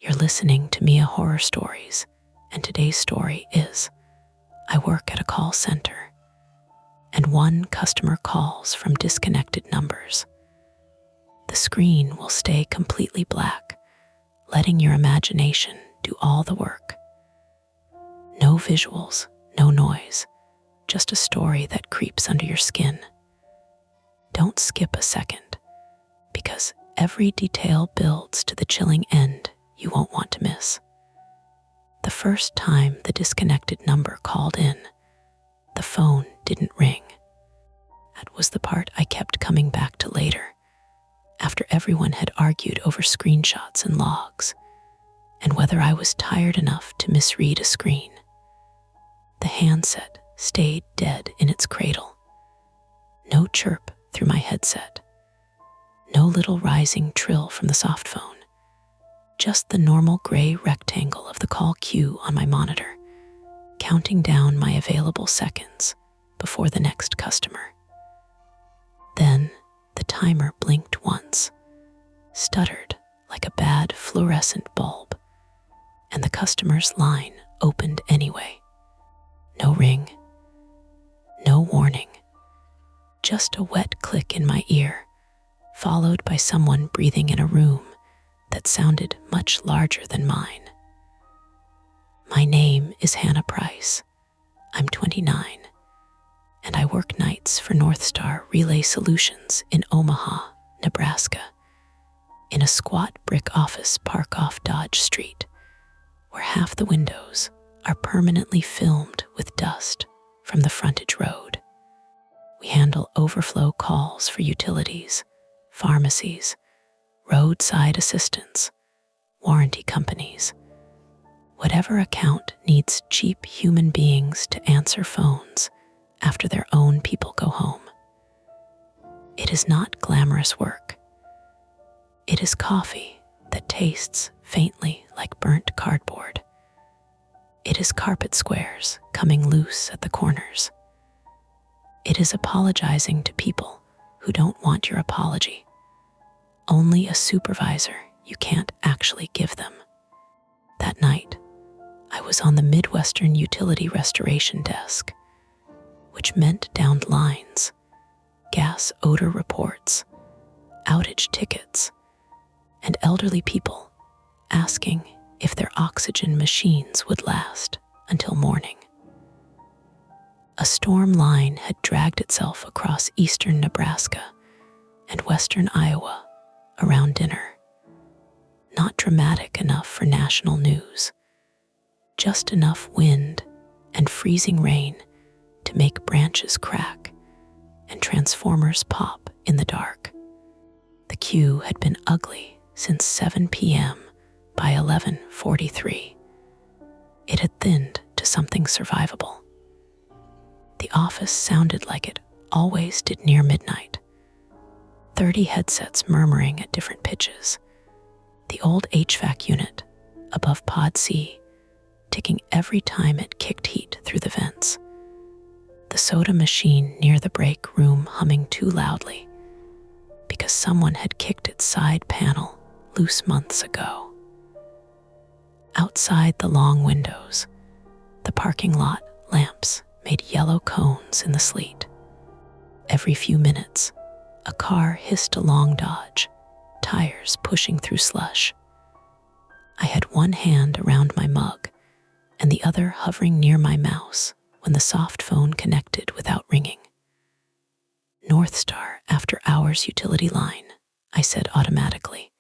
You're listening to Mia Horror Stories, and today's story is I work at a call center, and one customer calls from disconnected numbers. The screen will stay completely black, letting your imagination do all the work. No visuals, no noise, just a story that creeps under your skin. Don't skip a second, because every detail builds to the chilling end you won't want to miss. The first time the disconnected number called in, the phone didn't ring. That was the part I kept coming back to later, after everyone had argued over screenshots and logs, and whether I was tired enough to misread a screen. The handset stayed dead in its cradle. No chirp through my headset. No little rising trill from the soft phone. Just the normal gray rectangle of the call queue on my monitor, counting down my available seconds before the next customer. Then the timer blinked once, stuttered like a bad fluorescent bulb, and the customer's line opened anyway. No ring, no warning, just a wet click in my ear, followed by someone breathing in a room that sounded much larger than mine. My name is Hannah Price. I'm 29, and I work nights for North Star Relay Solutions in Omaha, Nebraska, in a squat brick office park off Dodge Street, where half the windows are permanently filmed with dust from the frontage road. We handle overflow calls for utilities, pharmacies, roadside assistance, warranty companies. Whatever account needs cheap human beings to answer phones after their own people go home. It is not glamorous work. It is coffee that tastes faintly like burnt cardboard. It is carpet squares coming loose at the corners. It is apologizing to people who don't want your apology. Only a supervisor you can't actually give them. That night, I was on the Midwestern Utility Restoration Desk, which meant downed lines, gas odor reports, outage tickets, and elderly people asking if their oxygen machines would last until morning. A storm line had dragged itself across eastern Nebraska and western Iowa around dinner. Not dramatic enough for national news, just enough wind and freezing rain to make branches crack and transformers pop in the dark. The queue had been ugly since 7 p.m. by 11:43. It had thinned to something survivable. The office sounded like it always did near midnight. 30 headsets murmuring at different pitches. The old HVAC unit above Pod C ticking every time it kicked heat through the vents. The soda machine near the break room humming too loudly because someone had kicked its side panel loose months ago. Outside the long windows, the parking lot lamps made yellow cones in the sleet. Every few minutes, a car hissed along Dodge, tires pushing through slush. I had one hand around my mug and the other hovering near my mouse when the soft phone connected without ringing. North Star After Hours Utility Line, I said automatically.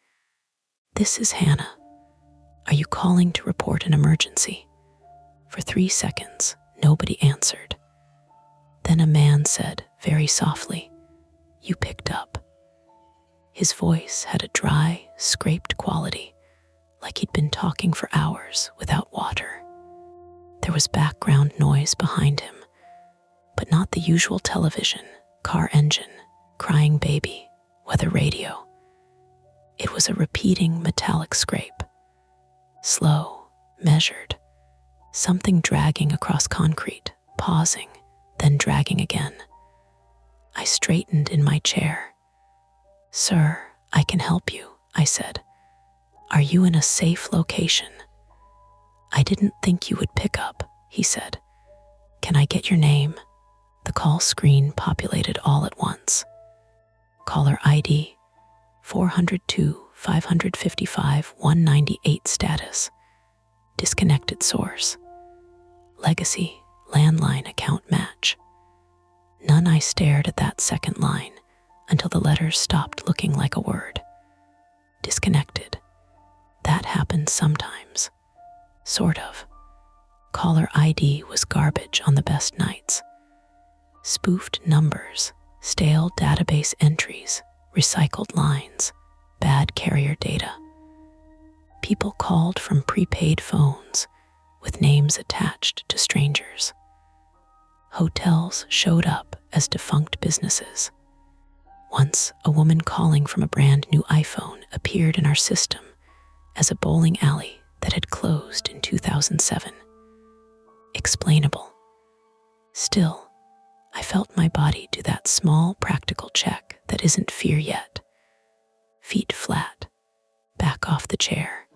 This is Hannah. Are you calling to report an emergency? For 3 seconds, nobody answered. Then a man said very softly, "You picked up." His voice had a dry, scraped quality, like he'd been talking for hours without water. There was background noise behind him, but not the usual television, car engine, crying baby, weather radio. It was a repeating metallic scrape. Slow, measured, something dragging across concrete, pausing, then dragging again. I straightened in my chair. "Sir, I can help you," I said. "Are you in a safe location?" "I didn't think you would pick up," he said. "Can I get your name?" The call screen populated all at once. Caller ID 402 555 198 status. Disconnected source. Legacy landline account match. None. I stared at that second line until the letters stopped looking like a word. Disconnected. That happened sometimes. Sort of. Caller ID was garbage on the best nights. Spoofed numbers, stale database entries, recycled lines, bad carrier data. People called from prepaid phones with names attached to strangers. Hotels showed up as defunct businesses. Once, a woman calling from a brand new iPhone appeared in our system as a bowling alley that had closed in 2007. Explainable. Still, I felt my body do that small practical check that isn't fear yet. Feet flat, back off the chair.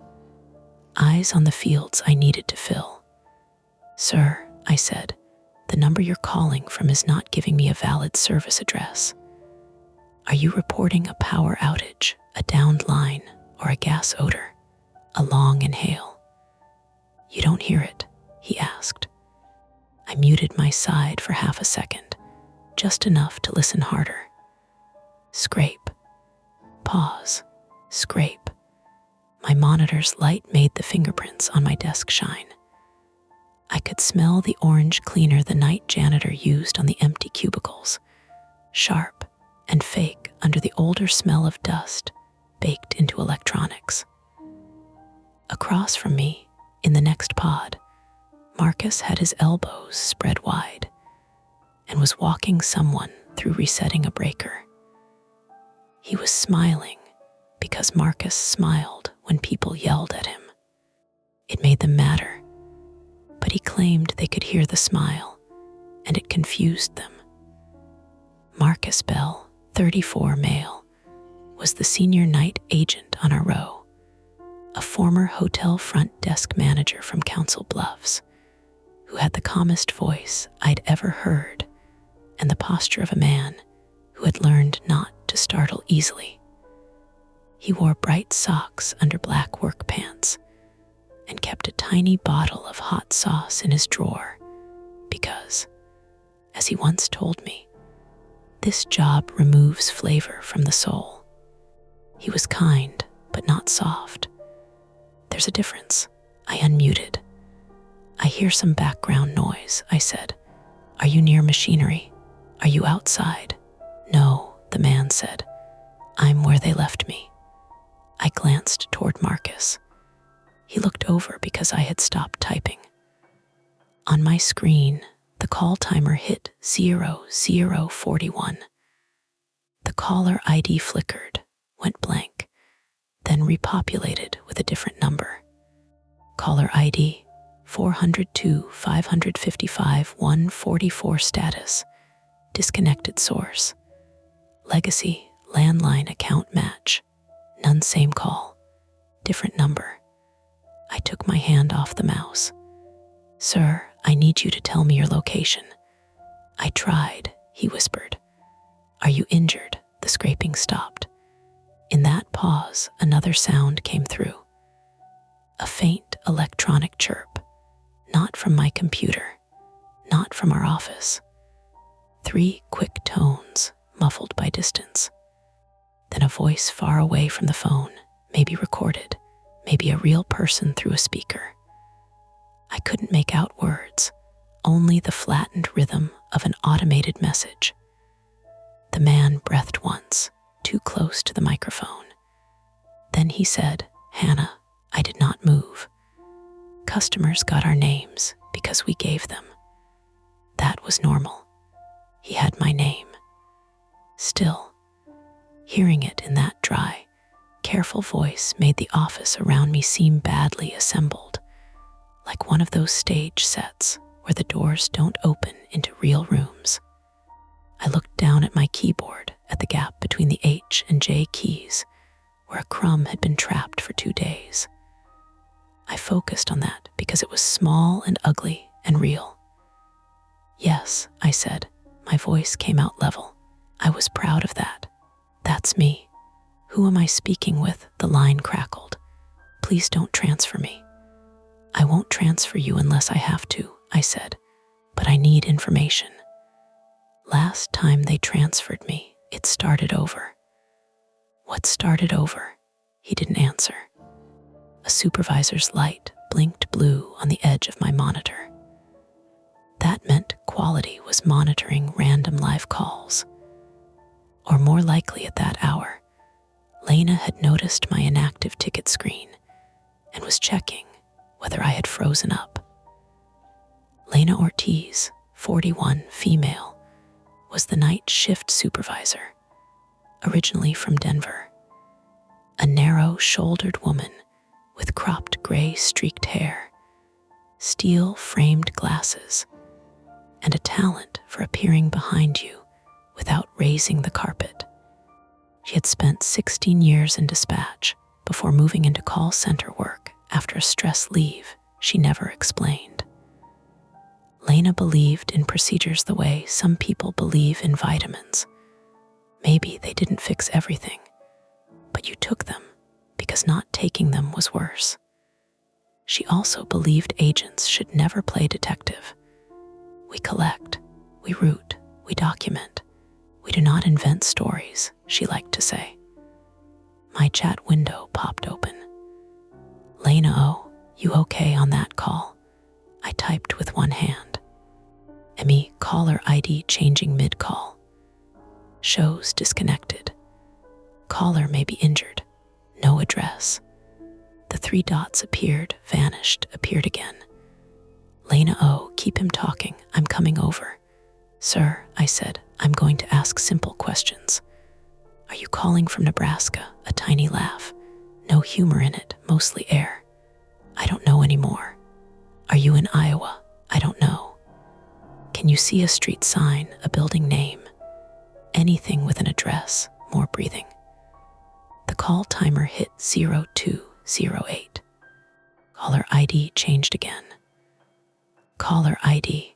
Eyes on the fields I needed to fill. "Sir," I said, "the number you're calling from is not giving me a valid service address. Are you reporting a power outage, a downed line, or a gas odor?" A long inhale. "You don't hear it?" he asked. I muted my side for half a second, just enough to listen harder. Scrape. Pause. Scrape. My monitor's light made the fingerprints on my desk shine. I could smell the orange cleaner the night janitor used on the empty cubicles, sharp and fake under the older smell of dust baked into electronics. Across from me, in the next pod, Marcus had his elbows spread wide and was walking someone through resetting a breaker. He was smiling because Marcus smiled when people yelled at him. It made them madder, but he claimed they could hear the smile, and it confused them. Marcus Bell, 34 male, was the senior night agent on our row, a former hotel front desk manager from Council Bluffs, who had the calmest voice I'd ever heard and the posture of a man who had learned not to startle easily. He wore bright socks under black work pants and kept a tiny bottle of hot sauce in his drawer because, as he once told me, this job removes flavor from the soul. He was kind, but not soft. "There's a difference." I unmuted. "I hear some background noise," I said. "Are you near machinery? Are you outside?" "No," the man said. "I'm where they left me." I glanced toward Marcus. He looked over because I had stopped typing. On my screen, the call timer hit 0041. The caller ID flickered, went blank, then repopulated with a different number. Caller ID 402 555 144 status. Disconnected source. Legacy landline account match. None. Same call. Different number. I took my hand off the mouse. "Sir, I need you to tell me your location." "I tried," he whispered. "Are you injured?" The scraping stopped. In that pause, another sound came through. A faint electronic chirp. Not from my computer, not from our office. 3 quick tones, muffled by distance. Then a voice far away from the phone, maybe recorded, maybe a real person through a speaker. I couldn't make out words, only the flattened rhythm of an automated message. The man breathed once, too close to the microphone. Then he said, "Hannah." I did not move. Customers got our names because we gave them. That was normal. He had my name. Still, hearing it in that dry, careful voice made the office around me seem badly assembled, like one of those stage sets where the doors don't open into real rooms. I looked down at my keyboard at the gap between the H and J keys, where a crumb had been trapped for 2 days. I focused on that because it was small and ugly and real. "Yes," I said. My voice came out level. I was proud of that. "That's me." "Who am I speaking with?" The line crackled. "Please don't transfer me." "I won't transfer you unless I have to," I said. "But I need information." "Last time they transferred me, it started over." "What started over?" He didn't answer. A supervisor's light blinked blue on the edge of my monitor. That meant quality was monitoring random live calls. Or more likely at that hour, Lena had noticed my inactive ticket screen and was checking whether I had frozen up. Lena Ortiz, 41, female, was the night shift supervisor, originally from Denver. A narrow-shouldered woman with cropped gray streaked hair, steel-framed glasses, and a talent for appearing behind you without raising the carpet. She had spent 16 years in dispatch before moving into call center work after a stress leave she never explained. Lena believed in procedures the way some people believe in vitamins. Maybe they didn't fix everything, but you took them because not taking them was worse. She also believed agents should never play detective. "We collect, we root, we document. We do not invent stories," she liked to say. My chat window popped open. "Lena O, you okay on that call?" I typed with one hand. "ME, caller ID changing mid-call. Shows disconnected. Caller may be injured. No address." The 3 dots appeared, vanished, appeared again. "Lena O, keep him talking. I'm coming over." "Sir," I said, "I'm going to ask simple questions." "Are you calling from Nebraska?" A tiny laugh. No humor in it, mostly air. "I don't know anymore." "Are you in Iowa?" "I don't know." "Can you see a street sign, a building name?" "Anything with an address," more breathing. The call timer hit 0208. Caller ID changed again. Caller ID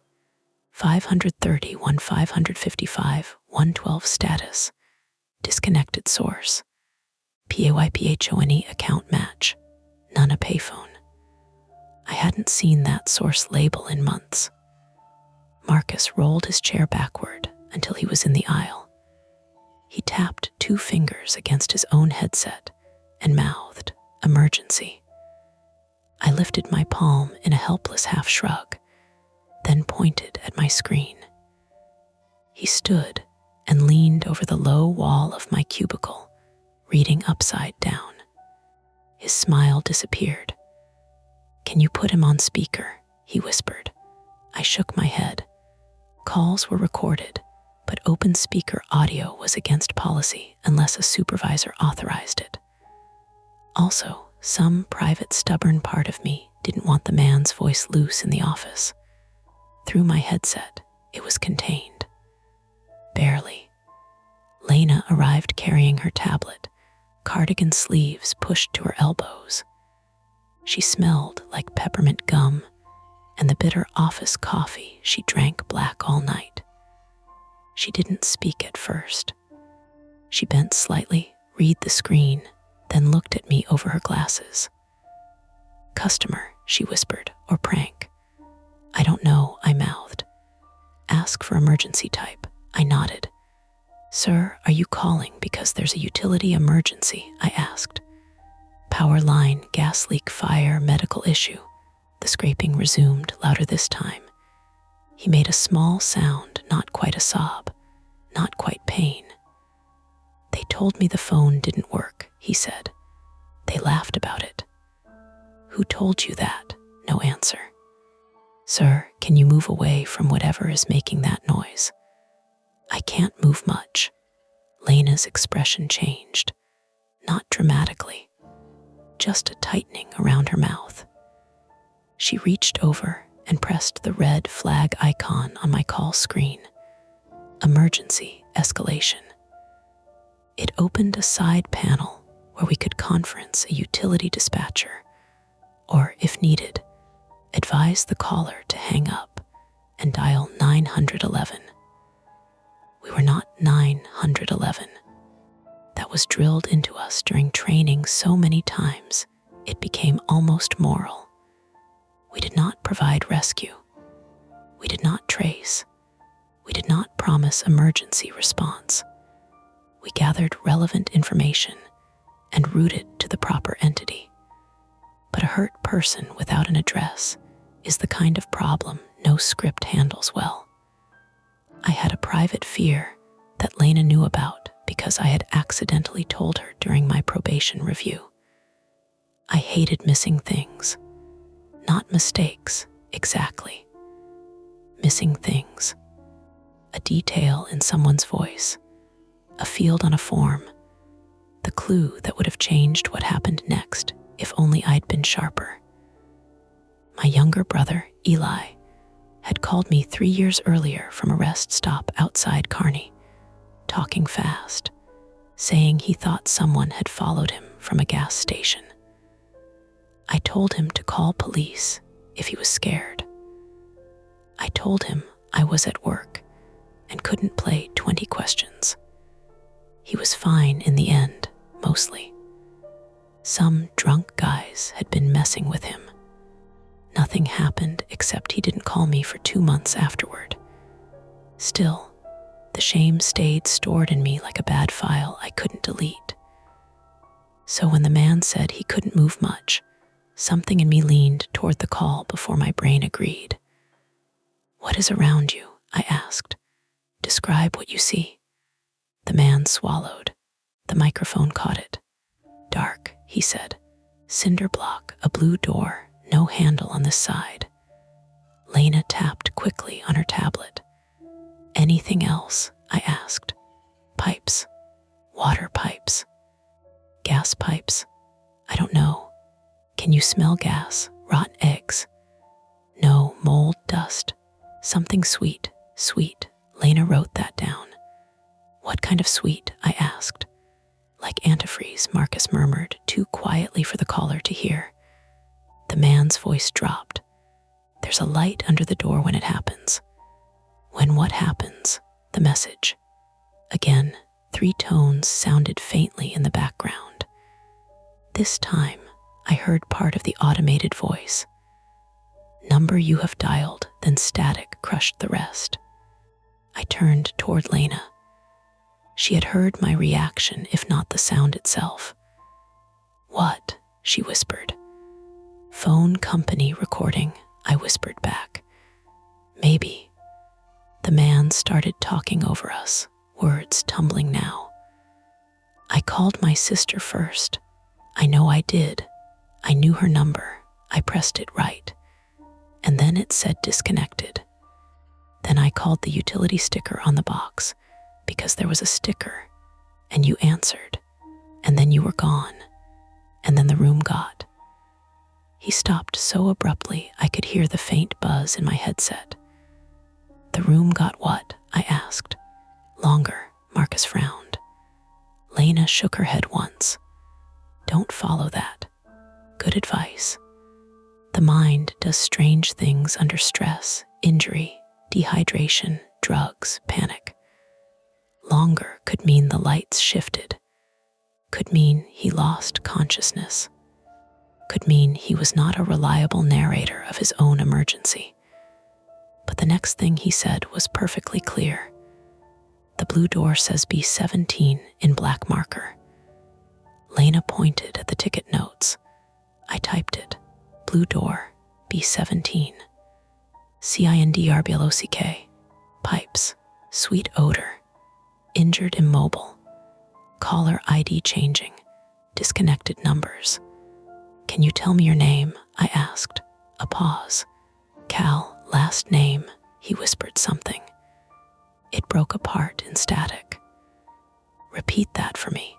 530 1555 112 status. Disconnected source. PAYPHONE account match. None a payphone. I hadn't seen that source label in months. Marcus rolled his chair backward until he was in the aisle. He tapped 2 fingers against his own headset and mouthed, "Emergency." I lifted my palm in a helpless half shrug, then pointed at my screen. He stood and leaned over the low wall of my cubicle, reading upside down. His smile disappeared. "Can you put him on speaker?" he whispered. I shook my head. Calls were recorded, but open speaker audio was against policy unless a supervisor authorized it. Also, some private stubborn part of me didn't want the man's voice loose in the office. Through my headset, it was contained. Barely. Lena arrived carrying her tablet, cardigan sleeves pushed to her elbows. She smelled like peppermint gum and the bitter office coffee she drank black all night. She didn't speak at first. She bent slightly, read the screen, then looked at me over her glasses. "Customer," she whispered, "or prank?" "I don't know," I mouthed. "Ask for emergency type." I nodded. "Sir, are you calling because there's a utility emergency?" I asked. "Power line, gas leak, fire, medical issue." The scraping resumed, louder this time. He made a small sound, not quite a sob, not quite pain. "They told me the phone didn't work," he said. "They laughed about it." "Who told you that?" No answer. "Sir, can you move away from whatever is making that noise?" "I can't move much." Lena's expression changed, not dramatically, just a tightening around her mouth. She reached over and pressed the red flag icon on my call screen. Emergency escalation. It opened a side panel where we could conference a utility dispatcher, or, if needed, advise the caller to hang up and dial 911. We were not 911. That was drilled into us during training so many times, it became almost moral. We did not provide rescue. We did not trace. We did not promise emergency response. We gathered relevant information and routed to the proper entity. But a hurt person without an address is the kind of problem no script handles well. I had a private fear that Lena knew about because I had accidentally told her during my probation review. I hated missing things. Not mistakes, exactly. Missing things. A detail in someone's voice, a field on a form, the clue that would have changed what happened next if only I'd been sharper. My younger brother, Eli, had called me 3 years earlier from a rest stop outside Kearney, talking fast, saying he thought someone had followed him from a gas station. I told him to call police if he was scared. I told him I was at work and couldn't play 20 questions. He was fine in the end, mostly. Some drunk guys had been messing with him. Nothing happened except he didn't call me for 2 months afterward. Still, the shame stayed stored in me like a bad file I couldn't delete. So when the man said he couldn't move much, something in me leaned toward the call before my brain agreed. "What is around you?" I asked. "Describe what you see." The man swallowed. The microphone caught it. "Dark," he said. "Cinder block, a blue door, no handle on this side." Lena tapped quickly on her tablet. "Anything else?" I asked. "Pipes. Water pipes. Gas pipes. I don't know. Can you smell gas? Rotten eggs?" "No, mold, dust. Something sweet, sweet." Lena wrote that down. "What kind of sweet?" I asked. "Like antifreeze," Marcus murmured, too quietly for the caller to hear. The man's voice dropped. "There's a light under the door when it happens." "When what happens?" The message. Again, 3 tones sounded faintly in the background. This time, I heard part of the automated voice. "Number you have dialed," then static crushed the rest. I turned toward Lena. She had heard my reaction, if not the sound itself. "What?" she whispered. "Phone company recording," I whispered back. "Maybe." The man started talking over us, words tumbling now. "I called my sister first. I know I did. I knew her number. I pressed it right. And then it said disconnected. Then I called the utility sticker on the box because there was a sticker, and you answered, and then you were gone, and then the room got." He stopped so abruptly I could hear the faint buzz in my headset. "The room got what?" I asked. "Longer," Marcus frowned. Lena shook her head once. "Don't follow that. Good advice. The mind does strange things under stress, injury, dehydration, drugs, panic. Longer could mean the lights shifted, could mean he lost consciousness, could mean he was not a reliable narrator of his own emergency. But the next thing he said was perfectly clear. "The blue door says B17 in black marker." Lena pointed at the ticket notes. I typed it. "Blue door, B17. CINDRBLOCK. Pipes. Sweet odor. Injured immobile. Caller ID changing. Disconnected numbers." "Can you tell me your name?" I asked. A pause. "Cal, last name." He whispered something. It broke apart in static. "Repeat that for me."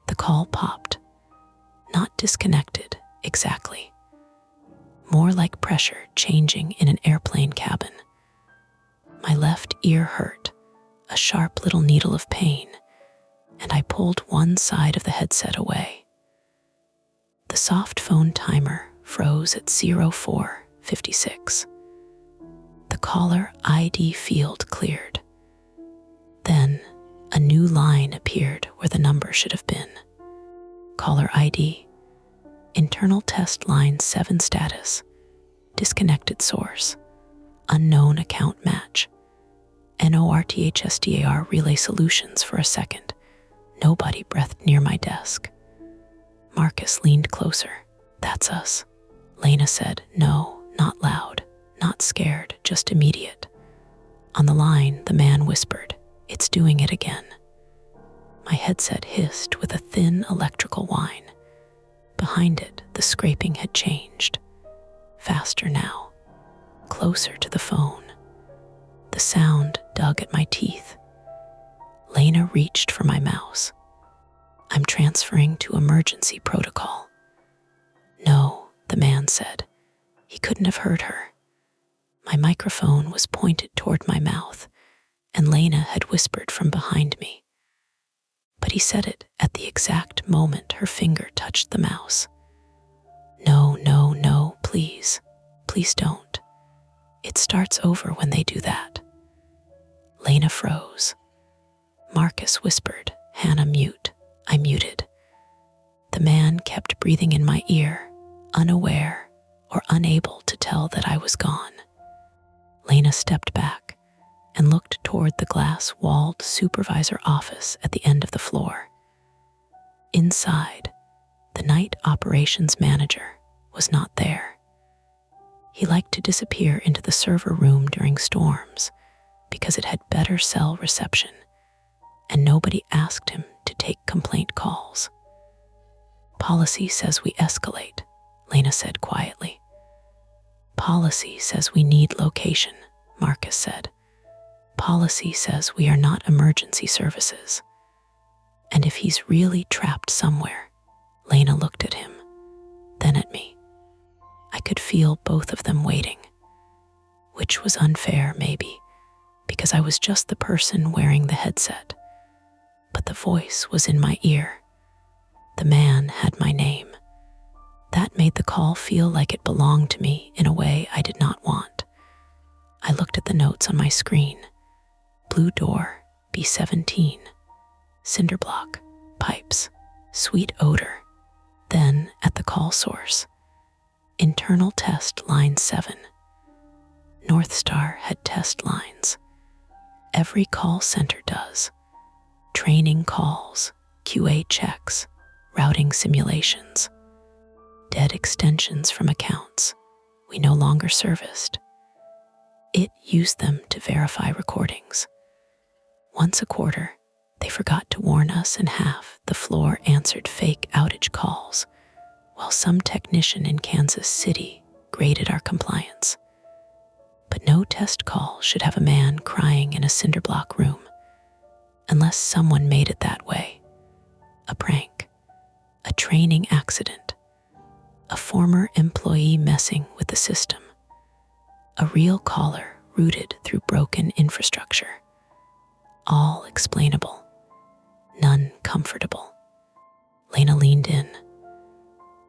The call popped. Not disconnected, exactly. More like pressure changing in an airplane cabin. My left ear hurt, a sharp little needle of pain. and I pulled one side of the headset away. The soft phone timer froze at 04:56. The caller ID field cleared. Then a new line appeared where the number should have been. Caller ID, internal test line 7 status, disconnected source, unknown account match, NORTHSDAR relay solutions for a second. Nobody breathed near my desk. Marcus leaned closer. "That's us," Lena said. "No, not loud, not scared, just immediate." On the line, the man whispered, "It's doing it again." My headset hissed with a thin electrical whine. Behind it, the scraping had changed. Faster now, closer to the phone. The sound dug at my teeth. Lena reached for my mouse. "I'm transferring to emergency protocol." "No," the man said. He couldn't have heard her. My microphone was pointed toward my mouth, and Lena had whispered from behind me. But he said it at the exact moment her finger touched the mouse. "No, no, no, please. Please don't. It starts over when they do that." Lena froze. Marcus whispered, "Hannah, mute." I muted. The man kept breathing in my ear, unaware or unable to tell that I was gone. Lena stepped back and looked toward the glass-walled supervisor office at the end of the floor. Inside, the night operations manager was not there. He liked to disappear into the server room during storms because it had better cell reception, and nobody asked him to take complaint calls. "Policy says we escalate," Lena said quietly. "Policy says we need location," Marcus said. "Policy says we are not emergency services." "And if he's really trapped somewhere," Lena looked at him, then at me. I could feel both of them waiting, which was unfair maybe, because I was just the person wearing the headset. But the voice was in my ear. The man had my name. That made the call feel like it belonged to me in a way I did not want. I looked at the notes on my screen. Blue door, B17. Cinder block, pipes, sweet odor. Then at the call source. Internal test line 7. North Star had test lines. Every call center does. Training calls, QA checks, routing simulations. Dead extensions from accounts we no longer serviced. It used them to verify recordings. Once a quarter, they forgot to warn us, and half the floor answered fake outage calls, while some technician in Kansas City graded our compliance. But no test call should have a man crying in a cinder block room, unless someone made it that way. A prank, a training accident, a former employee messing with the system, a real caller routed through broken infrastructure. All explainable, none comfortable. Lena leaned in.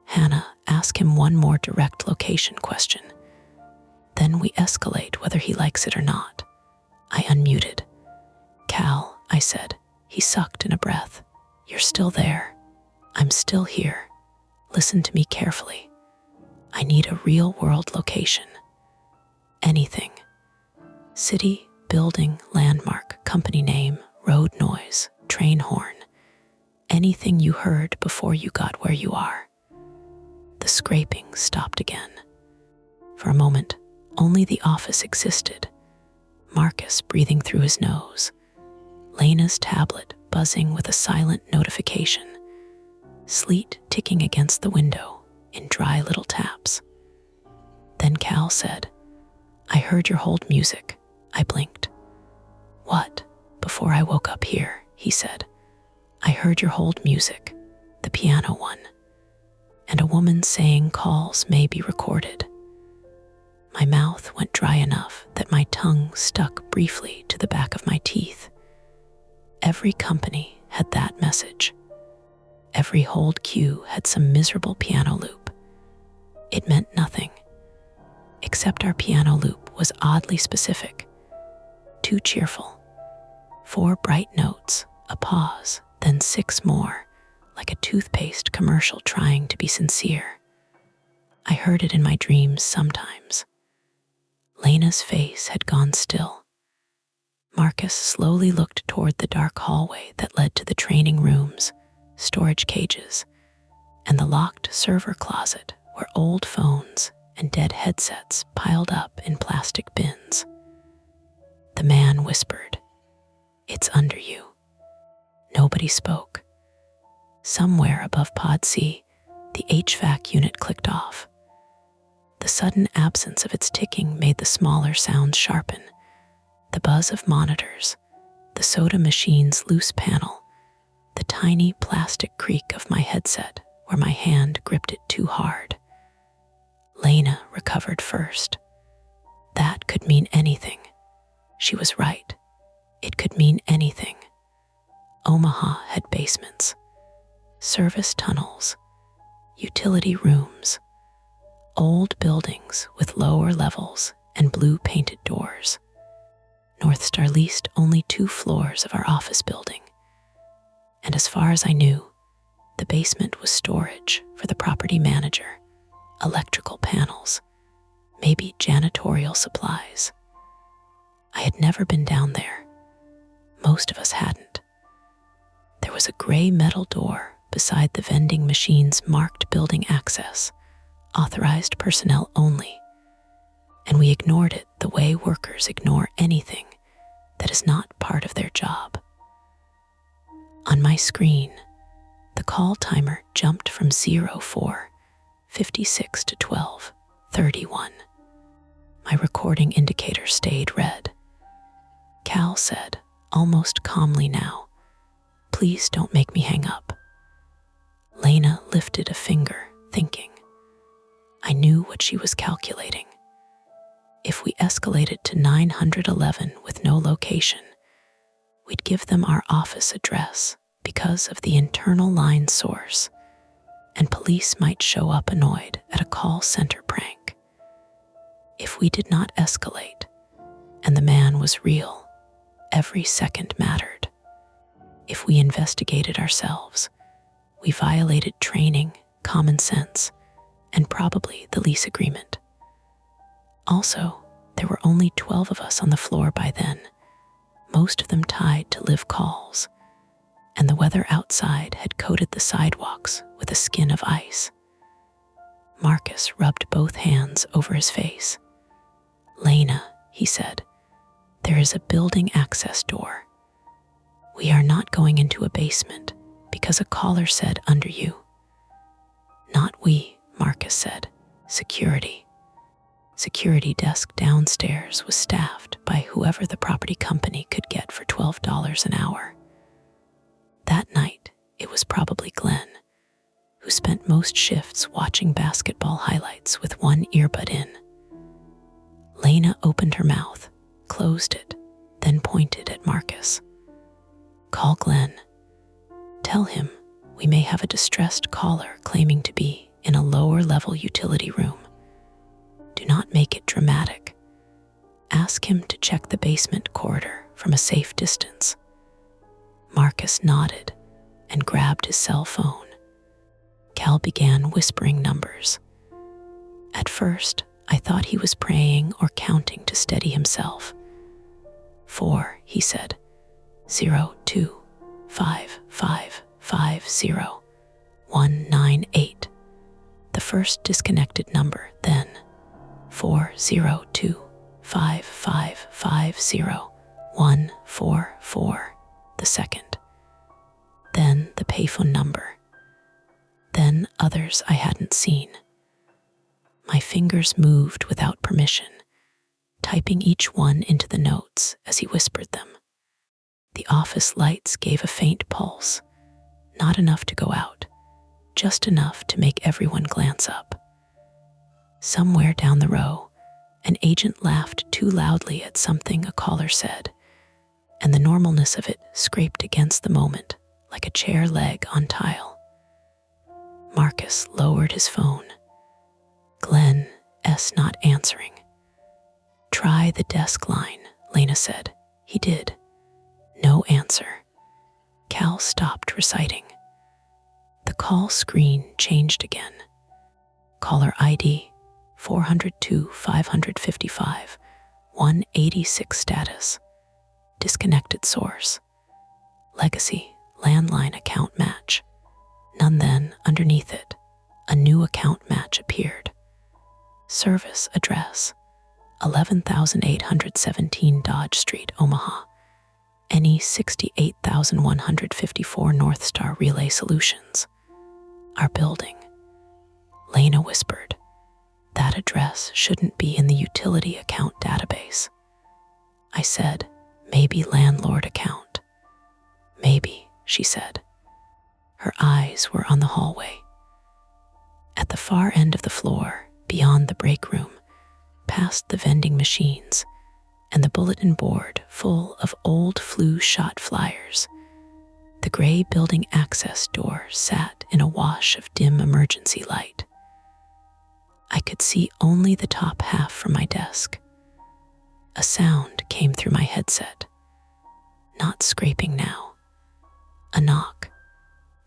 "Hannah, ask him one more direct location question. Then we escalate whether he likes it or not." I unmuted. "Cal," I said. He sucked in a breath. "You're still there." "I'm still here. Listen to me carefully. I need a real-world location. Anything. City, building, landmark, company name, road noise, train horn. Anything you heard before you got where you are." The scraping stopped again. For a moment, only the office existed. Marcus breathing through his nose. Lena's tablet buzzing with a silent notification. Sleet ticking against the window in dry little taps. Then Cal said, "I heard your hold music." I blinked. "What?" "Before I woke up here," he said. "I heard your hold music, the piano one, and a woman saying calls may be recorded." My mouth went dry enough that my tongue stuck briefly to the back of my teeth. Every company had that message. Every hold cue had some miserable piano loop. It meant nothing. Except our piano loop was oddly specific. Too cheerful. 4 bright notes, a pause, then 6 more, like a toothpaste commercial trying to be sincere. I heard it in my dreams sometimes. Lena's face had gone still. Marcus slowly looked toward the dark hallway that led to the training rooms, storage cages, and the locked server closet where old phones and dead headsets piled up in plastic bins. The man whispered, "It's under you." Nobody spoke. Somewhere above Pod C, the HVAC unit clicked off. The sudden absence of its ticking made the smaller sounds sharpen. The buzz of monitors, the soda machine's loose panel, the tiny plastic creak of my headset where my hand gripped it too hard. Lena recovered first. That could mean anything. She was right. It could mean anything. Omaha had basements, service tunnels, utility rooms, old buildings with lower levels and blue-painted doors. North Star leased only 2 floors of our office building, and as far as I knew, the basement was storage for the property manager, electrical panels, maybe janitorial supplies. I had never been down there. Most of us hadn't. There was a gray metal door beside the vending machines marked building access, authorized personnel only, and we ignored it the way workers ignore anything that is not part of their job. On my screen, the call timer jumped from 04:56 to 12:31. My recording indicator stayed red. Cal said, almost calmly now, "Please don't make me hang up." Lena lifted a finger, thinking. I knew what she was calculating. If we escalated to 911 with no location, we'd give them our office address because of the internal line source, and police might show up annoyed at a call center prank. If we did not escalate, and the man was real, every second mattered. If we investigated ourselves, we violated training, common sense, and probably the lease agreement. Also, there were only 12 of us on the floor by then, most of them tied to live calls, and the weather outside had coated the sidewalks with a skin of ice. Marcus rubbed both hands over his face. "Lena," he said, "there is a building access door. We are not going into a basement because a caller said under you." "Not we," Marcus said. "Security." Security desk downstairs was staffed by whoever the property company could get for $12 an hour. That night, it was probably Glenn, who spent most shifts watching basketball highlights with one earbud in. Lena opened her mouth, closed it, then pointed at Marcus. "Call Glenn. Tell him we may have a distressed caller claiming to be in a lower-level utility room. Do not make it dramatic. Ask him to check the basement corridor from a safe distance." Marcus nodded and grabbed his cell phone. Cal began whispering numbers. At first, I thought he was praying or counting to steady himself. 4, he said. 025550198. The first disconnected number, then 402555044. The second. Then the payphone number. Then others I hadn't seen. My fingers moved without permission, typing each one into the notes as he whispered them. The office lights gave a faint pulse, not enough to go out, just enough to make everyone glance up. Somewhere down the row, an agent laughed too loudly at something a caller said, and the normalness of it scraped against the moment like a chair leg on tile. Marcus lowered his phone. Glenn S. not answering. Try the desk line, Lena said. He did. No answer. Cal stopped reciting. The call screen changed again. Caller ID 402 555 186 status. Disconnected source. Legacy landline account match. None. Then, underneath it, a new account match appeared. Service address 11,817 Dodge Street, Omaha. NE 68,154 North Star Relay Solutions. Our building. Lena whispered. That address shouldn't be in the utility account database. I said, maybe landlord account. Maybe, she said. Her eyes were on the hallway. At the far end of the floor, beyond the break room, past the vending machines and the bulletin board full of old flu shot flyers, the gray building access door sat in a wash of dim emergency light. I could see only the top half from my desk. A sound came through my headset. Not scraping now. A knock.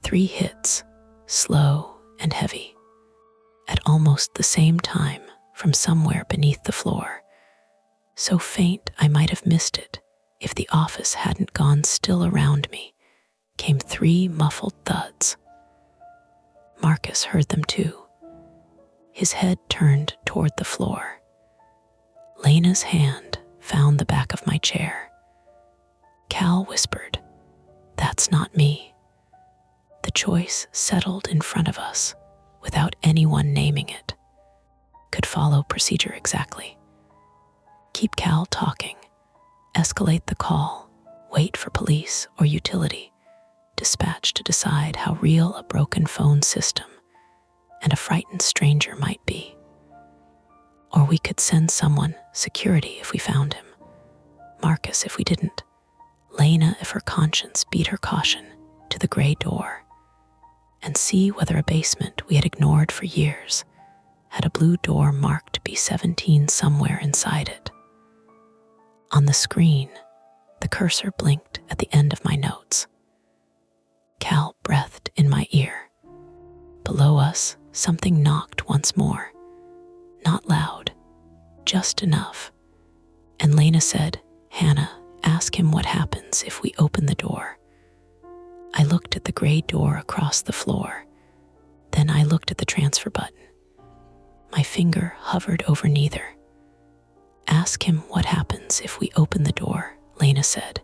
3 hits, slow and heavy. At almost the same time, from somewhere beneath the floor. So faint I might have missed it if the office hadn't gone still around me, came 3 muffled thuds. Marcus heard them too. His head turned toward the floor. Lena's hand found the back of my chair. Cal whispered, "That's not me." The choice settled in front of us without anyone naming it. Could follow procedure exactly. Keep Cal talking, escalate the call, wait for police or utility, dispatch to decide how real a broken phone system and a frightened stranger might be. Or we could send someone, security if we found him, Marcus if we didn't, Lena if her conscience beat her caution, to the gray door, and see whether a basement we had ignored for years had a blue door marked B17 somewhere inside it. On the screen, the cursor blinked at the end of my notes. Cal breathed in my ear. Below us, something knocked once more. Not loud, just enough. And Lena said, "Hannah, ask him what happens if we open the door." I looked at the gray door across the floor. Then I looked at the transfer button. My finger hovered over neither. "Ask him what happens if we open the door," Lena said.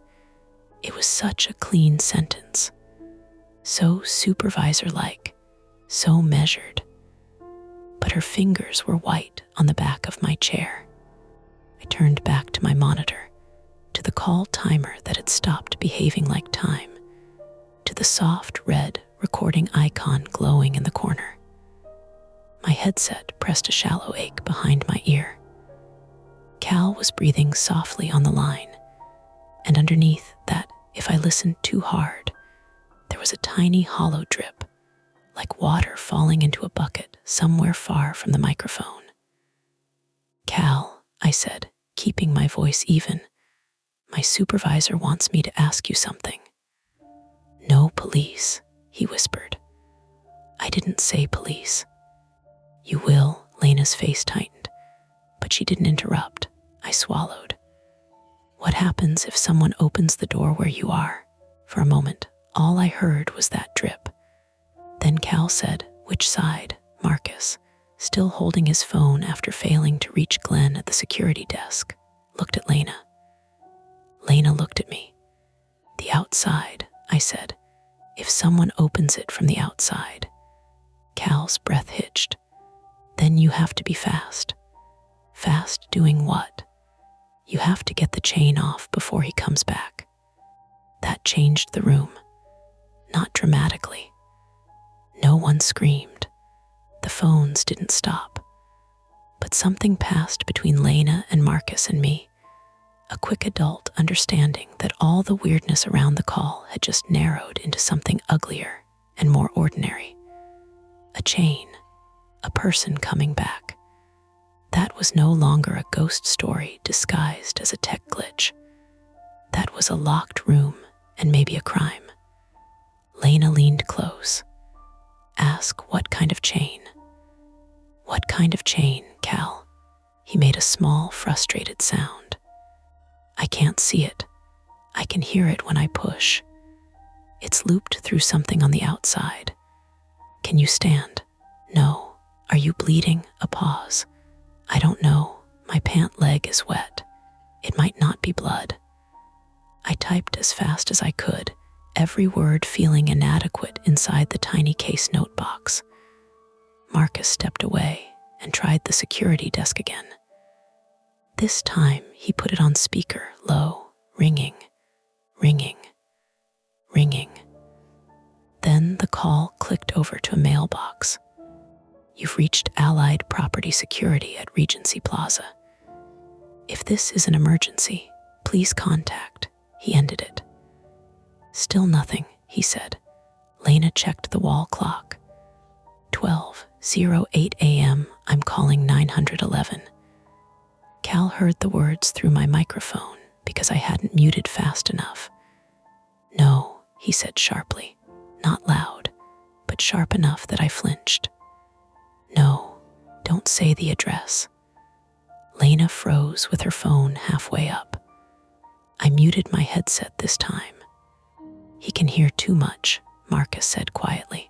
It was such a clean sentence. So supervisor-like, so measured. But her fingers were white on the back of my chair. I turned back to my monitor, to the call timer that had stopped behaving like time, to the soft red recording icon glowing in the corner. My headset pressed a shallow ache behind my ear. Cal was breathing softly on the line, and underneath that, if I listened too hard, there was a tiny hollow drip, like water falling into a bucket somewhere far from the microphone. "Cal," I said, keeping my voice even, "my supervisor wants me to ask you something." "No police," he whispered. I didn't say police. "You will," Lena's face tightened, but she didn't interrupt. I swallowed. "What happens if someone opens the door where you are?" For a moment, all I heard was that drip. Then Cal said, "Which side?" Marcus, still holding his phone after failing to reach Glenn at the security desk, looked at Lena. Lena looked at me. "The outside," I said. "If someone opens it from the outside." Cal's breath hitched. "Then you have to be fast." "Fast doing what?" "You have to get the chain off before he comes back." That changed the room. Not dramatically. No one screamed. The phones didn't stop. But something passed between Lena and Marcus and me. a quick adult understanding that all the weirdness around the call had just narrowed into something uglier and more ordinary. A chain, a person coming back. That was no longer a ghost story disguised as a tech glitch. That was a locked room and maybe a crime. Lena leaned close. Ask what kind of chain? What kind of chain, Cal? He made a small, frustrated sound. I can't see it. I can hear it when I push. It's looped through something on the outside. Can you stand? No. Are you bleeding? A pause. I don't know. My pant leg is wet. It might not be blood. I typed as fast as I could, every word feeling inadequate inside the tiny case note box. Marcus stepped away and tried the security desk again. This time, he put it on speaker, low, ringing, ringing, ringing. Then the call clicked over to a mailbox. You've reached Allied Property Security at Regency Plaza. If this is an emergency, please contact. He ended it. Still nothing, he said. Lena checked the wall clock. 12:08 a.m. I'm calling 911. Cal heard the words through my microphone because I hadn't muted fast enough. No, he said sharply. Not loud, but sharp enough that I flinched. No, don't say the address. Lena froze with her phone halfway up. I muted my headset this time. He can hear too much, Marcus said quietly.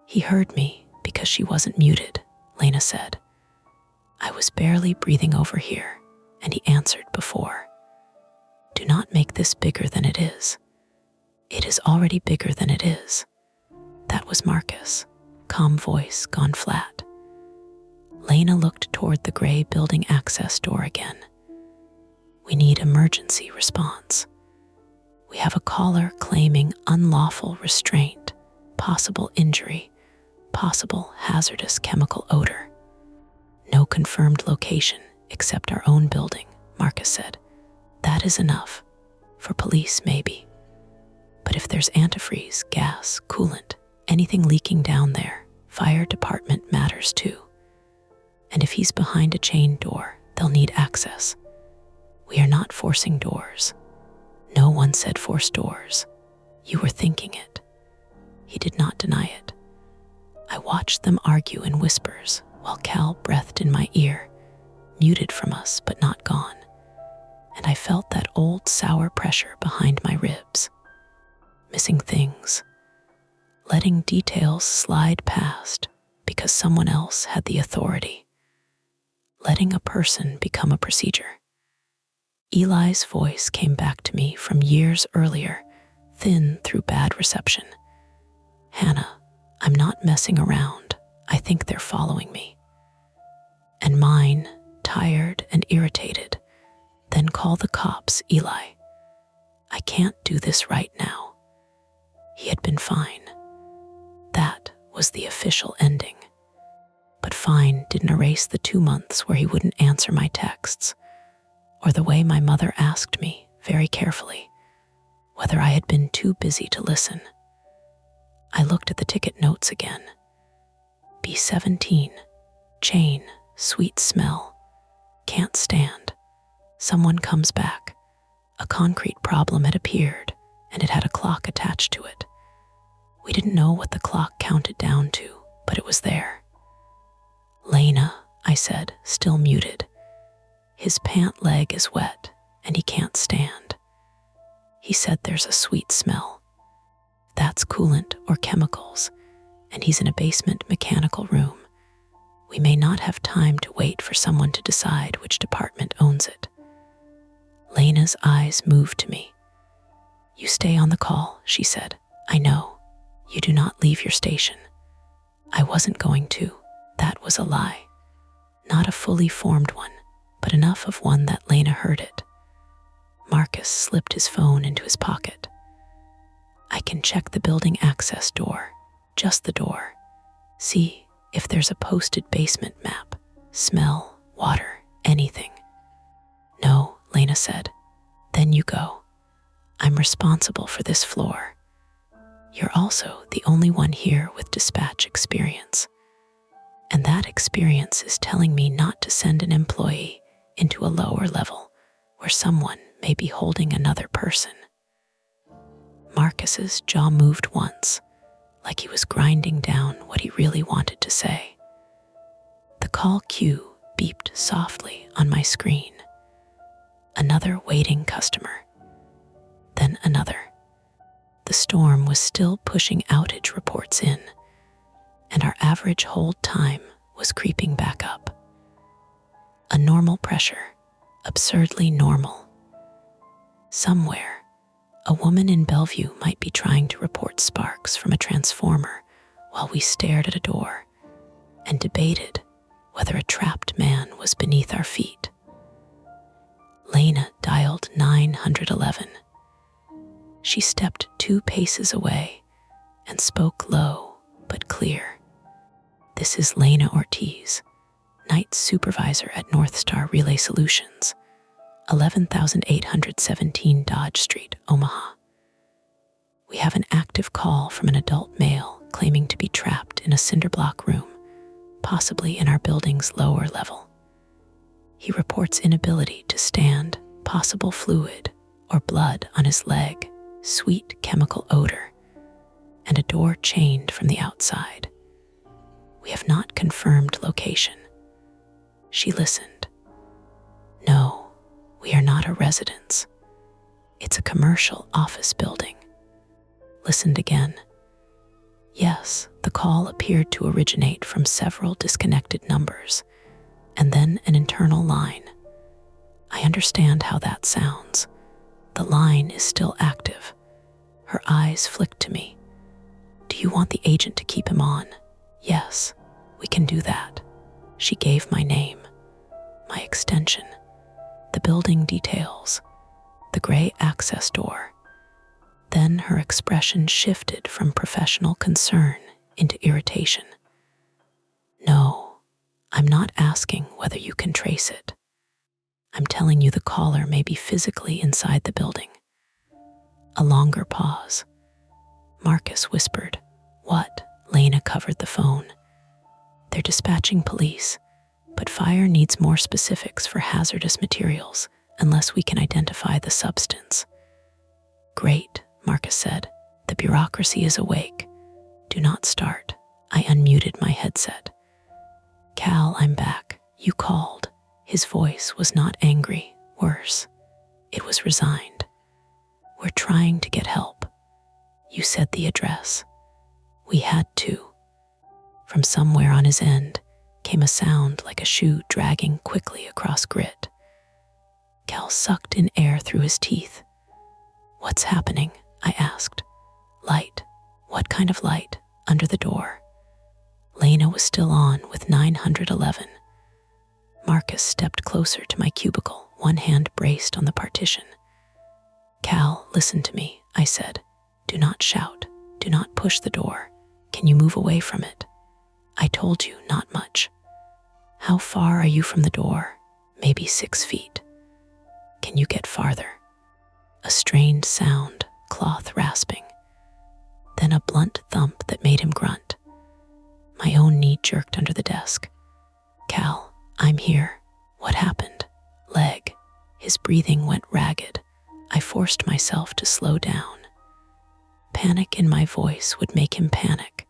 He heard me because she wasn't muted, Lena said. I was barely breathing over here, and he answered before. Do not make this bigger than it is. It is already bigger than it is. That was Marcus, calm voice gone flat. Lena looked toward the gray building access door again. We need emergency response. We have a caller claiming unlawful restraint, possible injury, possible hazardous chemical odor. No confirmed location except our own building, Marcus said. That is enough. For police, maybe. But if there's antifreeze, gas, coolant, anything leaking down there, fire department matters too. And if he's behind a chain door, they'll need access. We are not forcing doors. No one said force doors. You were thinking it. He did not deny it. I watched them argue in whispers while Cal breathed in my ear, muted from us but not gone. And I felt that old sour pressure behind my ribs. Missing things. Letting details slide past because someone else had the authority. Letting a person become a procedure. Eli's voice came back to me from years earlier, thin through bad reception. Hannah, I'm not messing around. I think they're following me. And mine, tired and irritated, then call the cops, Eli. I can't do this right now. He had been fine. That was the official ending. But fine didn't erase the 2 months where he wouldn't answer my texts, or the way my mother asked me, very carefully, whether I had been too busy to listen. I looked at the ticket notes again. B17, chain, sweet smell, can't stand. Someone comes back. A concrete problem had appeared, and it had a clock attached to it. We didn't know what the clock counted down to, but it was there. Lena, I said, still muted. His pant leg is wet, and he can't stand. He said there's a sweet smell. That's coolant or chemicals, and he's in a basement mechanical room. We may not have time to wait for someone to decide which department owns it. Lena's eyes moved to me. You stay on the call, she said. I know. You do not leave your station. I wasn't going to. That was a lie. Not a fully formed one, but enough of one that Lena heard it. Marcus slipped his phone into his pocket. I can check the building access door, just the door. See if there's a posted basement map, smell, water, anything. No, Lena said. Then you go. I'm responsible for this floor. You're also the only one here with dispatch experience. And that experience is telling me not to send an employee into a lower level where someone may be holding another person. Marcus's jaw moved once, like he was grinding down what he really wanted to say. The call queue beeped softly on my screen. Another waiting customer. Then another. The storm was still pushing outage reports in, and our average hold time was creeping back up. A normal pressure, absurdly normal. Somewhere, a woman in Bellevue might be trying to report sparks from a transformer while we stared at a door and debated whether a trapped man was beneath our feet. Lena dialed 911. She stepped 2 paces away and spoke low but clear. This is Lena Ortiz, night supervisor at North Star Relay Solutions, 11,817 Dodge Street, Omaha. We have an active call from an adult male claiming to be trapped in a cinderblock room, possibly in our building's lower level. He reports inability to stand, possible fluid or blood on his leg, sweet chemical odor, and a door chained from the outside. We have not confirmed location. She listened. No, we are not a residence. It's a commercial office building. Listened again. Yes, the call appeared to originate from several disconnected numbers, and then an internal line. I understand how that sounds. The line is still active. Her eyes flicked to me. Do you want the agent to keep him on? Yes, we can do that. She gave my name, my extension, the building details, the gray access door. Then her expression shifted from professional concern into irritation. No, I'm not asking whether you can trace it. I'm telling you the caller may be physically inside the building. A longer pause. Marcus whispered, "What?" Lena covered the phone. They're dispatching police, but fire needs more specifics for hazardous materials unless we can identify the substance. Great, Marcus said. The bureaucracy is awake. Do not start. I unmuted my headset. Cal, I'm back. You called. His voice was not angry, worse. It was resigned. We're trying to get help. You said the address. We had to. From somewhere on his end came a sound like a shoe dragging quickly across grit. Cal sucked in air through his teeth. What's happening? I asked. Light. What kind of light? Under the door. Lena was still on with 911. Marcus stepped closer to my cubicle, one hand braced on the partition. Cal, listen to me, I said. Do not shout. Do not push the door. Can you move away from it? I told you not much. How far are you from the door? Maybe 6 feet. Can you get farther? A strained sound, cloth rasping. Then a blunt thump that made him grunt. My own knee jerked under the desk. Cal, I'm here. What happened? Leg. His breathing went ragged. I forced myself to slow down. Panic in my voice would make him panic,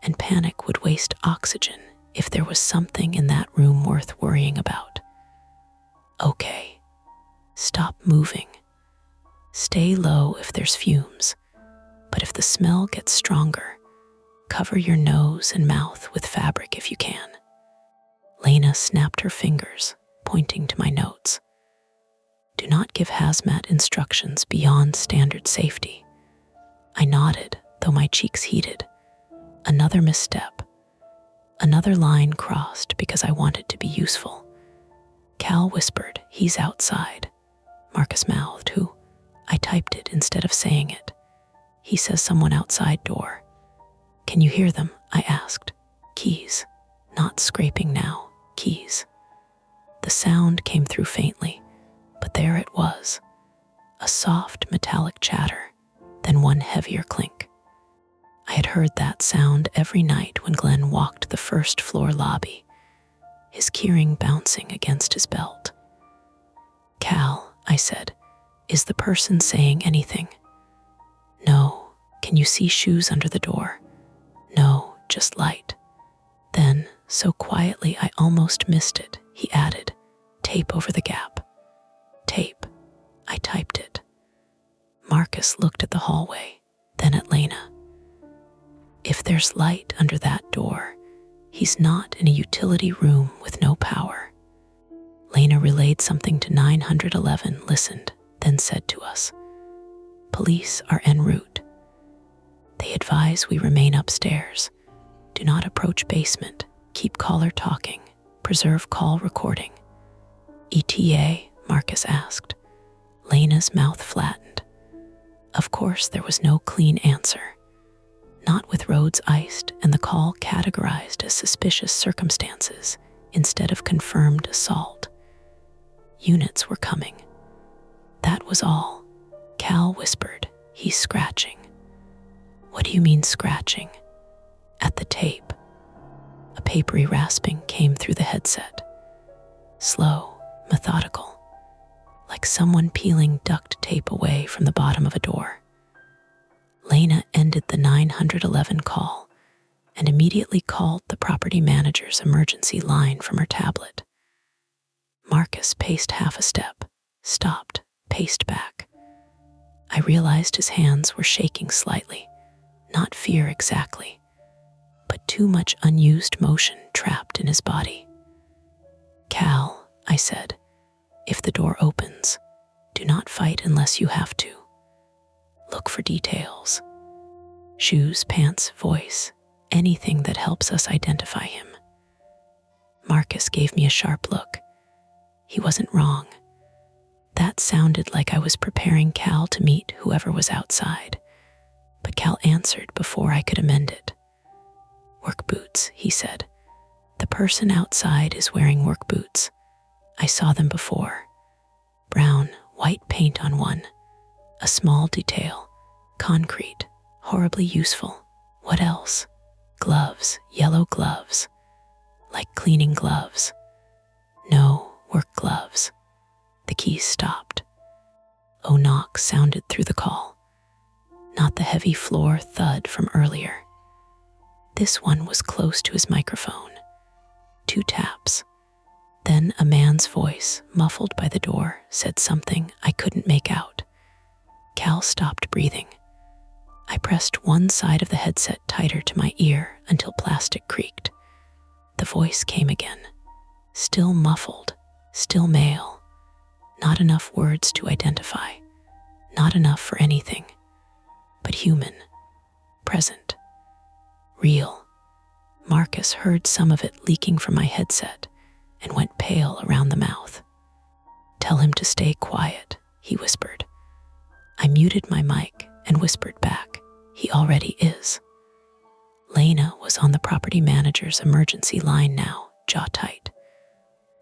and panic would waste oxygen if there was something in that room worth worrying about. Okay. Stop moving. Stay low if there's fumes, but if the smell gets stronger, cover your nose and mouth with fabric if you can. Lena snapped her fingers, pointing to my notes. Do not give hazmat instructions beyond standard safety. I nodded, though my cheeks heated. Another misstep. Another line crossed because I wanted to be useful. Cal whispered, he's outside. Marcus mouthed, who? I typed it instead of saying it. He says someone outside door. Can you hear them? I asked. Keys. Not scraping now. Keys. The sound came through faintly, But there it was, a soft metallic chatter, then one heavier clink. I had heard that sound every night when Glenn walked the first floor lobby, his keyring bouncing against his belt. "Cal," I said, "is the person saying anything?" "No." "Can you see shoes under the door?" "No, just light." Then, so quietly I almost missed it, he added, "Tape over the gap." "Tape." I typed it. Marcus looked at the hallway, then at Lena. "If there's light under that door, he's not in a utility room with no power." Lena relayed something to 911, listened, then said to us, "Police are en route. They advise we remain upstairs. Do not approach basement. Keep caller talking. Preserve call recording." "ETA?" Marcus asked. Lena's mouth flattened. Of course, there was no clean answer. Not with roads iced and the call categorized as suspicious circumstances instead of confirmed assault. Units were coming. That was all. Cal whispered, "He's scratching." "What do you mean scratching?" "At the tape." A papery rasping came through the headset. Slow, methodical, like someone peeling duct tape away from the bottom of a door. Lena ended the 911 call and immediately called the property manager's emergency line from her tablet. Marcus paced half a step, stopped, paced back. I realized his hands were shaking slightly, not fear exactly, but too much unused motion trapped in his body. "Cal," I said, "if the door opens, do not fight unless you have to. Look for details. Shoes, pants, voice, anything that helps us identify him." Marcus gave me a sharp look. He wasn't wrong. That sounded like I was preparing Cal to meet whoever was outside, but Cal answered before I could amend it. "Work boots," he said. "The person outside is wearing work boots. I saw them before. Brown, white paint on one. A small detail. Concrete. Horribly useful. What else? Gloves, yellow gloves. Like cleaning gloves. No, work gloves." The keys stopped. A knock sounded through the call. Not the heavy floor thud from earlier. This one was close to his microphone. 2 taps. Then a man's voice, muffled by the door, said something I couldn't make out. Cal stopped breathing. I pressed one side of the headset tighter to my ear until plastic creaked. The voice came again. Still muffled, still male. Not enough words to identify. Not enough for anything. But human. Present. Real. Marcus heard some of it leaking from my headset and went pale around the mouth. "Tell him to stay quiet," he whispered. I muted my mic and whispered back, "He already is." Lena was on the property manager's emergency line now, jaw tight.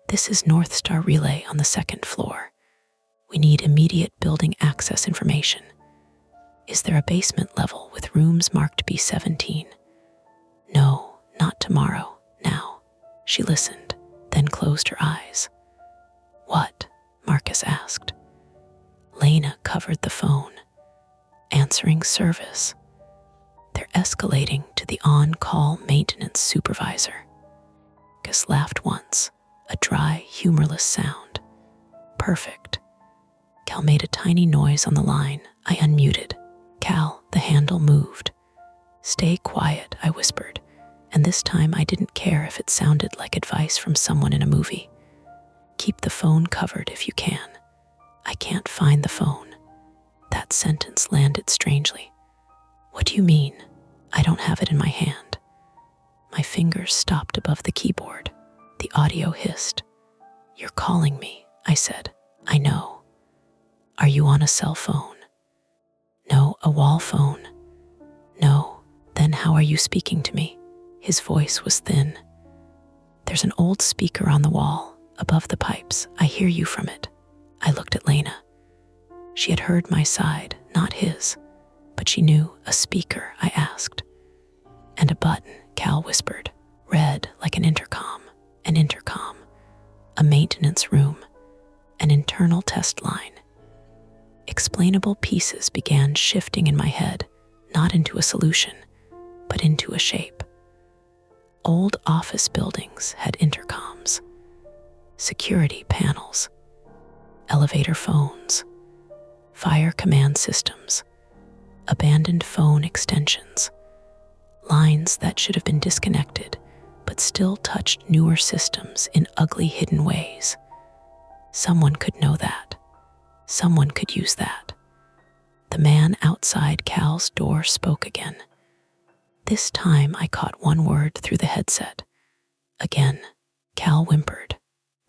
"This is North Star Relay on the 2nd floor. We need immediate building access information. Is there a basement level with rooms marked B17? "No, not tomorrow, now." She listened, then closed her eyes. "What?" Marcus asked. Lena covered the phone. "Answering service. They're escalating to the on-call maintenance supervisor." Marcus laughed once, a dry, humorless sound. "Perfect." Cal made a tiny noise on the line. I unmuted. "Cal," the handle moved. "Stay quiet," I whispered, and this time I didn't care if it sounded like advice from someone in a movie. "Keep the phone covered if you can." "I can't find the phone." That sentence landed strangely. "What do you mean?" "I don't have it in my hand." My fingers stopped above the keyboard. The audio hissed. "You're calling me," I said. "I know." "Are you on a cell phone?" "No." "A wall phone?" "No." "Then how are you speaking to me?" His voice was thin. "There's an old speaker on the wall, above the pipes. I hear you from it." I looked at Lena. She had heard my side, not his, but she knew. A speaker, I asked. And a button, Cal whispered, red like an intercom, a maintenance room, an internal test line. Explainable pieces began shifting in my head, not into a solution, but into a shape. Old office buildings had intercoms, security panels, elevator phones, fire command systems, abandoned phone extensions, lines that should have been disconnected but still touched newer systems in ugly hidden ways. Someone could know that. Someone could use that. The man outside Cal's door spoke again. This time I caught one word through the headset. Again, Cal whimpered.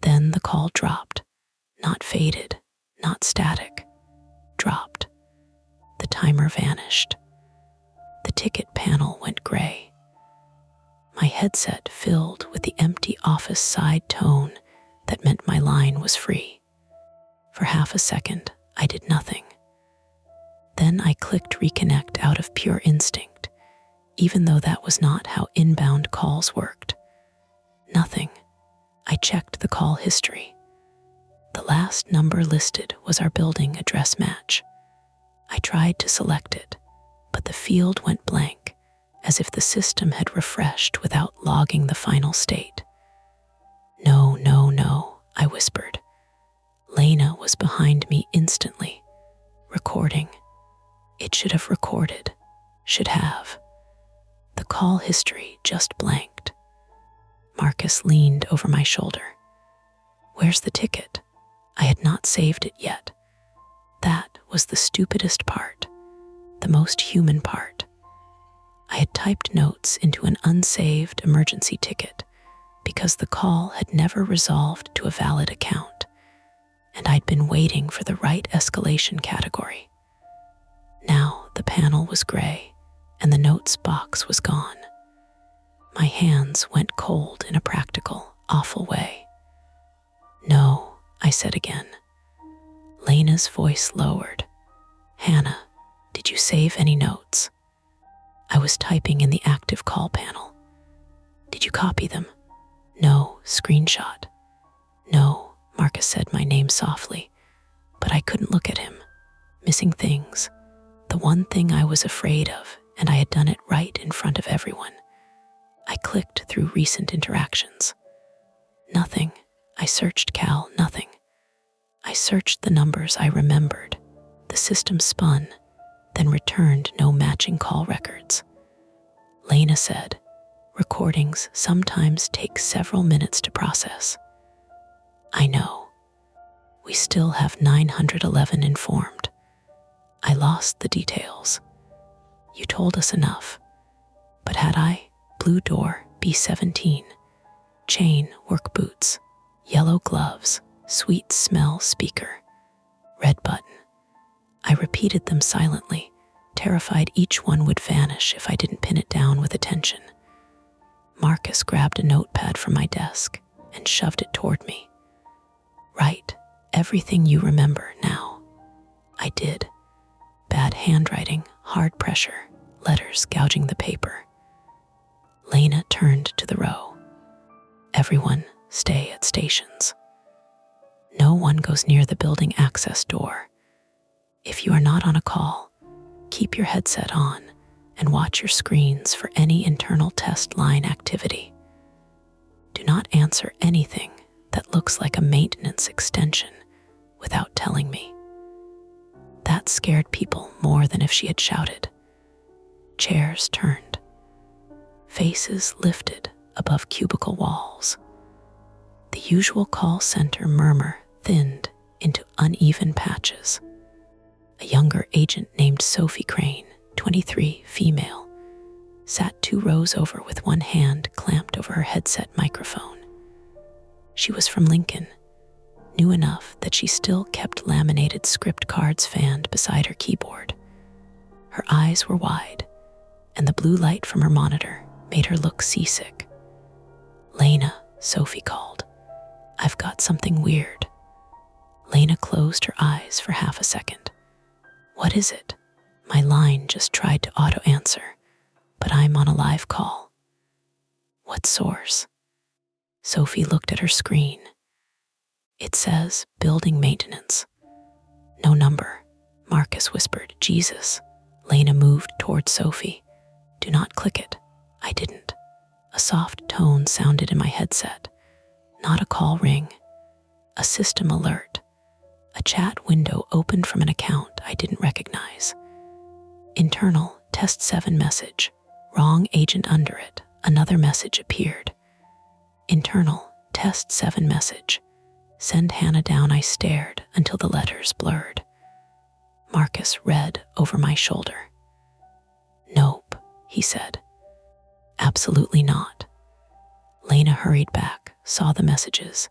Then the call dropped. Not faded, not static. Dropped. The timer vanished. The ticket panel went gray. My headset filled with the empty office side tone that meant my line was free. For half a second, I did nothing. Then I clicked reconnect out of pure instinct, even though that was not how inbound calls worked. Nothing. I checked the call history. The last number listed was our building address match. I tried to select it, but the field went blank, as if the system had refreshed without logging the final state. No, I whispered. Lena was behind me instantly, recording. It should have recorded, should have. The call history just blanked. Marcus leaned over my shoulder. Where's the ticket? I had not saved it yet. That was the stupidest part, the most human part. I had typed notes into an unsaved emergency ticket because the call had never resolved to a valid account, and I'd been waiting for the right escalation category. Now the panel was gray, and the notes box was gone. My hands went cold in a practical, awful way. No, I said again. Lena's voice lowered. Hannah, did you save any notes? I was typing in the active call panel. Did you copy them? No, screenshot. No, Marcus said my name softly, but I couldn't look at him. Missing things. The one thing I was afraid of, and I had done it right in front of everyone. I clicked through recent interactions. Nothing. I searched Cal, nothing. I searched the numbers I remembered. The system spun, then returned no matching call records. Lena said, recordings sometimes take several minutes to process. I know. We still have 911 informed. I lost the details. You told us enough. But had I? Blue door, B17. Chain, work boots. Yellow gloves, sweet smell speaker. Red button. I repeated them silently, terrified each one would vanish if I didn't pin it down with attention. Marcus grabbed a notepad from my desk and shoved it toward me. Write everything you remember now. I did. Bad handwriting, hard pressure, letters gouging the paper. Lena turned to the row. Everyone stay at stations. No one goes near the building access door. If you are not on a call, keep your headset on and watch your screens for any internal test line activity. Do not answer anything that looks like a maintenance extension without telling me. That scared people more than if she had shouted. Chairs turned. Faces lifted above cubicle walls. The usual call center murmur thinned into uneven patches. A younger agent named Sophie Crane, 23, female, sat 2 rows over with one hand clamped over her headset microphone. She was from Lincoln, new enough that she still kept laminated script cards fanned beside her keyboard. Her eyes were wide, and the blue light from her monitor made her look seasick. Lena, Sophie called. I've got something weird. Lena closed her eyes for half a second. What is it? My line just tried to auto-answer, but I'm on a live call. What source? Sophie looked at her screen. It says building maintenance. No number, Marcus whispered. Jesus. Lena moved toward Sophie. Do not click it. I didn't. A soft tone sounded in my headset. Not a call ring. A system alert. A chat window opened from an account I didn't recognize. Internal, test 7 message. Wrong agent under it. Another message appeared. Internal, test 7 message. Send Hannah down. I stared until the letters blurred. Marcus read over my shoulder. Nope, he said. Absolutely not. Lena hurried back, saw the messages,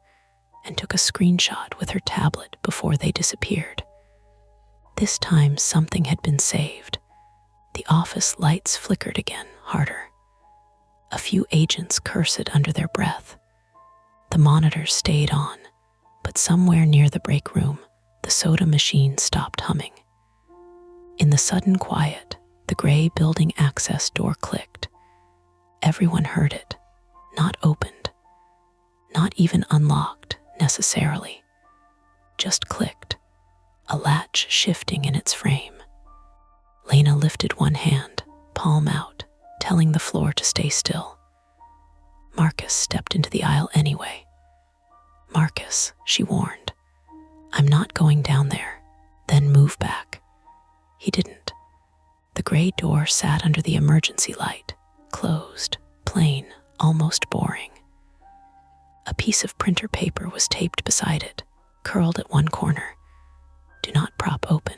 and took a screenshot with her tablet before they disappeared. This time something had been saved. The office lights flickered again, harder. A few agents cursed under their breath. The monitor stayed on, but somewhere near the break room, the soda machine stopped humming. In the sudden quiet, the gray building access door clicked. Everyone heard it, not opened, not even unlocked necessarily, just clicked, a latch shifting in its frame. Lena lifted one hand, palm out, telling the floor to stay still. Marcus stepped into the aisle anyway. Marcus, she warned, I'm not going down there, then move back. He didn't. The gray door sat under the emergency light, closed, plain, almost boring. A piece of printer paper was taped beside it, curled at one corner. Do not prop open.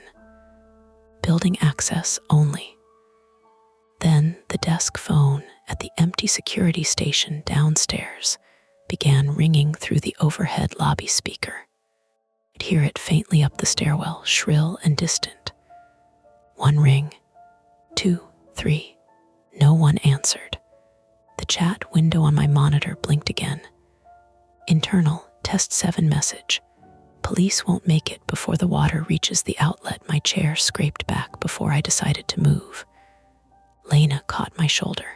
Building access only. Then the desk phone at the empty security station downstairs began ringing through the overhead lobby speaker. I'd hear it faintly up the stairwell, shrill and distant. 1 ring, 2, 3. No one answered. The chat window on my monitor blinked again. Internal, test 7 message. Police won't make it before the water reaches the outlet. My chair scraped back before I decided to move. Lena caught my shoulder.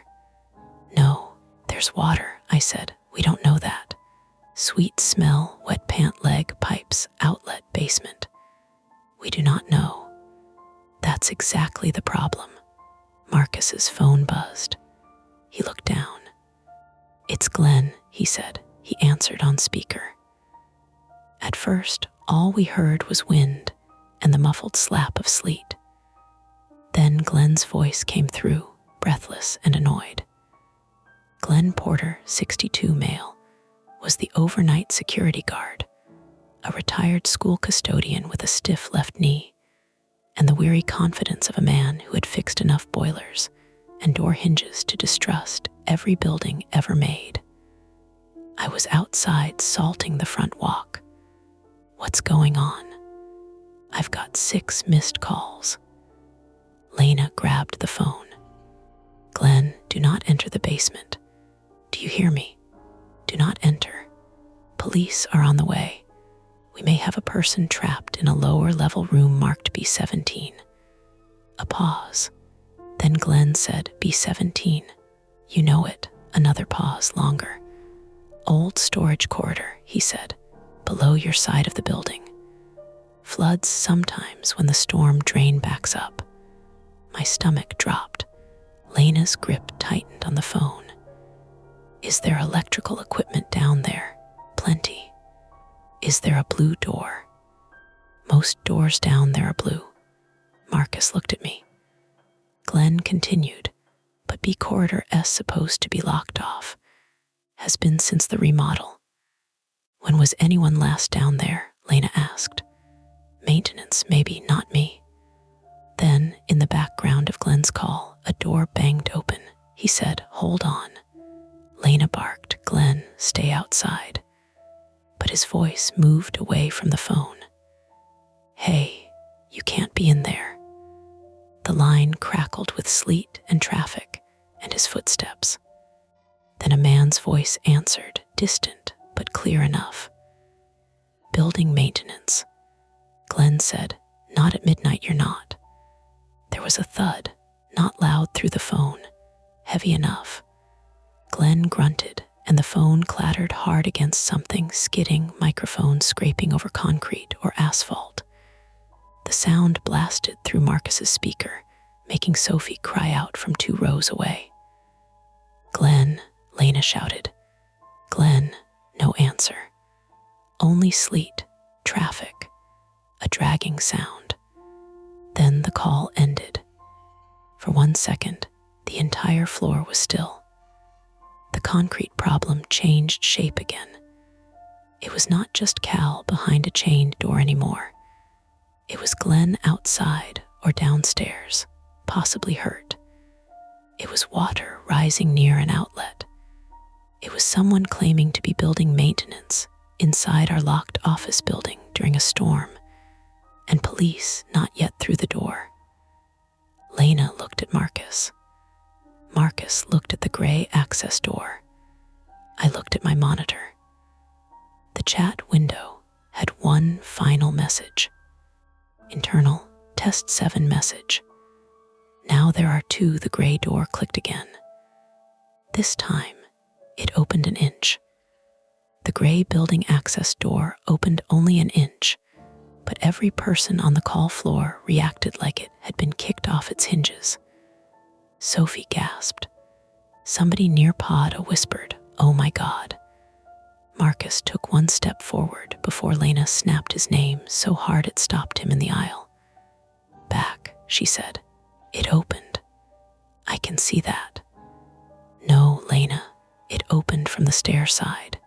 No, there's water, I said. We don't know that. Sweet smell, wet pant leg, pipes, outlet, basement. We do not know. That's exactly the problem. Marcus's phone buzzed. He looked down. It's Glenn, he said. He answered on speaker. At first, all we heard was wind and the muffled slap of sleet. Then Glenn's voice came through, breathless and annoyed. Glenn Porter, 62 male, was the overnight security guard, a retired school custodian with a stiff left knee, and the weary confidence of a man who had fixed enough boilers and door hinges to distrust every building ever made. I was outside salting the front walk. What's going on? I've got 6 missed calls. Lena grabbed the phone. Glenn, do not enter the basement. Do you hear me? Do not enter. Police are on the way. We may have a person trapped in a lower level room marked B17. A pause. Then Glenn said, B17. You know it. Another pause, longer. Old storage corridor, he said, below your side of the building. Floods sometimes when the storm drain backs up. My stomach dropped. Lena's grip tightened on the phone. Is there electrical equipment down there? Plenty. Is there a blue door? Most doors down there are blue. Marcus looked at me. Glenn continued, but B corridor S supposed to be locked off. Has been since the remodel. When was anyone last down there? Lena asked. Maintenance, maybe, not me. Then, in the background of Glenn's call, a door banged open. He said, hold on. Lena barked, Glenn, stay outside. But his voice moved away from the phone. Hey, you can't be in there. The line crackled with sleet and traffic and his footsteps. Then a man's voice answered, distant but clear enough. Building maintenance. Glenn said, "Not at midnight, you're not." There was a thud, not loud through the phone, heavy enough. Glenn grunted, and the phone clattered hard against something, skidding, microphone scraping over concrete or asphalt. The sound blasted through Marcus's speaker, making Sophie cry out from 2 rows away. "Glenn," Lena shouted. "Glenn," no answer. Only sleet, traffic, a dragging sound. Then the call ended. For 1 second, the entire floor was still. The concrete problem changed shape again. It was not just Cal behind a chained door anymore. It was Glenn outside or downstairs, possibly hurt. It was water rising near an outlet. It was someone claiming to be building maintenance inside our locked office building during a storm, and police not yet through the door. Lena looked at Marcus. Marcus looked at the gray access door. I looked at my monitor. The chat window had one final message. Internal, test 7 message. Now there are 2. The gray door clicked again. This time, it opened an inch. The gray building access door opened only an inch, but every person on the call floor reacted like it had been kicked off its hinges. Sophie gasped. Somebody near Pod whispered, "Oh my God." Marcus took 1 step forward before Lena snapped his name so hard it stopped him in the aisle. "Back," she said. "It opened. I can see that." "No, Lena, it opened from the stair side."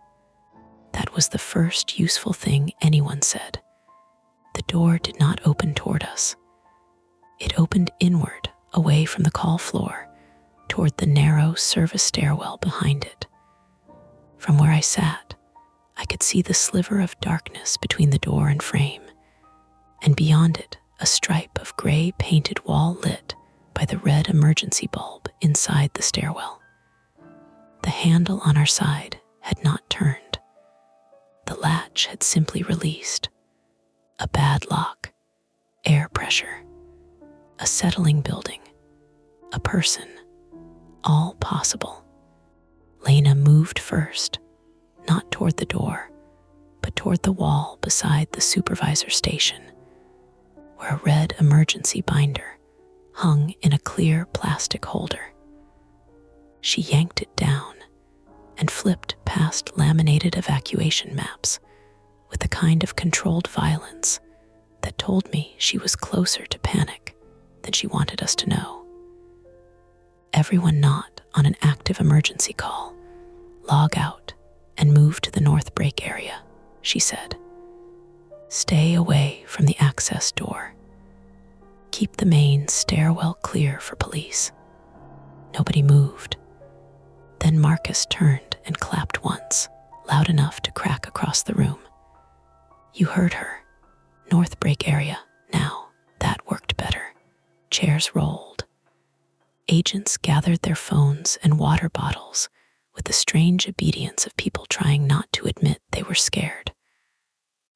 That was the first useful thing anyone said. The door did not open toward us. It opened inward, away from the call floor, toward the narrow service stairwell behind it. From where I sat, I could see the sliver of darkness between the door and frame, and beyond it, a stripe of gray painted wall lit by the red emergency bulb inside the stairwell. The handle on our side had not turned. The latch had simply released. A bad lock, air pressure, a settling building, a person, all possible. Lena moved first, not toward the door, but toward the wall beside the supervisor station, where a red emergency binder hung in a clear plastic holder. She yanked it down and flipped past laminated evacuation maps with the kind of controlled violence that told me she was closer to panic than she wanted us to know. "Everyone not on an active emergency call, log out and move to the north break area," she said. "Stay away from the access door. Keep the main stairwell clear for police." Nobody moved. Then Marcus turned and clapped once, loud enough to crack across the room. "You heard her. North break area, now." That worked better. Chairs rolled. Agents gathered their phones and water bottles with the strange obedience of people trying not to admit they were scared.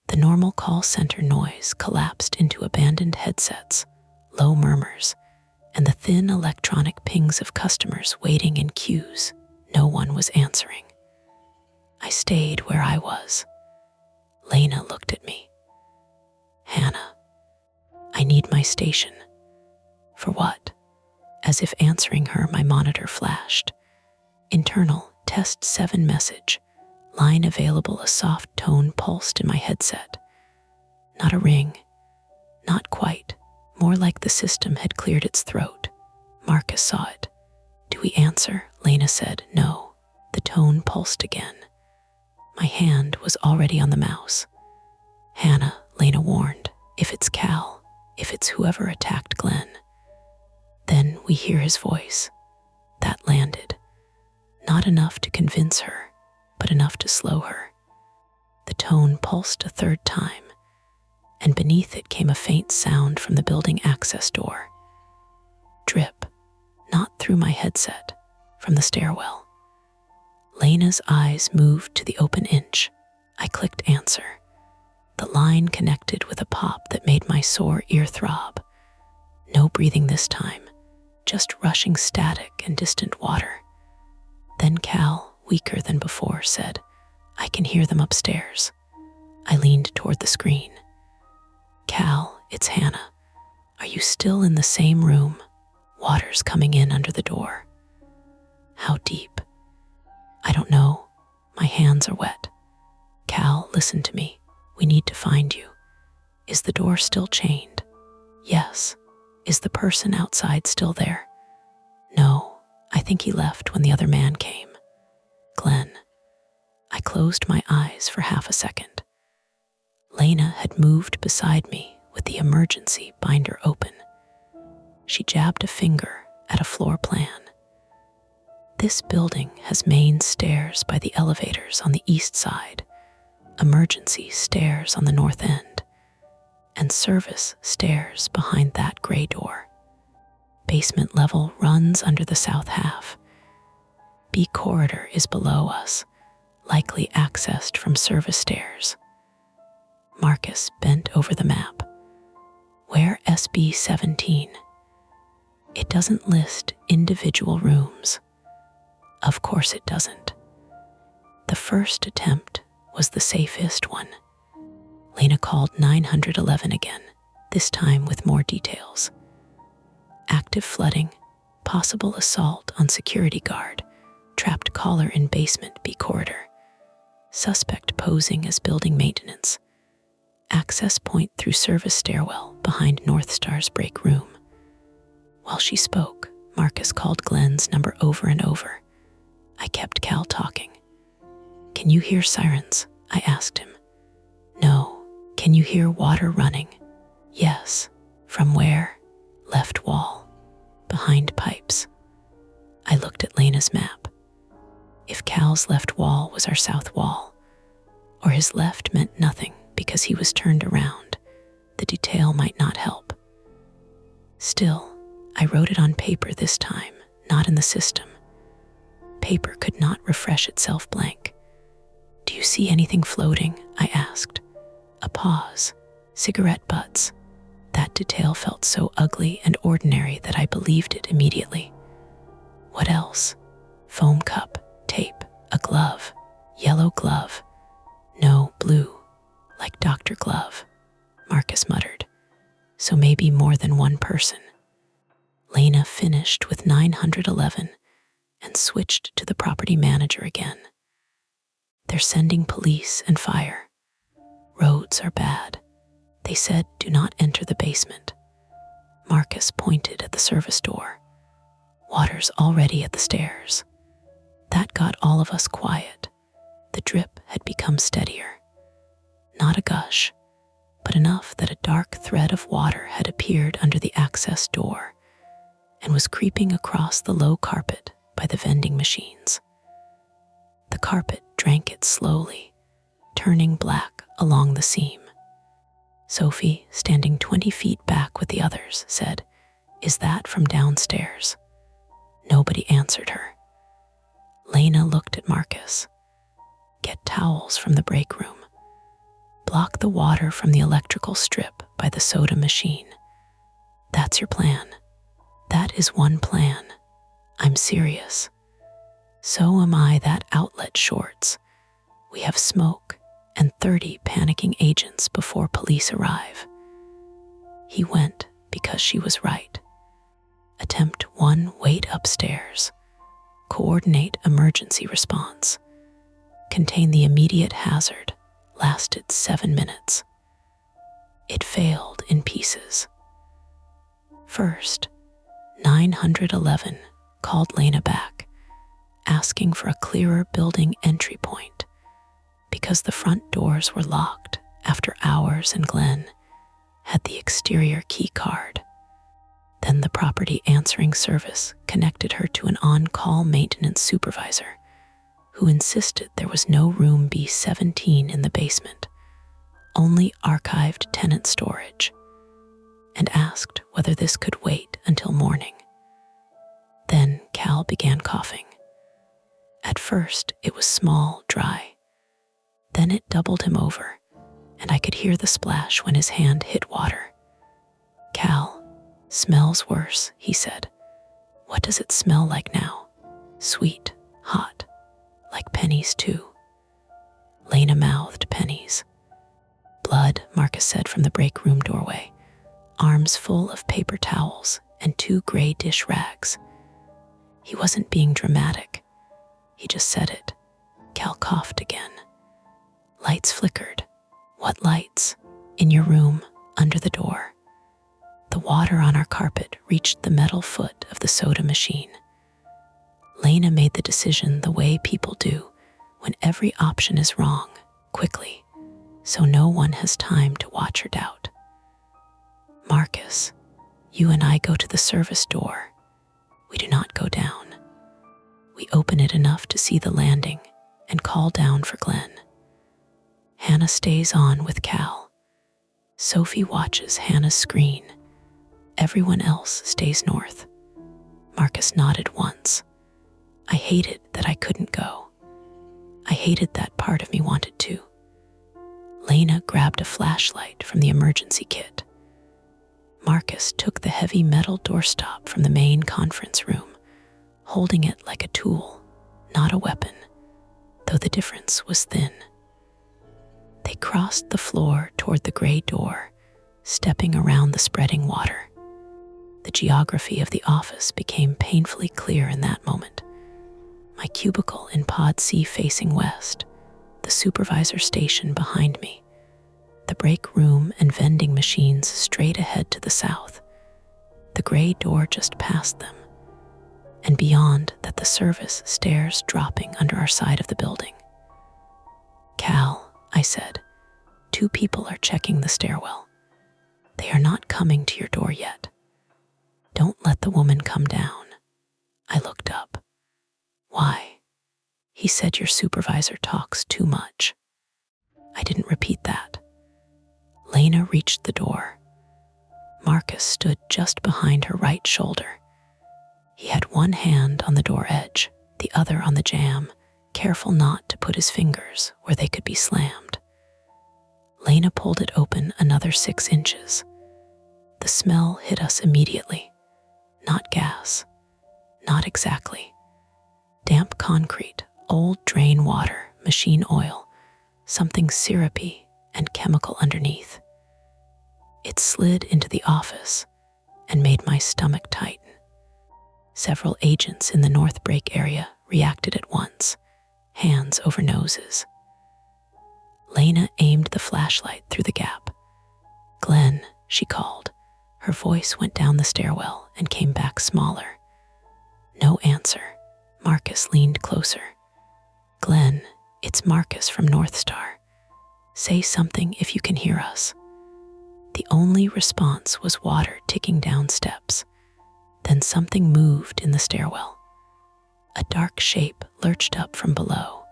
The normal call center noise collapsed into abandoned headsets, low murmurs, and the thin electronic pings of customers waiting in queues. No one was answering. I stayed where I was. Lena looked at me. "Hannah, I need my station." "For what?" As if answering her, my monitor flashed. "Internal, test 7 message. Line available." A soft tone pulsed in my headset. Not a ring. Not quite. More like the system had cleared its throat. Marcus saw it. "Do we answer?" Lena said. "No." The tone pulsed again. My hand was already on the mouse. "Hannah," Lena warned. "If it's Cal, if it's whoever attacked Glenn." Then we hear his voice. That landed. Not enough to convince her, but enough to slow her. The tone pulsed a 3rd time, and beneath it came a faint sound from the building access door. Drip, not through my headset, from the stairwell. Lena's eyes moved to the open inch. I clicked answer. The line connected with a pop that made my sore ear throb. No breathing this time, just rushing static and distant water. Then Cal, weaker than before, said, "I can hear them upstairs." I leaned toward the screen. "Cal, it's Hannah. Are you still in the same room? Water's coming in under the door." "How deep?" "I don't know. My hands are wet." "Cal, listen to me. We need to find you. Is the door still chained?" "Yes." "Is the person outside still there?" "No. I think he left when the other man came." "Glenn." I closed my eyes for half a second. Lena had moved beside me with the emergency binder open. She jabbed a finger at a floor plan. "This building has main stairs by the elevators on the east side, emergency stairs on the north end, and service stairs behind that gray door. Basement level runs under the south half. B corridor is below us, likely accessed from service stairs." Marcus bent over the map. "Where SB 17? "It doesn't list individual rooms." "Of course it doesn't." The first attempt was the safest one. Lena called 911 again, this time with more details. "Active flooding, possible assault on security guard, trapped caller in basement B corridor. Suspect posing as building maintenance. Access point through service stairwell behind North Star's break room." While she spoke, Marcus called Glenn's number over and over. I kept Cal talking. "Can you hear sirens?" I asked him. "No." "Can you hear water running?" "Yes." "From where?" "Left wall. Behind pipes." I looked at Lena's map. If Cal's left wall was our south wall, or his left meant nothing because he was turned around, the detail might not help. Still, I wrote it on paper this time, not in the system. Paper could not refresh itself blank. "Do you see anything floating?" I asked. A pause. "Cigarette butts." That detail felt so ugly and ordinary that I believed it immediately. "What else?" "Foam cup, tape, a glove, yellow glove." "No, blue, like Dr. Glove," Marcus muttered. "So maybe more than one person." Lena finished with 911 and switched to the property manager again. "They're sending police and fire. Roads are bad. They said do not enter the basement." Marcus pointed at the service door. "Water's already at the stairs." That got all of us quiet. The drip had become steadier. Not a gush, but enough that a dark thread of water had appeared under the access door and was creeping across the low carpet by the vending machines. The carpet drank it slowly, turning black along the seam. Sophie, standing 20 feet back with the others, said, "Is that from downstairs?" Nobody answered her. Lena looked at Marcus. "Get towels from the break room. Block the water from the electrical strip by the soda machine. That's your plan." "That is one plan. I'm serious." "So am I that outlet shorts. We have smoke and 30 panicking agents before police arrive." He went because she was right. Attempt 1, wait upstairs. Coordinate emergency response. Contain the immediate hazard. Lasted 7 minutes. It failed in pieces. First, 911 called Lena back, asking for a clearer building entry point because the front doors were locked after hours and Glenn had the exterior key card. Then the property answering service connected her to an on-call maintenance supervisor who insisted there was no room B17 in the basement, only archived tenant storage, and asked whether this could wait until morning. Then Cal began coughing. At first, it was small, dry. Then it doubled him over, and I could hear the splash when his hand hit water. "Cal, smells worse," he said. "What does it smell like now?" "Sweet, hot, like pennies too." Lena mouthed, "Pennies." "Blood," Marcus said from the break room doorway, arms full of paper towels and 2 gray dish rags. He wasn't being dramatic. He just said it. Cal coughed again. Lights flickered. "What lights?" "In your room, under the door." The water on our carpet reached the metal foot of the soda machine. Lena made the decision the way people do when every option is wrong, quickly, so no one has time to watch or doubt. "Marcus, you and I go to the service door. We do not go down. We open it enough to see the landing and call down for Glenn. Hannah stays on with Cal. Sophie watches Hannah's screen. Everyone else stays north." Marcus nodded once. I hated that I couldn't go. I hated that part of me wanted to. Lena grabbed a flashlight from the emergency kit. Marcus took the heavy metal doorstop from the main conference room, holding it like a tool, not a weapon, though the difference was thin. They crossed the floor toward the gray door, stepping around the spreading water. The geography of the office became painfully clear in that moment. My cubicle in Pod C facing west, the supervisor station behind me, the break room and vending machines straight ahead to the south, the gray door just past them, and beyond that the service stairs dropping under our side of the building. "Cal," I said, "2 people are checking the stairwell. They are not coming to your door yet. Don't let the woman come down." I looked up. "Why?" "He said your supervisor talks too much." I didn't repeat that. Lena reached the door. Marcus stood just behind her right shoulder. He had one hand on the door edge, the other on the jamb, careful not to put his fingers where they could be slammed. Lena pulled it open another 6 inches. The smell hit us immediately. Not gas. Not exactly. Damp concrete, old drain water, machine oil, something syrupy and chemical underneath. It slid into the office and made my stomach tighten. Several agents in the North Break area reacted at once, hands over noses. Lena aimed the flashlight through the gap. "Glenn," she called. Her voice went down the stairwell and came back smaller. No answer. Marcus leaned closer. "Glenn, it's Marcus from North Star. Say something if you can hear us." The only response was water ticking down steps. Then something moved in the stairwell. A dark shape lurched up from below.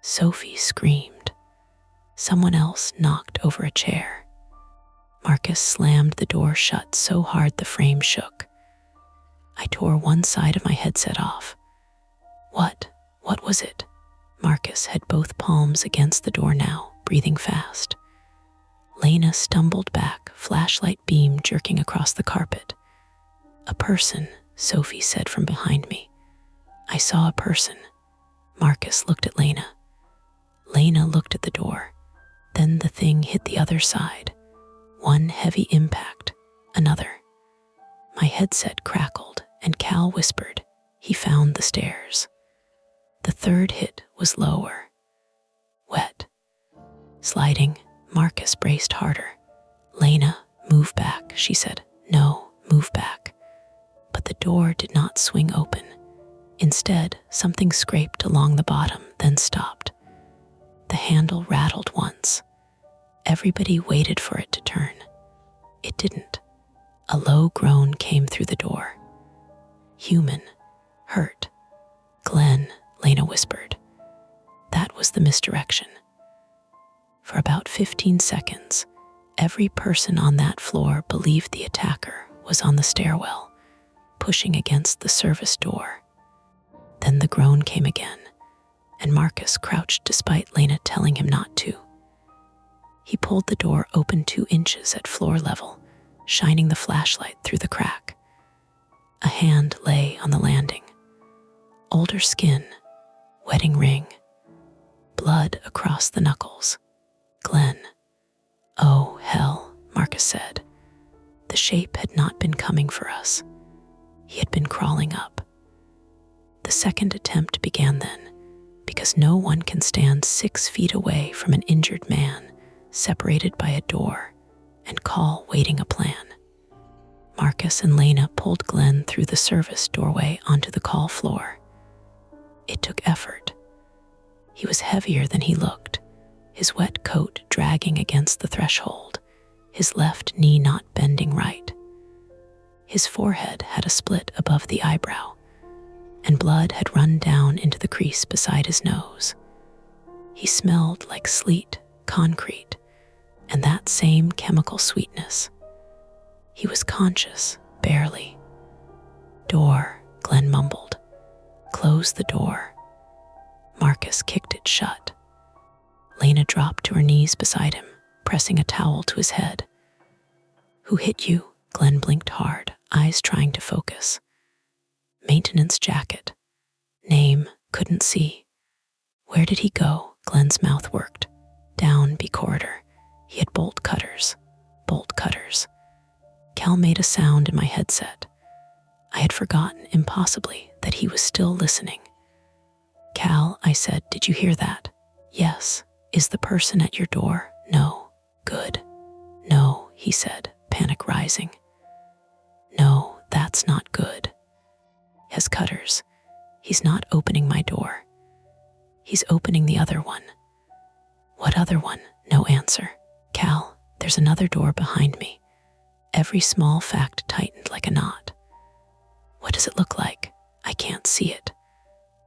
Sophie screamed. Someone else knocked over a chair. Marcus slammed the door shut so hard the frame shook. I tore one side of my headset off. What was it?" Marcus had both palms against the door now, breathing fast. Lena stumbled back, flashlight beam jerking across the carpet. "A person," Sophie said from behind me. "I saw a person." Marcus looked at Lena. Lena looked at the door. Then the thing hit the other side. One heavy impact, another. My headset crackled, and Cal whispered, "He found the stairs." The third hit was lower. Wet. Sliding, Marcus braced harder. "Lena, move back," she said. "No, move back." But the door did not swing open. Instead, something scraped along the bottom, then stopped. The handle rattled once. Everybody waited for it to turn. It didn't. A low groan came through the door. "Human. Hurt. Glenn," Lena whispered. That was the misdirection. For about 15 seconds, every person on that floor believed the attacker was on the stairwell, pushing against the service door. Then the groan came again, and Marcus crouched despite Lena telling him not to. He pulled the door open 2 inches at floor level, shining the flashlight through the crack. A hand lay on the landing. Older skin, wedding ring, blood across the knuckles. Glenn. "Oh, hell," Marcus said. The shape had not been coming for us. He had been crawling up. The second attempt began then, because no one can stand 6 feet away from an injured man, separated by a door, and call waiting a plan. Marcus and Lena pulled Glenn through the service doorway onto the call floor. It took effort. He was heavier than he looked, his wet coat dragging against the threshold, his left knee not bending right. His forehead had a split above the eyebrow, and blood had run down into the crease beside his nose. He smelled like sleet, concrete, and that same chemical sweetness. He was conscious, barely. "Door," Glenn mumbled. "Close the door." Marcus kicked it shut. Lena dropped to her knees beside him, pressing a towel to his head. "Who hit you?" Glenn blinked hard, eyes trying to focus. "Maintenance jacket. Name, couldn't see." "Where did he go?" Glenn's mouth worked. "Down B corridor. He had bolt cutters." Bolt cutters. Cal made a sound in my headset. I had forgotten, impossibly, that he was still listening. "Cal," I said, "did you hear that?" "Yes." "Is the person at your door?" "No." "Good." "No," he said, panic rising. "No, that's not good. Has cutters. He's not opening my door. He's opening the other one." "What other one?" No answer. "Cal, there's another door behind me." Every small fact tightened like a knot. "What does it look like?" "I can't see it.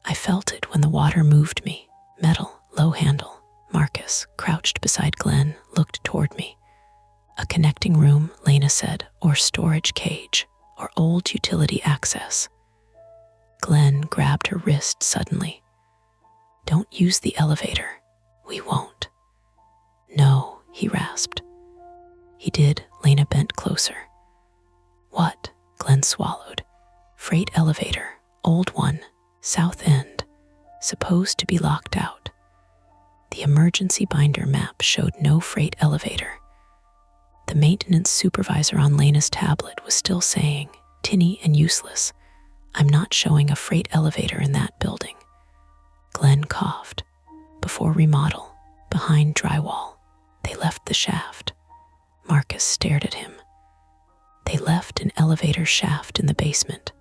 I felt it when the water moved me. Metal, low handle." Marcus, crouched beside Glenn, looked toward me. "A connecting room," Lena said, "or storage cage, or old utility access." Glenn grabbed her wrist suddenly. "Don't use the elevator. We won't." "No," he rasped. "He did." Lena bent closer. "What?" Glenn swallowed. "Freight elevator, old one, south end, supposed to be locked out." The emergency binder map showed no freight elevator. The maintenance supervisor on Lena's tablet was still saying, "Tinny and useless. I'm not showing a freight elevator in that building." Glenn coughed. "Before remodel, behind drywall. They left the shaft." Marcus stared at him. "They left an elevator shaft in the basement.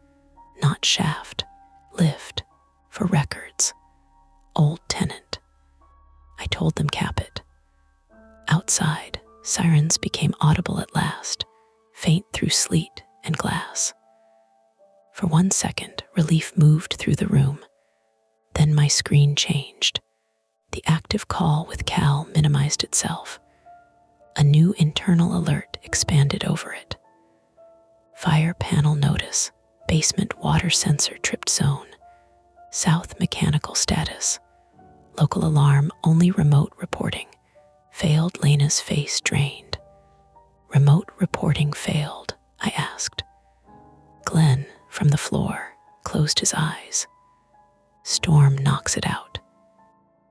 Not shaft, lift, for records. Old tenant." I told them cap it. Outside, sirens became audible at last, faint through sleet and glass. For 1 second, relief moved through the room. Then my screen changed. The active call with Cal minimized itself. A new internal alert expanded over it. "Fire panel notice. Basement water sensor tripped zone. South mechanical status. Local alarm only remote reporting. Failed. Lena's face drained. "Remote reporting failed?" I asked. Glenn, from the floor, closed his eyes. "Storm knocks it out."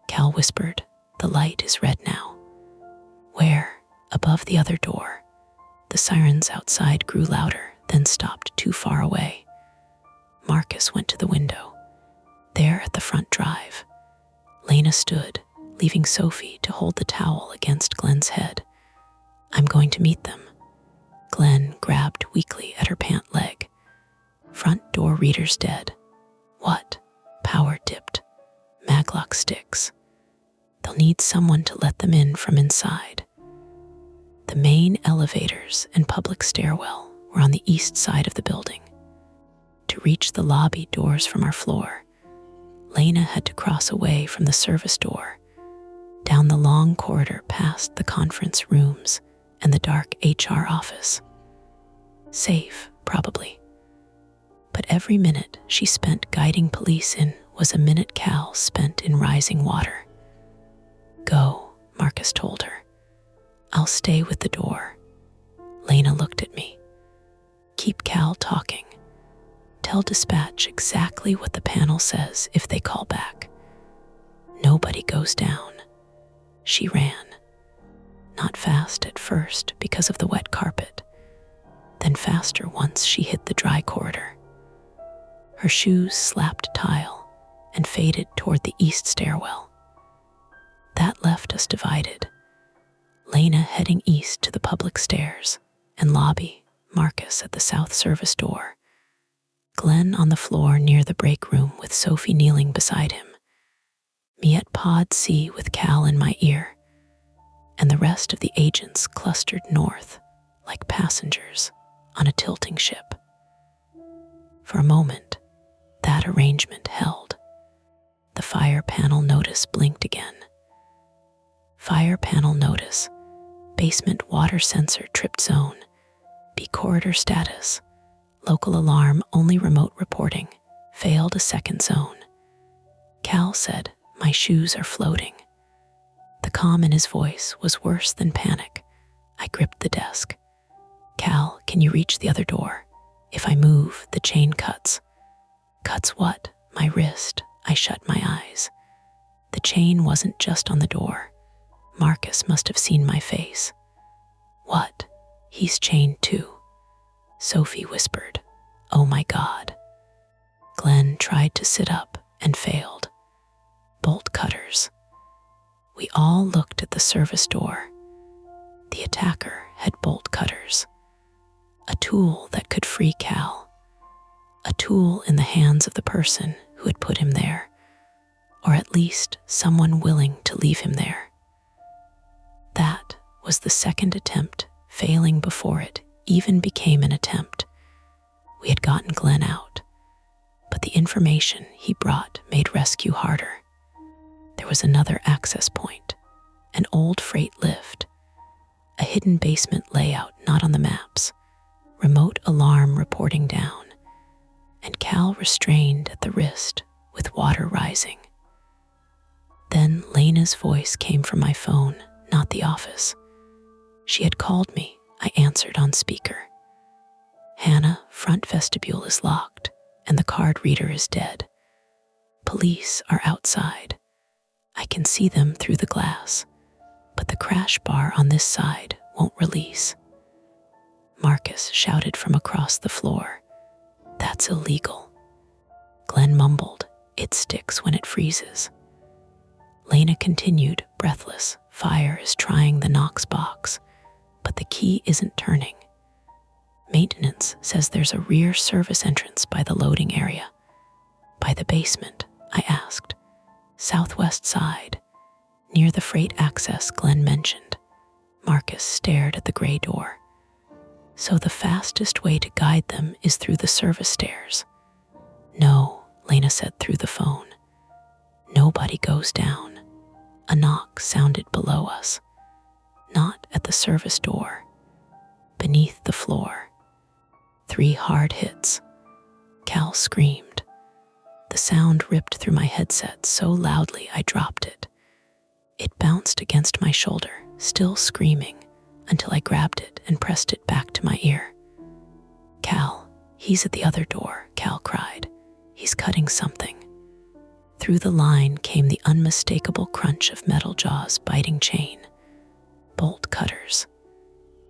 Cal whispered, "The light is red now." "Where?" "Above the other door." The sirens outside grew louder, then stopped too far away. Marcus went to the window. There at the front drive, Lena stood, leaving Sophie to hold the towel against Glenn's head. "I'm going to meet them." Glenn grabbed weakly at her pant leg. "Front door reader's dead." "What?" "Power dipped. Maglock sticks. They'll need someone to let them in from inside." The main elevators and public stairwell were on the east side of the building. To reach the lobby doors from our floor, Lena had to cross away from the service door, down the long corridor past the conference rooms and the dark HR office. Safe, probably. But every minute she spent guiding police in was a minute Cal spent in rising water. "Go," Marcus told her. I'll stay with the door. Lena looked at me. Keep Cal talking. Tell dispatch exactly what the panel says if they call back. Nobody goes down. She ran. Not fast at first because of the wet carpet, then faster once she hit the dry corridor. Her shoes slapped tile and faded toward the east stairwell. That left us divided. Lena heading east to the public stairs and lobby, Marcus at the south service door, Glenn on the floor near the break room with Sophie kneeling beside him, me at Pod C with Cal in my ear, and the rest of the agents clustered north like passengers on a tilting ship. For a moment, that arrangement held. The fire panel notice blinked again. Fire panel notice, basement water sensor tripped zone, B corridor status, local alarm only remote reporting, failed a second zone. Cal said, my shoes are floating. The calm in his voice was worse than panic. I gripped the desk. Cal, can you reach the other door? If I move, the chain cuts. Cuts what? My wrist. I shut my eyes. The chain wasn't just on the door. Marcus must have seen my face. What? He's chained too. Sophie whispered, oh my God. Glenn tried to sit up and failed. Bolt cutters. We all looked at the service door. The attacker had bolt cutters. A tool that could free Cal. A tool in the hands of the person who had put him there, or at least someone willing to leave him there. That was the second attempt, failing before it even became an attempt. We had gotten Glenn out, but the information he brought made rescue harder. There was another access point, an old freight lift, a hidden basement layout not on the maps, remote alarm reporting down, and Cal restrained at the wrist with water rising. Then Lena's voice came from my phone, not the office. She had called me. I answered on speaker. Hannah, front vestibule is locked, and the card reader is dead. Police are outside. I can see them through the glass, but the crash bar on this side won't release. Marcus shouted from across the floor, that's illegal. Glenn mumbled, it sticks when it freezes. Lena continued, breathless, fire is trying the Knox box, but the key isn't turning. Maintenance says there's a rear service entrance by the loading area. By the basement, I asked. Southwest side, near the freight access Glenn mentioned. Marcus stared at the gray door. So the fastest way to guide them is through the service stairs. No, Lena said through the phone. Nobody goes down. A knock sounded below us. Not at the service door. Beneath the floor. 3 hard hits. Cal screamed. The sound ripped through my headset so loudly I dropped it. It bounced against my shoulder, still screaming, until I grabbed it and pressed it back to my ear. Cal, he's at the other door, Cal cried. He's cutting something. Through the line came the unmistakable crunch of metal jaws biting chain. Bolt cutters.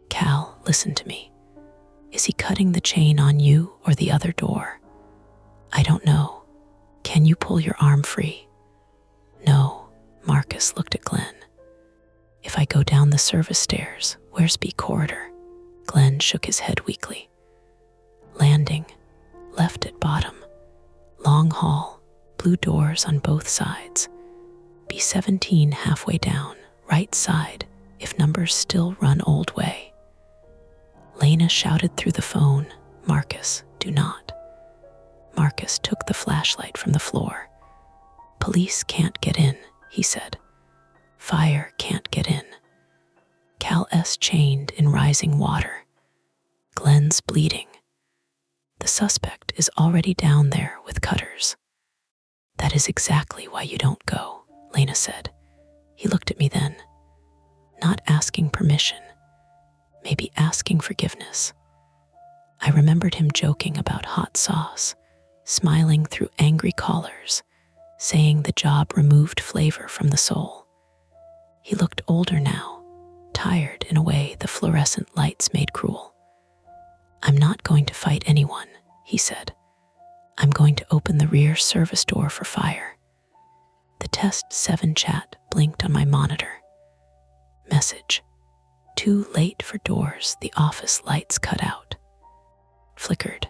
Cal, listen to me. Is he cutting the chain on you or the other door? I don't know. Can you pull your arm free? No, Marcus looked at Glenn. If I go down the service stairs, where's B corridor? Glenn shook his head weakly. Landing, left at bottom. Long hall, blue doors on both sides. B17 halfway down, right side, if numbers still run old way. Lena shouted through the phone, Marcus, do not. Marcus took the flashlight from the floor. Police can't get in, he said. Fire can't get in. Cal S chained in rising water. Glenn's bleeding. The suspect is already down there with cutters. That is exactly why you don't go, Lena said. He looked at me then. not asking permission, maybe asking forgiveness. I remembered him joking about hot sauce, smiling through angry collars, saying the job removed flavor from the soul. He looked older now, tired in a way the fluorescent lights made cruel. "I'm not going to fight anyone," he said. "I'm going to open the rear service door for fire." The Test 7 chat blinked on my monitor. Message: "Too late for doors, the office lights cut out." Flickered.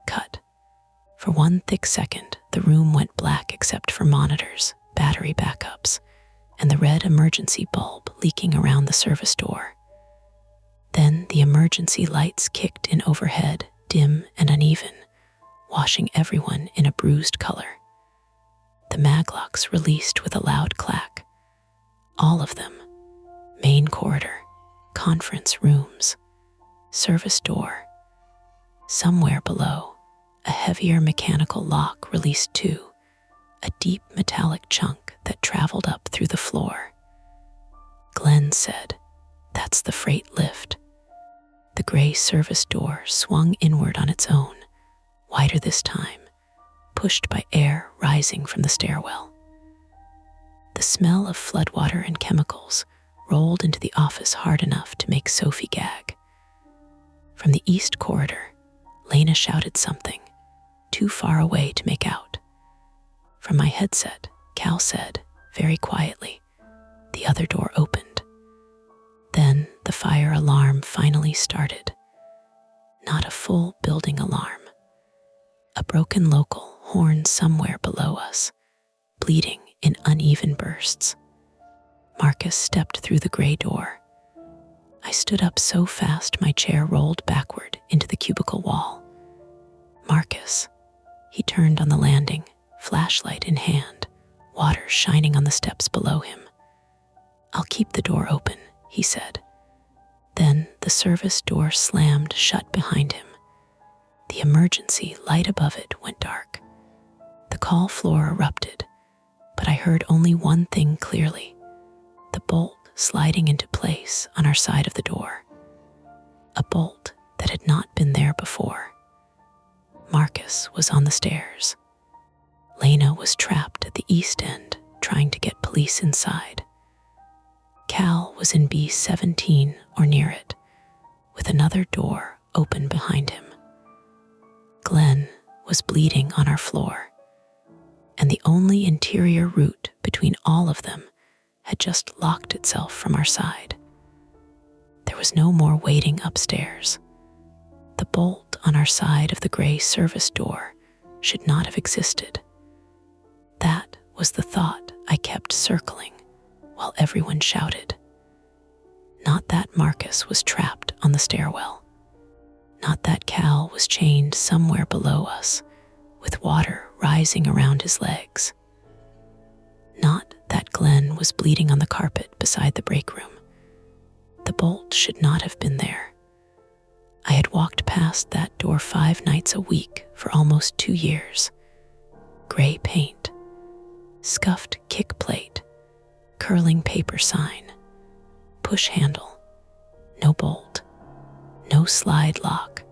Cut. For one thick second, the room went black except for monitors, battery backups, and the red emergency bulb leaking around the service door. Then the emergency lights kicked in overhead, dim and uneven, washing everyone in a bruised color. The maglocks released with a loud clack. All of them. Main corridor, conference rooms, service door. Somewhere below, a heavier mechanical lock released too, a deep metallic chunk that traveled up through the floor. Glenn said, "That's the freight lift." The gray service door swung inward on its own, wider this time, pushed by air rising from the stairwell. The smell of floodwater and chemicals rolled into the office hard enough to make Sophie gag. From the east corridor, Lena shouted something, too far away to make out. From my headset, Cal said, very quietly, "The other door opened." Then the fire alarm finally started. Not a full building alarm. A broken local horn somewhere below us, bleeding in uneven bursts. Marcus stepped through the gray door. I stood up so fast my chair rolled backward into the cubicle wall. "Marcus." He turned on the landing, flashlight in hand, water shining on the steps below him. "I'll keep the door open," he said. Then the service door slammed shut behind him. The emergency light above it went dark. The call floor erupted, but I heard only one thing clearly: the bolt sliding into place on our side of the door. A bolt that had not been there before. Marcus was on the stairs. Lena was trapped at the east end, trying to get police inside. Cal was in B17 or near it, with another door open behind him. Glenn was bleeding on our floor, and the only interior route between all of them had just locked itself from our side. There was no more waiting upstairs. The bolt on our side of the gray service door should not have existed. That was the thought I kept circling while everyone shouted. Not that Marcus was trapped on the stairwell. Not that Cal was chained somewhere below us, with water rising around his legs. Not that Glenn was bleeding on the carpet beside the break room. The bolt should not have been there. I had walked past that door 5 nights a week for almost 2 years. Gray paint, scuffed kick plate, curling paper sign, push handle, no bolt, no slide lock,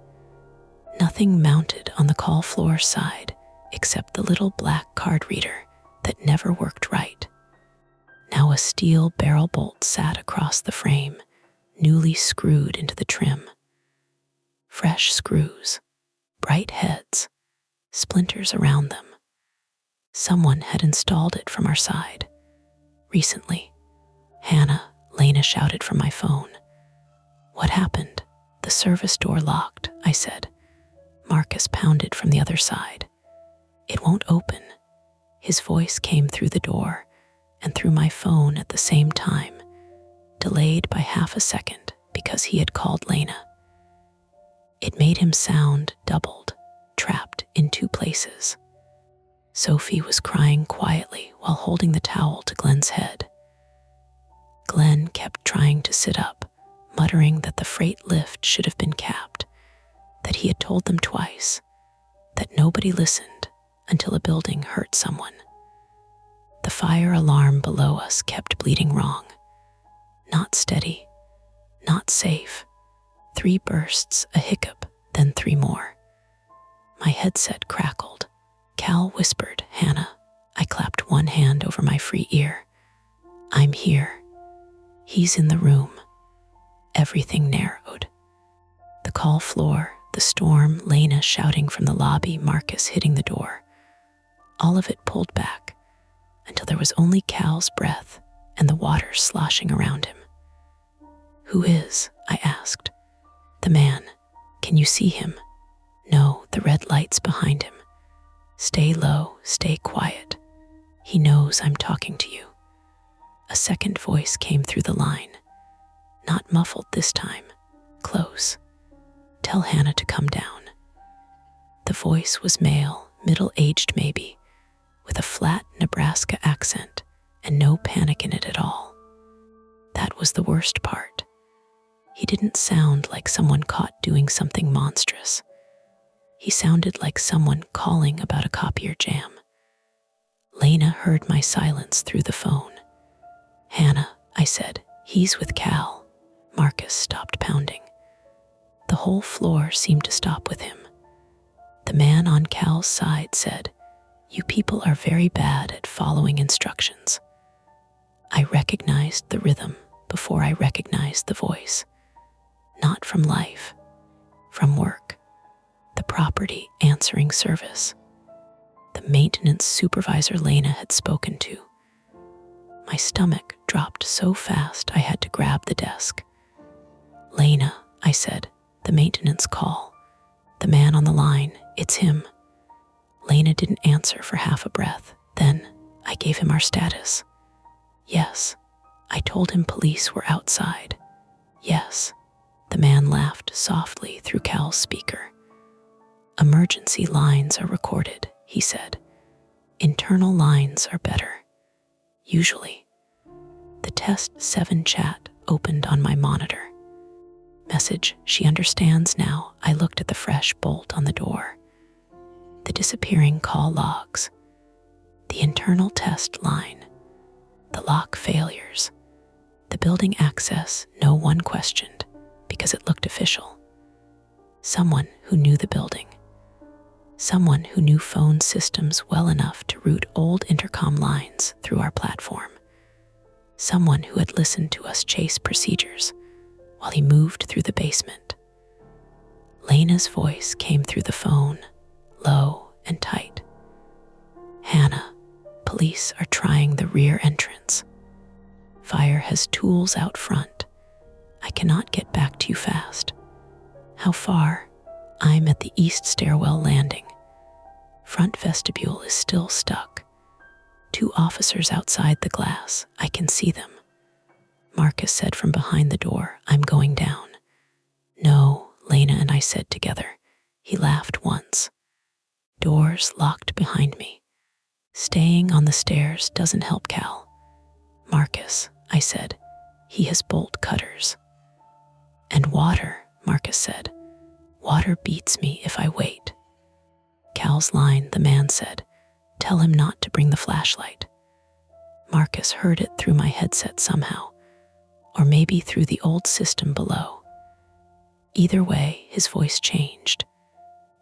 nothing mounted on the call floor side except the little black card reader that never worked right. Now a steel barrel bolt sat across the frame, newly screwed into the trim. Fresh screws, bright heads, splinters around them. Someone had installed it from our side. Recently. "Hannah," Lena shouted from my phone. "What happened?" "The service door locked," I said. Marcus pounded from the other side. "It won't open." His voice came through the door and through my phone at the same time, delayed by half a second because he had called Lena. It made him sound doubled, trapped in 2 places. Sophie was crying quietly while holding the towel to Glenn's head. Glenn kept trying to sit up, muttering that the freight lift should have been capped, that he had told them twice, that nobody listened until a building hurt someone. The fire alarm below us kept bleeding wrong. Not steady, not safe. 3 bursts, a hiccup, then 3 more. My headset crackled. Cal whispered, "Hannah." I clapped one hand over my free ear. "I'm here." "He's in the room." Everything narrowed. The call floor, the storm, Lena shouting from the lobby, Marcus hitting the door. All of it pulled back until there was only Cal's breath and the water sloshing around him. "Who is?" I asked. "The man. Can you see him?" "No, the red light's behind him." "Stay low, stay quiet. He knows I'm talking to you." A second voice came through the line. Not muffled this time, close. "Tell Hannah to come down." The voice was male, middle-aged maybe, with a flat Nebraska accent and no panic in it at all. That was the worst part. He didn't sound like someone caught doing something monstrous. He sounded like someone calling about a copier jam. Lena heard my silence through the phone. "Hannah," I said, "he's with Cal." Marcus stopped pounding. The whole floor seemed to stop with him. The man on Cal's side said, "You people are very bad at following instructions." I recognized the rhythm before I recognized the voice. Not from life, from work. The property answering service. The maintenance supervisor Lena had spoken to. My stomach dropped so fast I had to grab the desk. "Lena," I said, "the maintenance call. The man on the line, it's him." Lena didn't answer for half a breath. Then I gave him our status. "Yes." I told him police were outside. "Yes." The man laughed softly through Cal's speaker. "Emergency lines are recorded," he said. "Internal lines are better. Usually." The Test 7 chat opened on my monitor. Message, "She understands now." I looked at the fresh bolt on the door. The disappearing call logs. The internal test line. The lock failures. The building access no one questioned because it looked official. Someone who knew the building. Someone who knew phone systems well enough to route old intercom lines through our platform. Someone who had listened to us chase procedures while he moved through the basement. Lena's voice came through the phone, low and tight. "Hannah, police are trying the rear entrance. Fire has tools out front. I cannot get back to you fast." "How far?" "I'm at the east stairwell landing. Front vestibule is still stuck. 2 officers outside the glass. I can see them." Marcus said from behind the door, "I'm going down." "No," Lena and I said together. He laughed once. Doors locked behind me. "Staying on the stairs doesn't help Cal." "Marcus," I said, "he has bolt cutters." "And water," Marcus said. "Water beats me if I wait." "Cal's line," the man said. "Tell him not to bring the flashlight." Marcus heard it through my headset somehow, or maybe through the old system below. Either way, his voice changed.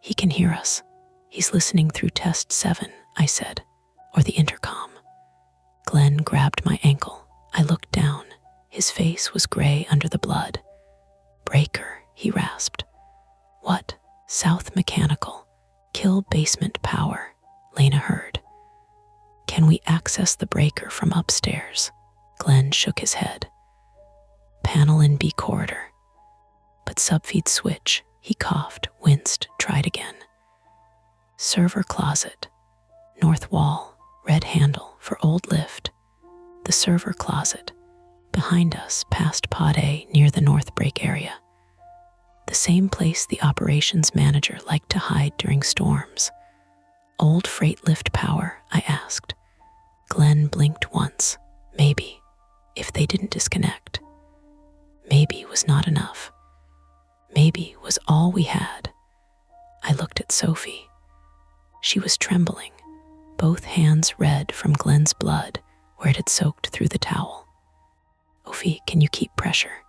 "He can hear us. He's listening through Test 7, I said, "or the intercom." Glenn grabbed my ankle. I looked down. His face was gray under the blood. "Breaker," he rasped. "What?" "South mechanical. Kill basement power," Lena heard. "Can we access the breaker from upstairs?" Glenn shook his head. "Panel in B corridor." "But subfeed switch," he coughed, winced, tried again. "Server closet. North wall, red handle for old lift." The server closet. Behind us, past Pod A, near the north break area. The same place the operations manager liked to hide during storms. "Old freight lift power?" I asked. Glenn blinked once. Maybe, if they didn't disconnect. Maybe was not enough. Maybe was all we had. I looked at Sophie. She was trembling, both hands red from Glenn's blood where it had soaked through the towel. Sophie, can you keep pressure?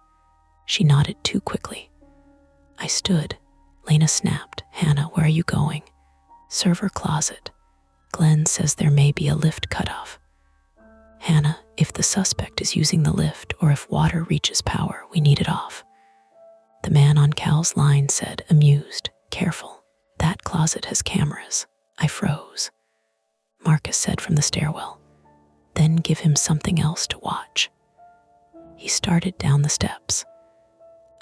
She nodded too quickly. I stood. Lena snapped. Hannah, where are you going? Server closet. Glenn says there may be a lift cutoff. Hannah, if the suspect is using the lift or if water reaches power, we need it off. The man on Cal's line said, amused, careful. That closet has cameras. I froze. Marcus said from the stairwell, then give him something else to watch. He started down the steps.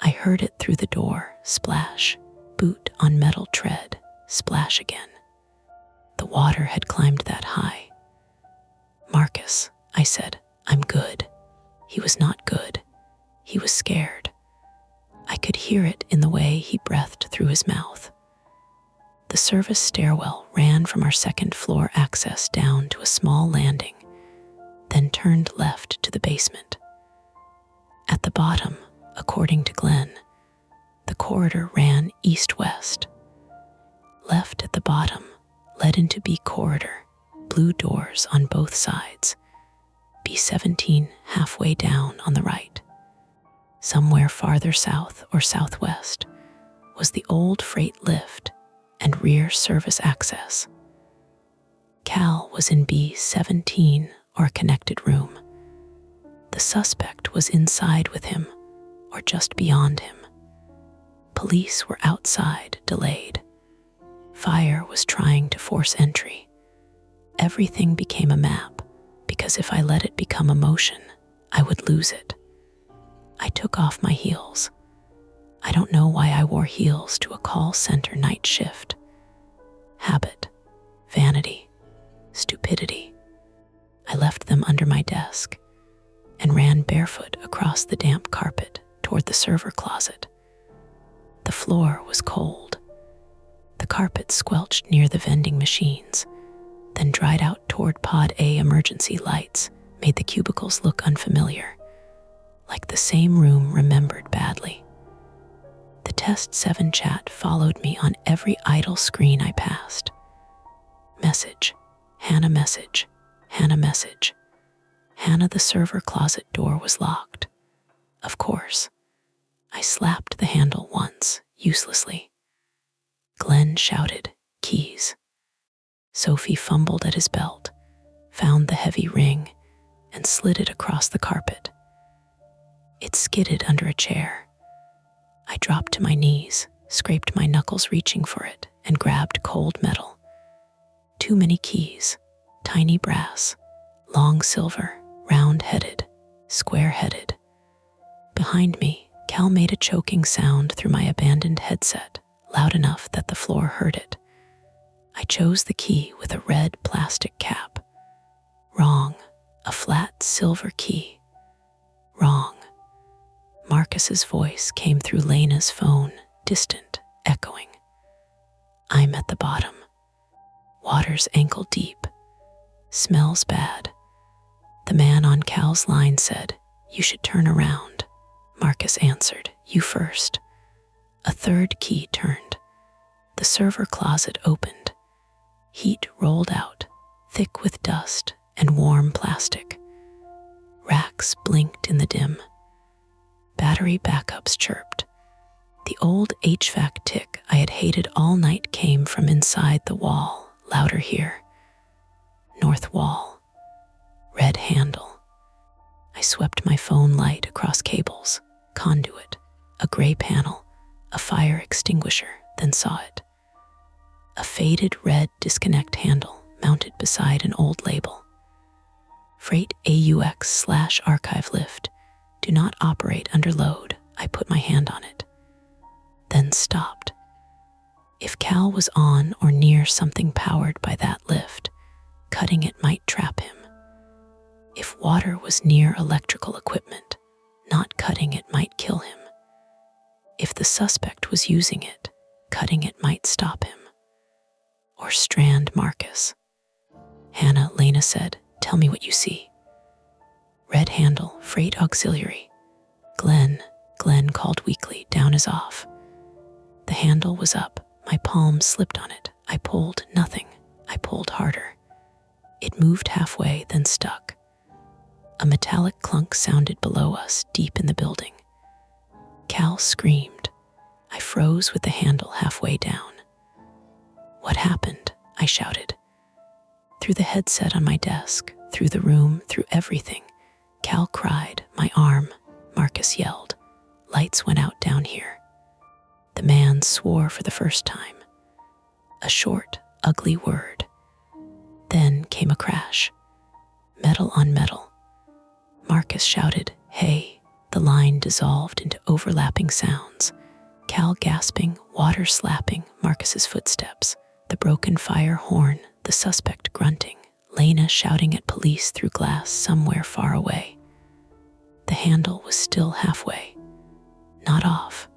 I heard it through the door, splash, boot on metal tread, splash again. The water had climbed that high. Marcus, I said, I'm good. He was not good. He was scared. I could hear it in the way he breathed through his mouth. The service stairwell ran from our second floor access down to a small landing, then turned left to the basement. At the bottom, according to Glenn, the corridor ran east-west. Left at the bottom led into B corridor, blue doors on both sides, B17 halfway down on the right. Somewhere farther south or southwest was the old freight lift and rear service access. Cal was in B17 or a connected room. The suspect was inside with him or just beyond him. Police were outside, delayed. Fire was trying to force entry. Everything became a map because if I let it become emotion, I would lose it. I took off my heels. I don't know why I wore heels to a call center night shift. Habit, vanity, stupidity. I left them under my desk and ran barefoot across the damp carpet toward the server closet. The floor was cold. The carpet squelched near the vending machines, then dried out toward Pod A. Emergency lights made the cubicles look unfamiliar, like the same room remembered badly. The Test 7 chat followed me on every idle screen I passed. Message, Hannah message, Hannah message. Hannah, the server closet door was locked. Of course. I slapped the handle once, uselessly. Glenn shouted, keys. Sophie fumbled at his belt, found the heavy ring, and slid it across the carpet. It skidded under a chair. I dropped to my knees, scraped my knuckles reaching for it, and grabbed cold metal. Too many keys, tiny brass, long silver, round-headed, square-headed. Behind me, Cal made a choking sound through my abandoned headset, loud enough that the floor heard it. I chose the key with a red plastic cap. Wrong. A flat silver key. Wrong. Marcus's voice came through Lena's phone, distant, echoing. I'm at the bottom. Water's ankle deep. Smells bad. The man on Cal's line said, you should turn around. Marcus answered, you first. A third key turned. The server closet opened. Heat rolled out, thick with dust and warm plastic. Racks blinked in the dim. Battery backups chirped. The old HVAC tick I had hated all night came from inside the wall, louder here. North wall. Red handle. I swept my phone light across cables, conduit, a gray panel, a fire extinguisher, then saw it. A faded red disconnect handle mounted beside an old label. Freight AUX/archive lift. Do not operate under load. I put my hand on it. Then stopped. If Cal was on or near something powered by that lift, cutting it might trap him. If water was near electrical equipment, not cutting it might kill him. If the suspect was using it, cutting it might stop him. Or strand Marcus. Hannah, Lena said, tell me what you see. Red handle, freight auxiliary. Glenn called weakly, down is off. The handle was up, my palm slipped on it. I pulled, nothing. I pulled harder. It moved halfway, then stuck. A metallic clunk sounded below us, deep in the building. Cal screamed. I froze with the handle halfway down. "What happened?" I shouted. Through the headset on my desk, through the room, through everything. Cal cried. "My arm," Marcus yelled. "Lights went out down here." The man swore for the first time. A short, ugly word. Then came a crash. Metal on metal. Marcus shouted, "Hey!" The line dissolved into overlapping sounds. Cal gasping, water slapping, Marcus's footsteps, the broken fire horn, the suspect grunting, Lena shouting at police through glass somewhere far away. The handle was still halfway. Not off,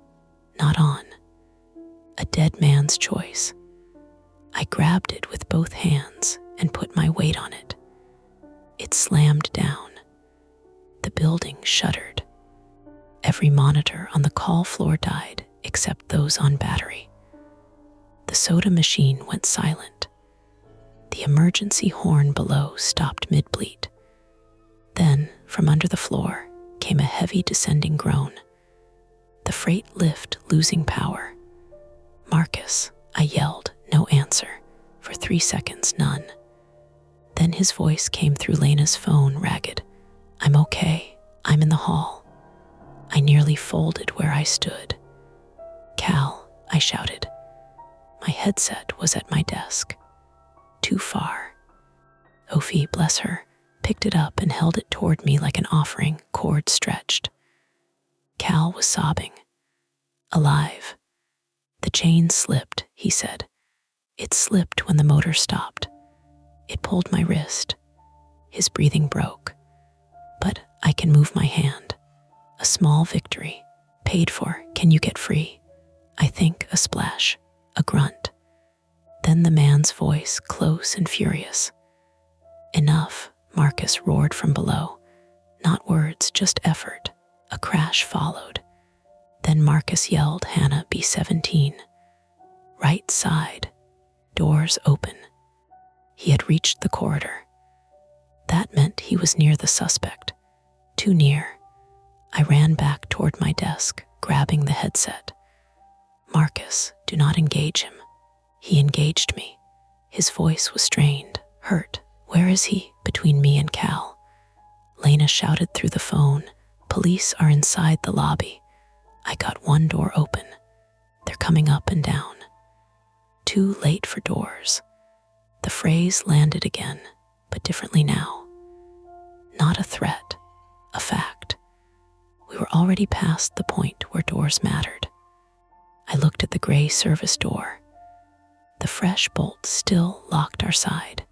not on. A dead man's choice. I grabbed it with both hands and put my weight on it. It slammed down. The building shuddered. Every monitor on the call floor died except those on battery. The soda machine went silent. The emergency horn below stopped mid-bleat. Then, from under the floor, came a heavy descending groan. The freight lift losing power. "Marcus," I yelled, no answer. For 3 seconds, none. Then his voice came through Lena's phone, ragged. "I'm okay. I'm in the hall." I nearly folded where I stood. "Cal," I shouted. My headset was at my desk. Too far. Ophi, bless her, picked it up and held it toward me like an offering, cord stretched. Cal was sobbing. "Alive." "The chain slipped," he said. "It slipped when the motor stopped. It pulled my wrist." His breathing broke. "But I can move my hand. A small victory. Paid for. Can you get free?" I think a splash, a grunt. Then the man's voice, close and furious. "Enough," Marcus roared from below. Not words, just effort. A crash followed. Then Marcus yelled, "Hannah, B17. Right side. Doors open." He had reached the corridor. That meant he was near the suspect. Too near. I ran back toward my desk, grabbing the headset. "Marcus, do not engage him." He engaged me. His voice was strained, hurt. "Where is he?" Between me and Cal. Lena shouted through the phone, "Police are inside the lobby." I got one door open. They're coming up and down. Too late for doors. The phrase landed again, but differently now. Not a threat, a fact. We were already past the point where doors mattered. I looked at the gray service door. The fresh bolt still locked our side.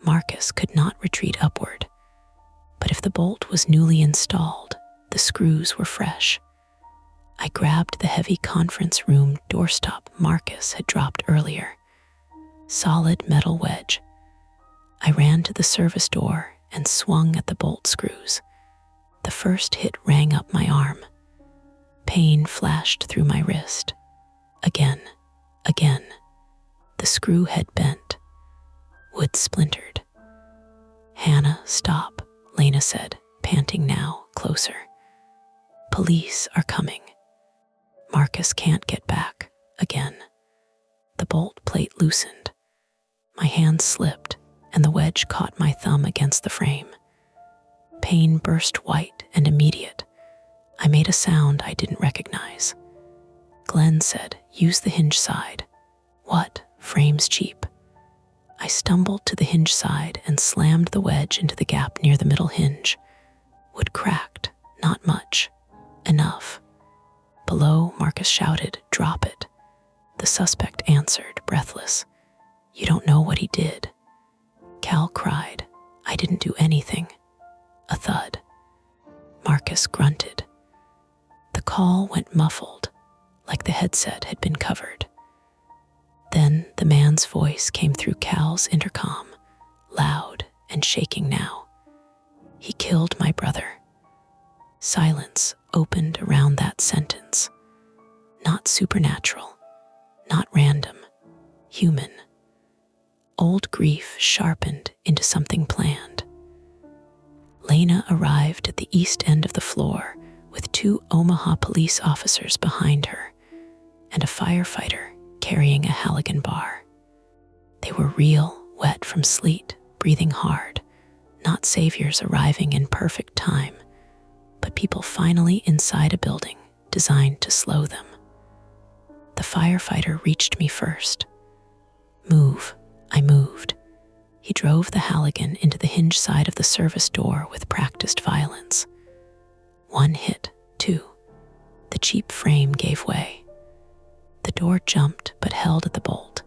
Marcus could not retreat upward. But if the bolt was newly installed, the screws were fresh. I grabbed the heavy conference room doorstop Marcus had dropped earlier. Solid metal wedge. I ran to the service door and swung at the bolt screws. The first hit rang up my arm. Pain flashed through my wrist. Again, again. The screw head bent. Wood splintered. "Hannah, stop," Lena said, panting now, closer. "Police are coming. Marcus can't get back." Again. The bolt plate loosened. My hand slipped, and the wedge caught my thumb against the frame. Pain burst white and immediate. I made a sound I didn't recognize. Glenn said, "Use the hinge side." "What? Frame's cheap." I stumbled to the hinge side and slammed the wedge into the gap near the middle hinge. Wood cracked, not much. Enough. Below, Marcus shouted, "Drop it." The suspect answered, breathless, "You don't know what he did." Cal cried, "I didn't do anything." A thud. Marcus grunted. The call went muffled, like the headset had been covered. Then the man's voice came through Cal's intercom, loud and shaking now. "He killed my brother." Silence opened around that sentence. Not supernatural, not random, human. Old grief sharpened into something planned. Lena arrived at the east end of the floor with 2 Omaha police officers behind her and a firefighter carrying a Halligan bar. They were real, wet from sleet, breathing hard, not saviors arriving in perfect time, but people finally inside a building designed to slow them. The firefighter reached me first. "Move." I moved. He drove the Halligan into the hinge side of the service door with practiced violence. 1 hit, 2. The cheap frame gave way. The door jumped but held at the bolt.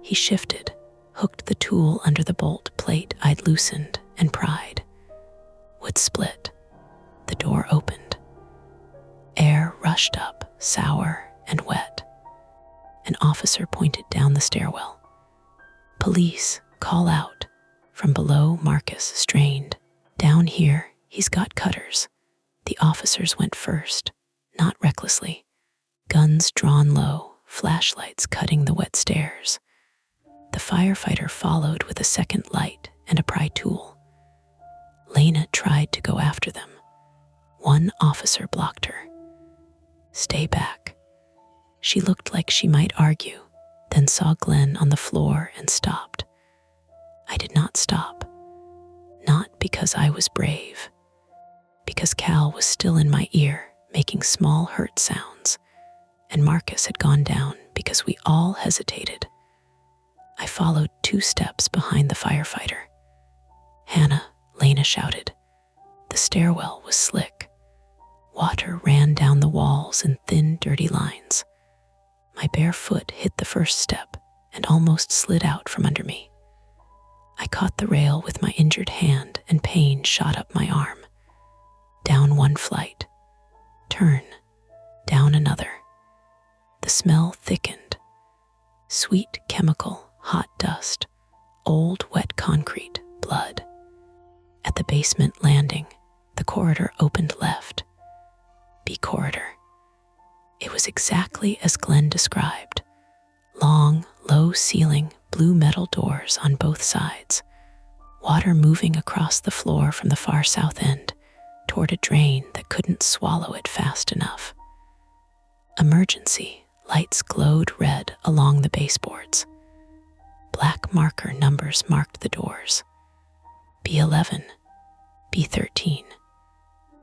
He shifted, hooked the tool under the bolt plate I'd loosened, and pried. Wood split. The door opened. Air rushed up, sour and wet. An officer pointed down the stairwell. "Police, call out." From below, Marcus strained. "Down here, he's got cutters." The officers went first, not recklessly. Guns drawn low, flashlights cutting the wet stairs. The firefighter followed with a second light and a pry tool. Lena tried to go after them. 1 officer blocked her. "Stay back." She looked like she might argue, then saw Glenn on the floor and stopped. I did not stop. Not because I was brave. Because Cal was still in my ear, making small hurt sounds, and Marcus had gone down because we all hesitated. I followed 2 steps behind the firefighter. "Hannah," Lena shouted. The stairwell was slick. Water ran down the walls in thin, dirty lines. My bare foot hit the first step and almost slid out from under me. I caught the rail with my injured hand and pain shot up my arm. Down 1 flight. Turn. Down another. The smell thickened. Sweet chemical, hot dust, old wet concrete, blood. At the basement landing, the corridor opened left. B corridor. It was exactly as Glenn described. Long, low ceiling, blue metal doors on both sides. Water moving across the floor from the far south end toward a drain that couldn't swallow it fast enough. Emergency lights glowed red along the baseboards. Black marker numbers marked the doors. B11, B13,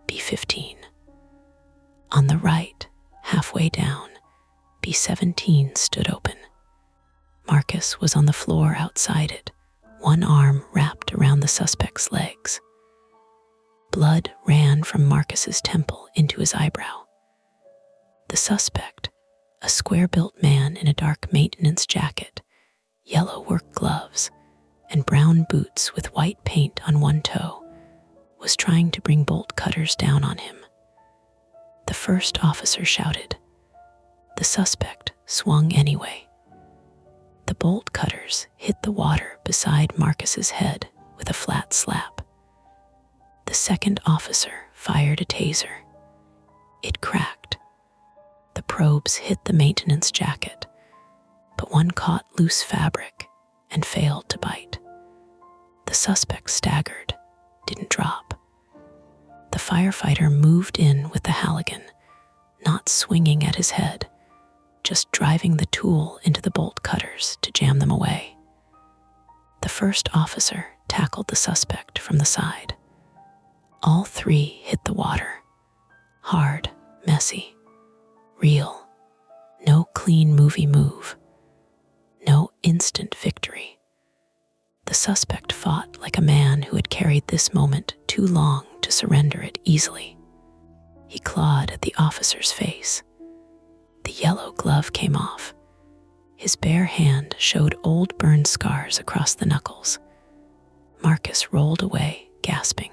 B15. On the right, halfway down, B17 stood open. Marcus was on the floor outside it, 1 arm wrapped around the suspect's legs. Blood ran from Marcus's temple into his eyebrow. The suspect, a square-built man in a dark maintenance jacket, yellow work gloves, and brown boots with white paint on 1 toe, was trying to bring bolt cutters down on him. The first officer shouted. The suspect swung anyway. The bolt cutters hit the water beside Marcus's head with a flat slap. The second officer fired a taser. It cracked. The probes hit the maintenance jacket, but one caught loose fabric and failed to bite. The suspect staggered, didn't drop. The firefighter moved in with the Halligan, not swinging at his head, just driving the tool into the bolt cutters to jam them away. The first officer tackled the suspect from the side. All 3 hit the water. Hard, messy, real. No clean movie move. No instant victory. The suspect fought like a man who had carried this moment too long to surrender it easily. He clawed at the officer's face. The yellow glove came off. His bare hand showed old burn scars across the knuckles. Marcus rolled away, gasping.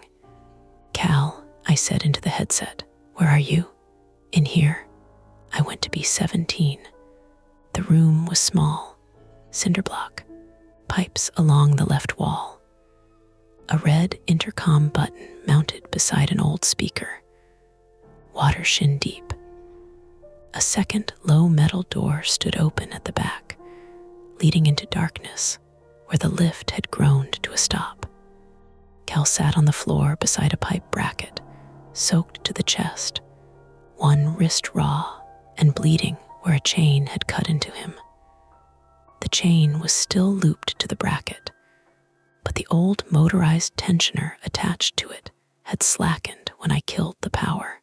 "Cal," I said into the headset, "where are you?" "In here." I went to B17. The room was small, cinder block, pipes along the left wall. A red intercom button mounted beside an old speaker. Water shin deep. A second low metal door stood open at the back, leading into darkness where the lift had groaned to a stop. Cal sat on the floor beside a pipe bracket, soaked to the chest, one wrist raw and bleeding where a chain had cut into him. The chain was still looped to the bracket, but the old motorized tensioner attached to it had slackened when I killed the power.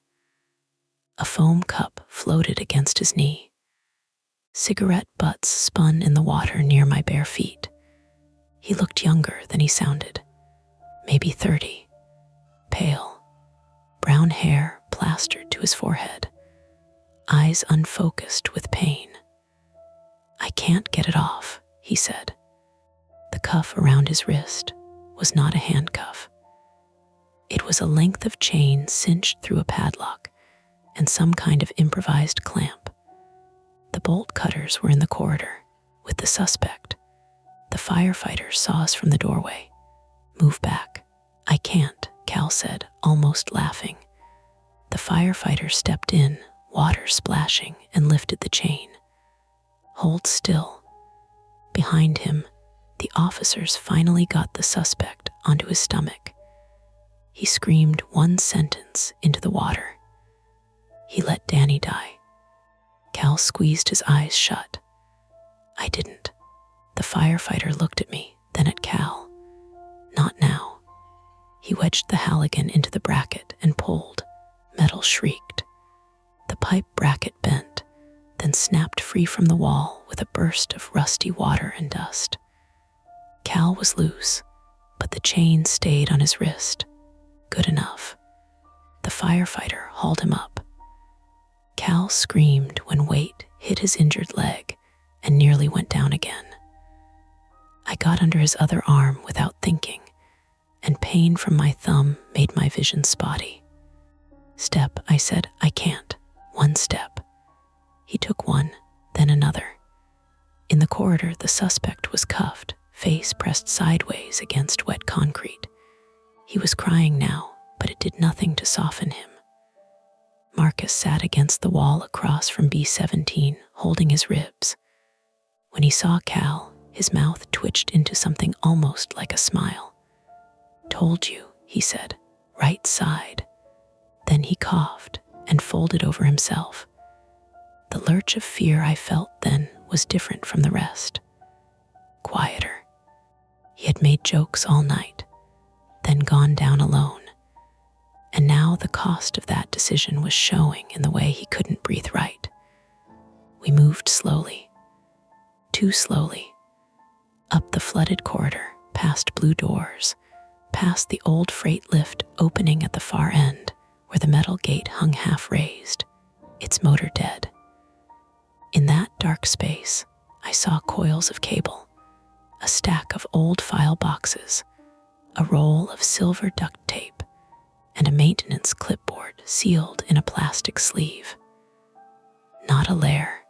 A foam cup floated against his knee. Cigarette butts spun in the water near my bare feet. He looked younger than he sounded, maybe 30, pale, brown hair plastered to his forehead, eyes unfocused with pain. "I can't get it off," he said. The cuff around his wrist was not a handcuff. It was a length of chain cinched through a padlock and some kind of improvised clamp. The bolt cutters were in the corridor with the suspect. The firefighters saw us from the doorway. "Move back." "I can't," Cal said, almost laughing. The firefighter stepped in, water splashing, and lifted the chain. "Hold still." Behind him, the officers finally got the suspect onto his stomach. He screamed one sentence into the water. "He let Danny die." Cal squeezed his eyes shut. "I didn't." The firefighter looked at me, then at Cal. "Not now." He wedged the Halligan into the bracket and pulled. Metal shrieked. The pipe bracket bent, then snapped free from the wall with a burst of rusty water and dust. Cal was loose, but the chain stayed on his wrist. Good enough. The firefighter hauled him up. Cal screamed when weight hit his injured leg and nearly went down again. I got under his other arm without thinking, and pain from my thumb made my vision spotty. "Step," I said. "I can't." "One step." He took one, then another. In the corridor, the suspect was cuffed, face pressed sideways against wet concrete. He was crying now, but it did nothing to soften him. Marcus sat against the wall across from B-17, holding his ribs. When he saw Cal, his mouth twitched into something almost like a smile. "Told you," he said. "Right side." Then he coughed and folded over himself. The lurch of fear I felt then was different from the rest. Quieter. He had made jokes all night, then gone down alone. And now the cost of that decision was showing in the way he couldn't breathe right. We moved slowly, too slowly, up the flooded corridor, past blue doors, past the old freight lift opening at the far end, where the metal gate hung half raised, its motor dead. In that dark space, I saw coils of cable, a stack of old file boxes, a roll of silver duct tape, and a maintenance clipboard sealed in a plastic sleeve. Not a lair,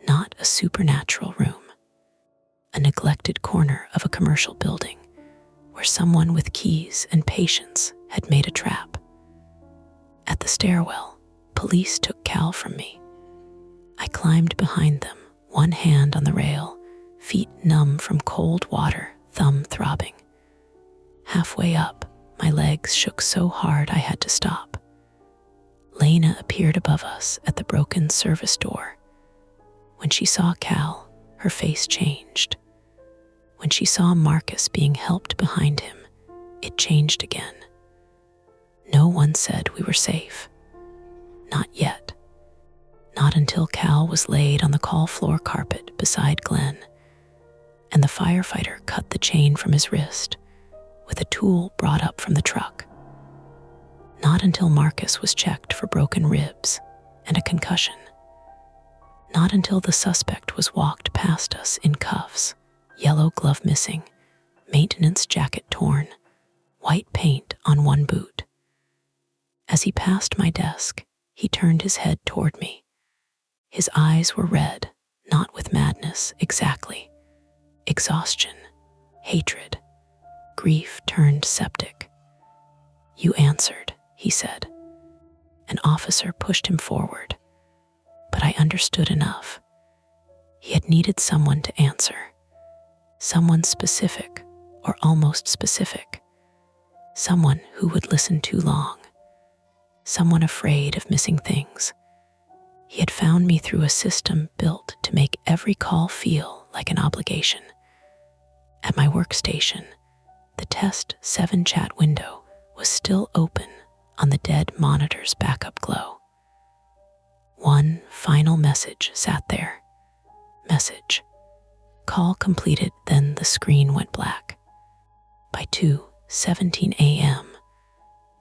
not a supernatural room, a neglected corner of a commercial building where someone with keys and patience had made a trap. At the stairwell, police took Cal from me. I climbed behind them, one hand on the rail, feet numb from cold water, thumb throbbing. Halfway up, my legs shook so hard I had to stop. Lena appeared above us at the broken service door. When she saw Cal, her face changed. When she saw Marcus being helped behind him, it changed again. No one said we were safe. Not yet. Not until Cal was laid on the call floor carpet beside Glenn, and the firefighter cut the chain from his wrist with a tool brought up from the truck. Not until Marcus was checked for broken ribs and a concussion. Not until the suspect was walked past us in cuffs, yellow glove missing, maintenance jacket torn, white paint on one boot. As he passed my desk, he turned his head toward me. His eyes were red, not with madness exactly. Exhaustion, hatred, grief turned septic. "You answered," he said. An officer pushed him forward, but I understood enough. He had needed someone to answer, someone specific or almost specific. Someone who would listen too long. Someone afraid of missing things. He had found me through a system built to make every call feel like an obligation. At my workstation, the Test 7 chat window was still open on the dead monitor's backup glow. One final message sat there. Message. Call completed, then the screen went black. By 2:17 a.m.,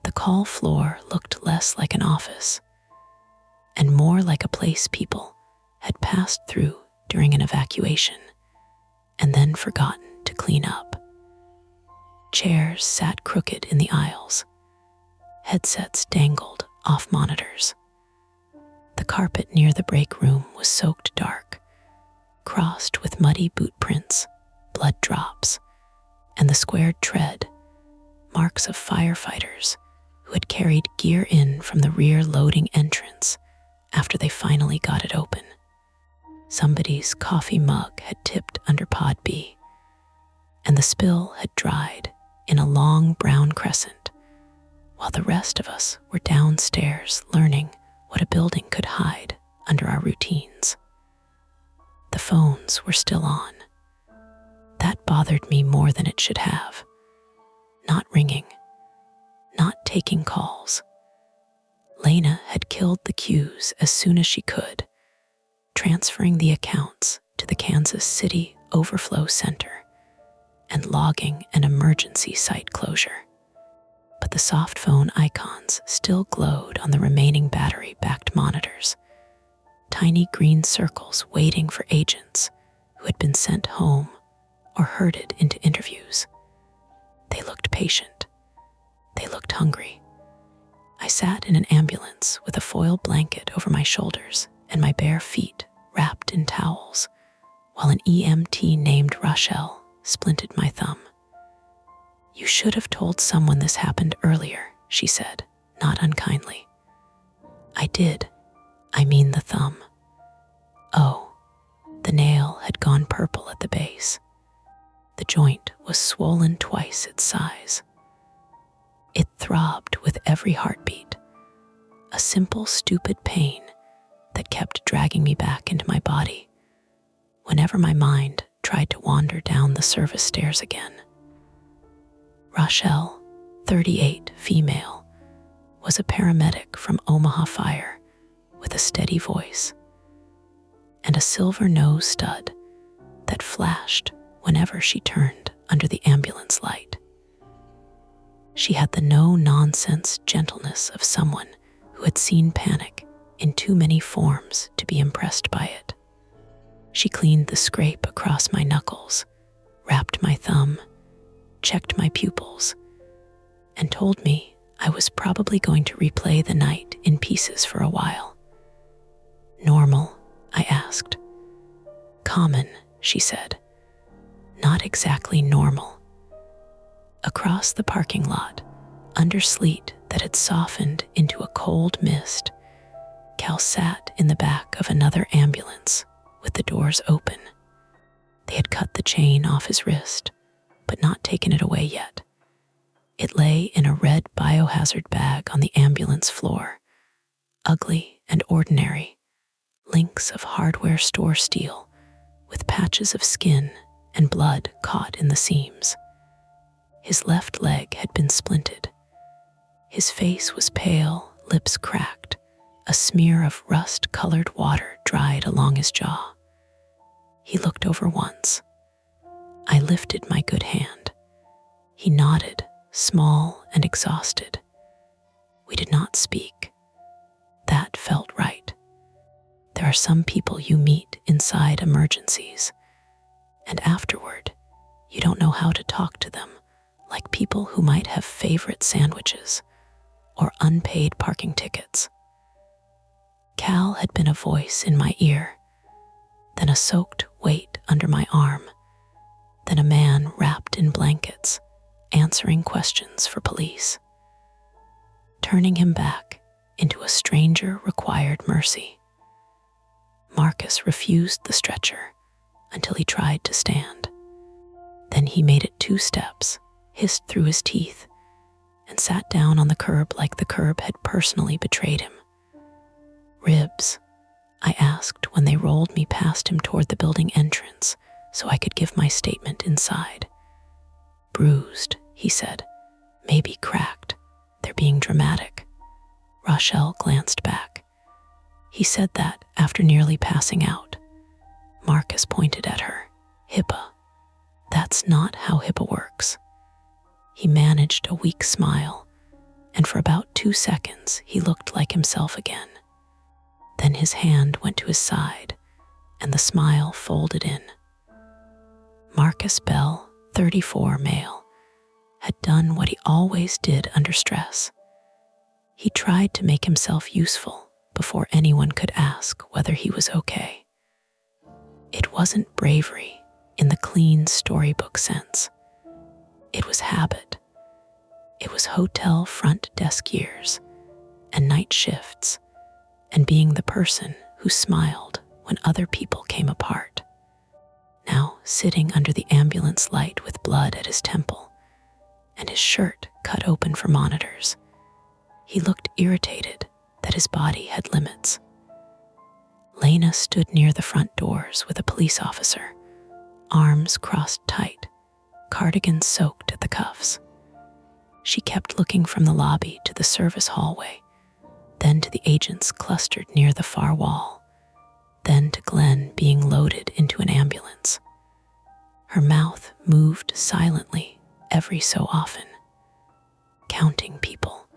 the call floor looked less like an office and more like a place people had passed through during an evacuation and then forgotten to clean up. Chairs sat crooked in the aisles. Headsets dangled off monitors. The carpet near the break room was soaked dark, crossed with muddy boot prints, blood drops, and the squared tread, marks of firefighters who had carried gear in from the rear loading entrance after they finally got it open. Somebody's coffee mug had tipped under pod B, and the spill had dried in a long brown crescent, while the rest of us were downstairs learning what a building could hide under our routines. The phones were still on. That bothered me more than it should have. Not ringing, not taking calls. Lena had killed the queues as soon as she could, transferring the accounts to the Kansas City Overflow Center and logging an emergency site closure. But the soft phone icons still glowed on the remaining battery-backed monitors, tiny green circles waiting for agents who had been sent home or herded into interviews. They looked patient. They looked hungry. I sat in an ambulance with a foil blanket over my shoulders and my bare feet wrapped in towels, while an EMT named Rochelle splinted my thumb. "You should have told someone this happened earlier," she said, not unkindly. "I did. I mean the thumb." Oh, the nail had gone purple at the base. The joint was swollen twice its size. It throbbed with every heartbeat, a simple, stupid pain that kept dragging me back into my body whenever my mind tried to wander down the service stairs again. Rochelle, 38, female, was a paramedic from Omaha Fire with a steady voice and a silver nose stud that flashed whenever she turned under the ambulance light. She had the no-nonsense gentleness of someone who had seen panic in too many forms to be impressed by it. She cleaned the scrape across my knuckles, wrapped my thumb, checked my pupils, and told me I was probably going to replay the night in pieces for a while. "Normal?" I asked. "Common," she said. "Not exactly normal." Across the parking lot, under sleet that had softened into a cold mist, Cal sat in the back of another ambulance with the doors open. They had cut the chain off his wrist, but not taken it away yet. It lay in a red biohazard bag on the ambulance floor, ugly and ordinary, links of hardware store steel with patches of skin and blood caught in the seams. His left leg had been splinted. His face was pale, lips cracked, a smear of rust-colored water dried along his jaw. He looked over once. I lifted my good hand. He nodded, small and exhausted. We did not speak. That felt right. There are some people you meet inside emergencies, and afterward, you don't know how to talk to them, like people who might have favorite sandwiches or unpaid parking tickets. Cal had been a voice in my ear, then a soaked weight under my arm, then a man wrapped in blankets, answering questions for police. Turning him back into a stranger required mercy. Marcus refused the stretcher until he tried to stand. Then he made it 2 steps, hissed through his teeth, and sat down on the curb like the curb had personally betrayed him. "Ribs?" I asked when they rolled me past him toward the building entrance so I could give my statement inside. "Bruised," he said. "Maybe cracked. They're being dramatic." Rochelle glanced back. He said that after nearly passing out. Marcus pointed at her. "HIPAA. That's not how HIPAA works." He managed a weak smile, and for about 2 seconds he looked like himself again. Then his hand went to his side, and the smile folded in. Marcus Bell, 34, male, had done what he always did under stress. He tried to make himself useful before anyone could ask whether he was okay. It wasn't bravery in the clean storybook sense. It was habit. It was hotel front desk years and night shifts and being the person who smiled when other people came apart. Now sitting under the ambulance light with blood at his temple and his shirt cut open for monitors, he looked irritated that his body had limits. Lena stood near the front doors with a police officer, arms crossed tight, cardigan soaked at the cuffs. She kept looking from the lobby to the service hallway, then to the agents clustered near the far wall, then to Glenn being loaded into an ambulance. Her mouth moved silently every so often, counting people,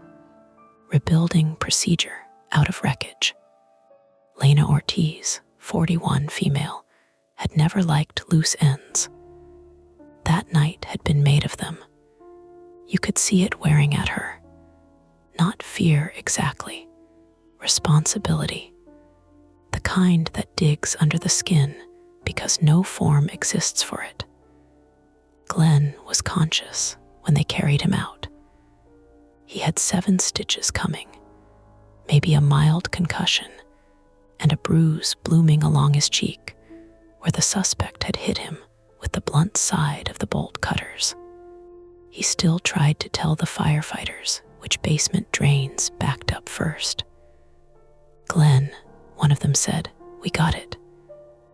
rebuilding procedure out of wreckage. Lena Ortiz, 41, female, had never liked loose ends. That night had been made of them. You could see it wearing at her. Not fear exactly, responsibility. The kind that digs under the skin because no form exists for it. Glenn was conscious when they carried him out. He had 7 stitches coming, maybe a mild concussion, and a bruise blooming along his cheek where the suspect had hit him with the blunt side of the bolt cutters. He still tried to tell the firefighters which basement drains backed up first. "Glenn," one of them said, "we got it."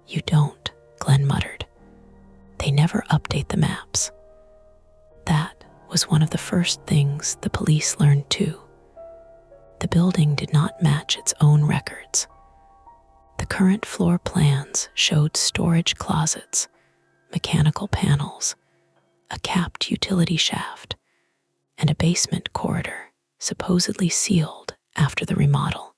"You don't," Glenn muttered. "They never update the maps." That was one of the first things the police learned too. The building did not match its own records. The current floor plans showed storage closets, mechanical panels, a capped utility shaft, and a basement corridor supposedly sealed after the remodel.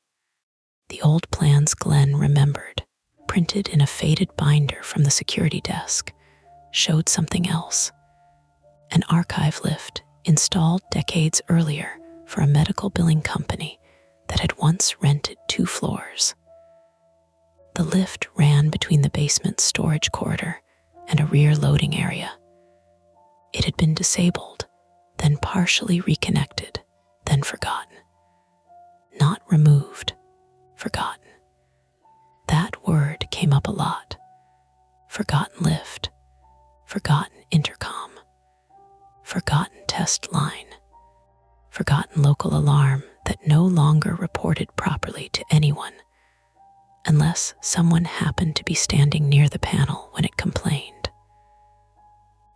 The old plans Glenn remembered, printed in a faded binder from the security desk, showed something else. An archive lift installed decades earlier for a medical billing company that had once rented 2 floors. The lift ran between the basement storage corridor and a rear loading area. It had been disabled, then partially reconnected, then forgotten. Not removed, forgotten. That word came up a lot. Forgotten lift, forgotten intercom, forgotten test line, forgotten local alarm that no longer reported properly to anyone, unless someone happened to be standing near the panel when it complained.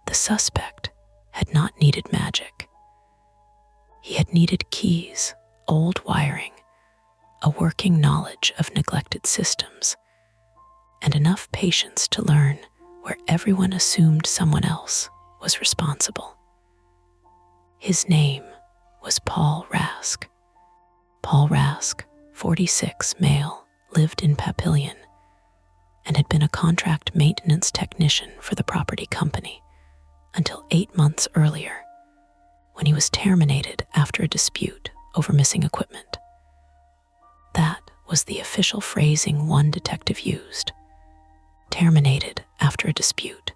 The suspect had not needed magic. He had needed keys, old wiring, a working knowledge of neglected systems, and enough patience to learn where everyone assumed someone else was responsible. His name was Paul Rask. Paul Rask, 46, male, lived in Papillion and had been a contract maintenance technician for the property company until 8 months earlier, when he was terminated after a dispute over missing equipment. That was the official phrasing one detective used. Terminated after a dispute.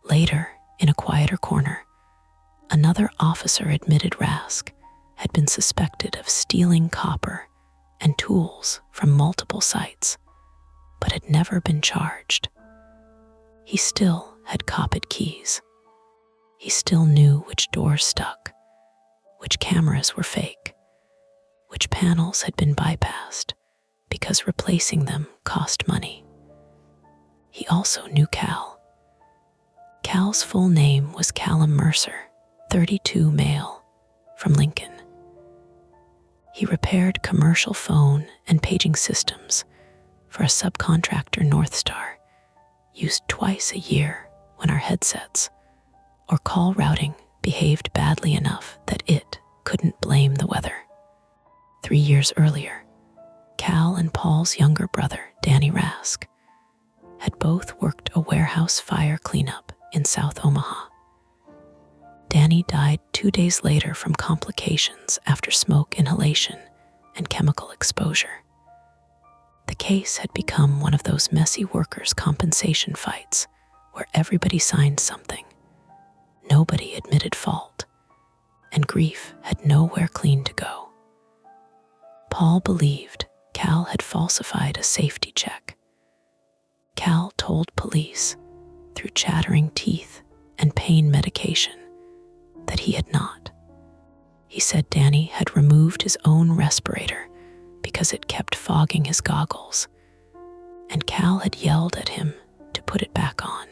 Later, in a quieter corner, another officer admitted Rask had been suspected of stealing copper and tools from multiple sites, but had never been charged. He still had copied keys. He still knew which doors stuck, which cameras were fake, which panels had been bypassed because replacing them cost money. He also knew Cal. Cal's full name was Callum Mercer, 32, male, from Lincoln. He repaired commercial phone and paging systems for a subcontractor, North Star, used twice a year when our headsets or call routing behaved badly enough that it couldn't blame the weather. 3 years earlier, Cal and Paul's younger brother, Danny Rask, had both worked a warehouse fire cleanup in South Omaha. Danny died 2 days later from complications after smoke inhalation and chemical exposure. The case had become one of those messy workers' compensation fights where everybody signed something, nobody admitted fault, and grief had nowhere clean to go. Paul believed Cal had falsified a safety check. Cal told police, through chattering teeth and pain medication, that he had not. He said Danny had removed his own respirator because it kept fogging his goggles, and Cal had yelled at him to put it back on.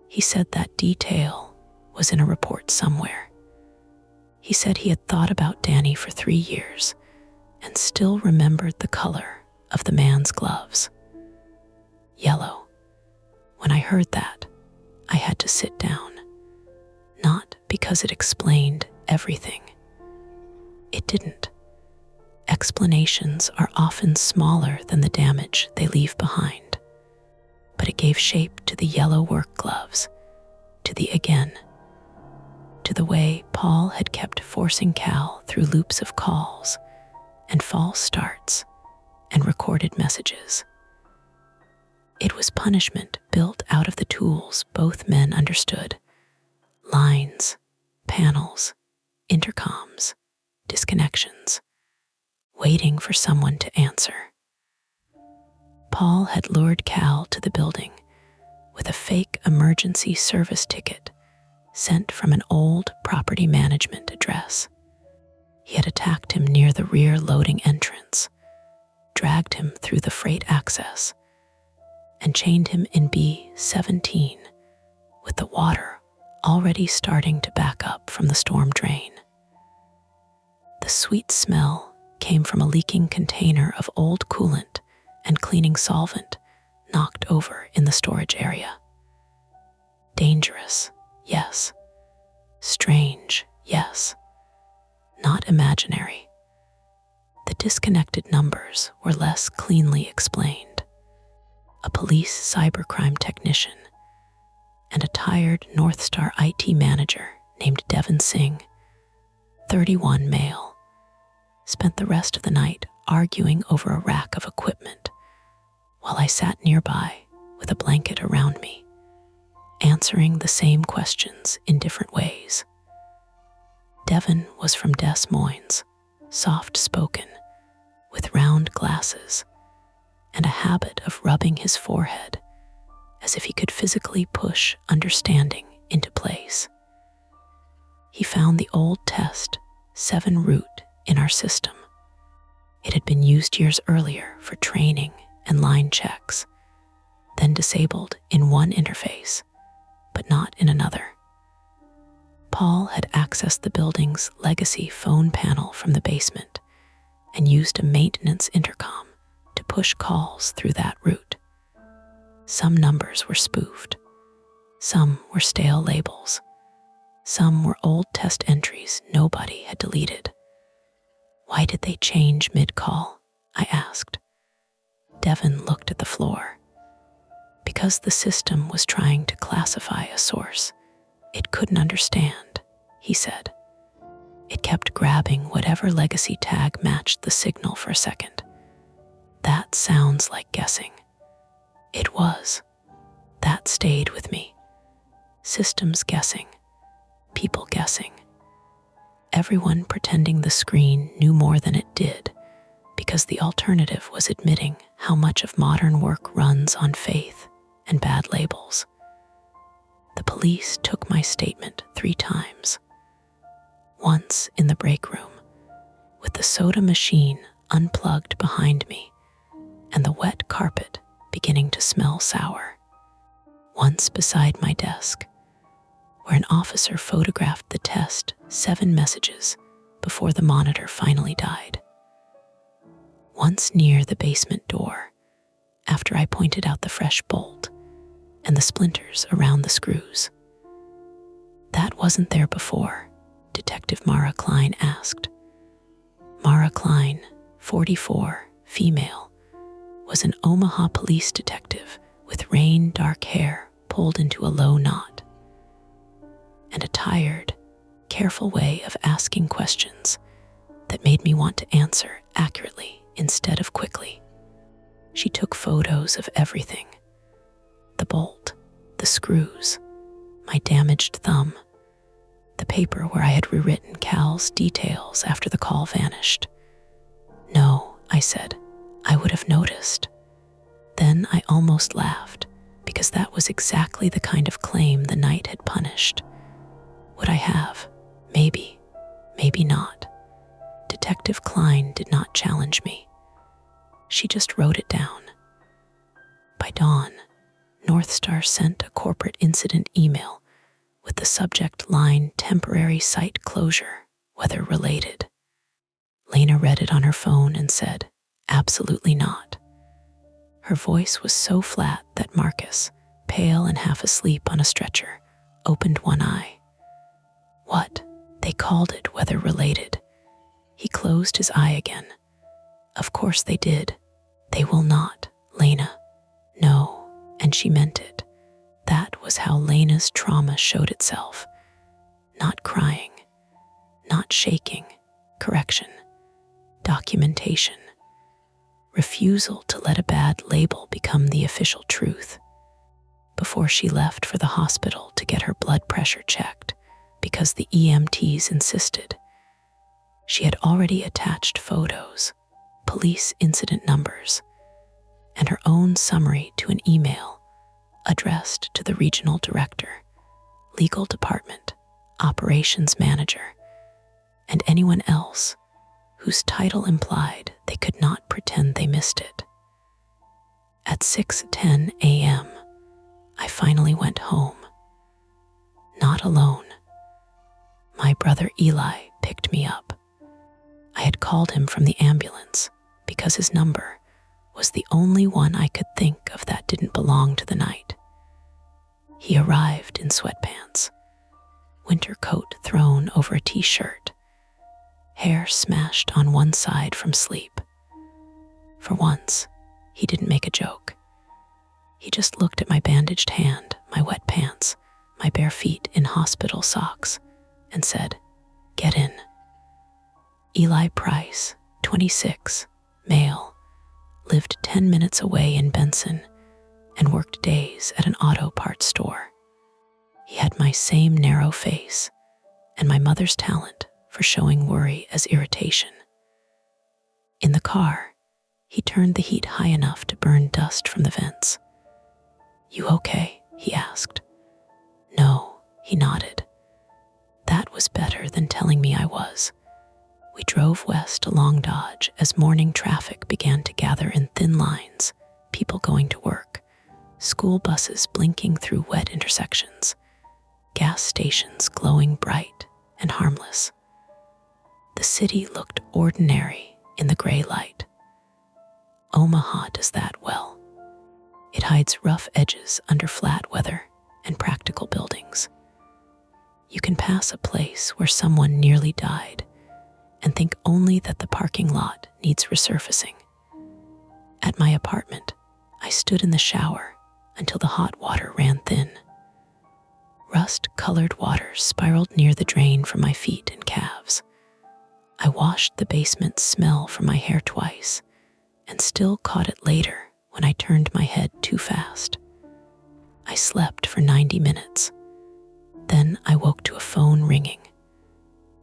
He said that detail was in a report somewhere. He said he had thought about Danny for 3 years and still remembered the color of the man's gloves. Yellow. When I heard that, I had to sit down. Not because it explained everything. It didn't. Explanations are often smaller than the damage they leave behind. But it gave shape to the yellow work gloves, to the again, to the way Paul had kept forcing Cal through loops of calls and false starts and recorded messages. It was punishment built out of the tools both men understood: lines, panels, intercoms, disconnections, waiting for someone to answer. Paul had lured Cal to the building with a fake emergency service ticket sent from an old property management address. He had attacked him near the rear loading entrance, dragged him through the freight access, and chained him in B-17 with the water already starting to back up from the storm drain. The sweet smell came from a leaking container of old coolant and cleaning solvent knocked over in the storage area. Dangerous, yes. Strange, yes. Not imaginary. The disconnected numbers were less cleanly explained. A police cybercrime technician and a tired North Star IT manager named Devin Singh, 31, male, spent the rest of the night arguing over a rack of equipment while I sat nearby with a blanket around me, answering the same questions in different ways. Devin was from Des Moines, soft-spoken, with round glasses and a habit of rubbing his forehead as if he could physically push understanding into place. He found the old test 7 root in our system. It had been used years earlier for training and line checks, then disabled in one interface, but not in another. Paul had accessed the building's legacy phone panel from the basement and used a maintenance intercom to push calls through that route. Some numbers were spoofed. Some were stale labels. Some were old test entries nobody had deleted. Why did they change mid-call? I asked. Devin looked at the floor. Because the system was trying to classify a source it couldn't understand, he said. It kept grabbing whatever legacy tag matched the signal for a second. That sounds like guessing. It was. That stayed with me. Systems guessing. People guessing. Everyone pretending the screen knew more than it did, because the alternative was admitting how much of modern work runs on faith and bad labels. The police took my statement 3 times. Once in the break room, with the soda machine unplugged behind me and the wet carpet beginning to smell sour. Once beside my desk, where an officer photographed the test 7 messages before the monitor finally died. Once near the basement door, after I pointed out the fresh bolt and the splinters around the screws. That wasn't there before, Detective Mara Klein asked. Mara Klein, 44, female, was an Omaha police detective with rain-dark hair pulled into a low knot, and a tired, careful way of asking questions that made me want to answer accurately instead of quickly. She took photos of everything: the bolt, the screws, my damaged thumb, the paper where I had rewritten Cal's details after the call vanished. No, I said, I would have noticed. Then I almost laughed, because that was exactly the kind of claim the night had punished. Would I have? Maybe, maybe not. Detective Klein did not challenge me. She just wrote it down. By dawn, North Star sent a corporate incident email with the subject line "temporary site closure, weather related." Lena read it on her phone and said, "Absolutely not." Her voice was so flat that Marcus, pale and half asleep on a stretcher, opened one eye. What? They called it weather related. He closed his eye again. Of course they did. They will not, Lena. No, and she meant it. That was how Lena's trauma showed itself. Not crying, not shaking, correction, documentation, refusal to let a bad label become the official truth. Before she left for the hospital to get her blood pressure checked, because the EMTs insisted, she had already attached photos, police incident numbers, and her own summary to an email addressed to the regional director, legal department, operations manager, and anyone else whose title implied they could not pretend they missed it. At 6:10 a.m., I finally went home. Not alone. My brother Eli picked me up. I had called him from the ambulance because his number was the only one I could think of that didn't belong to the night. He arrived in sweatpants, winter coat thrown over a t-shirt, hair smashed on one side from sleep. For once, he didn't make a joke. He just looked at my bandaged hand, my wet pants, my bare feet in hospital socks, and said, "Get in." Eli Price, 26, male, lived 10 minutes away in Benson and worked days at an auto parts store. He had my same narrow face and my mother's talent for showing worry as irritation. In the car, he turned the heat high enough to burn dust from the vents. "You okay?" he asked. "No," he nodded. That was better than telling me I was. We drove west along Dodge as morning traffic began to gather in thin lines, people going to work, school buses blinking through wet intersections, gas stations glowing bright and harmless. The city looked ordinary in the gray light. Omaha does that well. It hides rough edges under flat weather and practical buildings. You can pass a place where someone nearly died and think only that the parking lot needs resurfacing. At my apartment, I stood in the shower until the hot water ran thin. Rust-colored water spiraled near the drain from my feet and calves. I washed the basement smell from my hair twice and still caught it later when I turned my head too fast. I slept for 90 minutes. Then I woke to a phone ringing.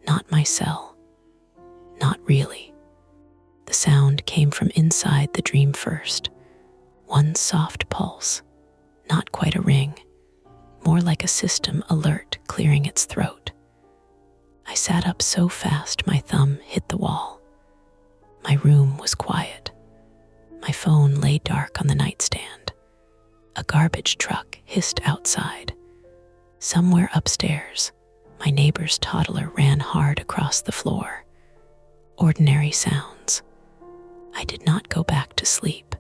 Not my cell. Not really. The sound came from inside the dream first. One soft pulse, not quite a ring, more like a system alert clearing its throat. I sat up so fast my thumb hit the wall. My room was quiet. My phone lay dark on the nightstand. A garbage truck hissed outside. Somewhere upstairs, my neighbor's toddler ran hard across the floor. Ordinary sounds. I did not go back to sleep.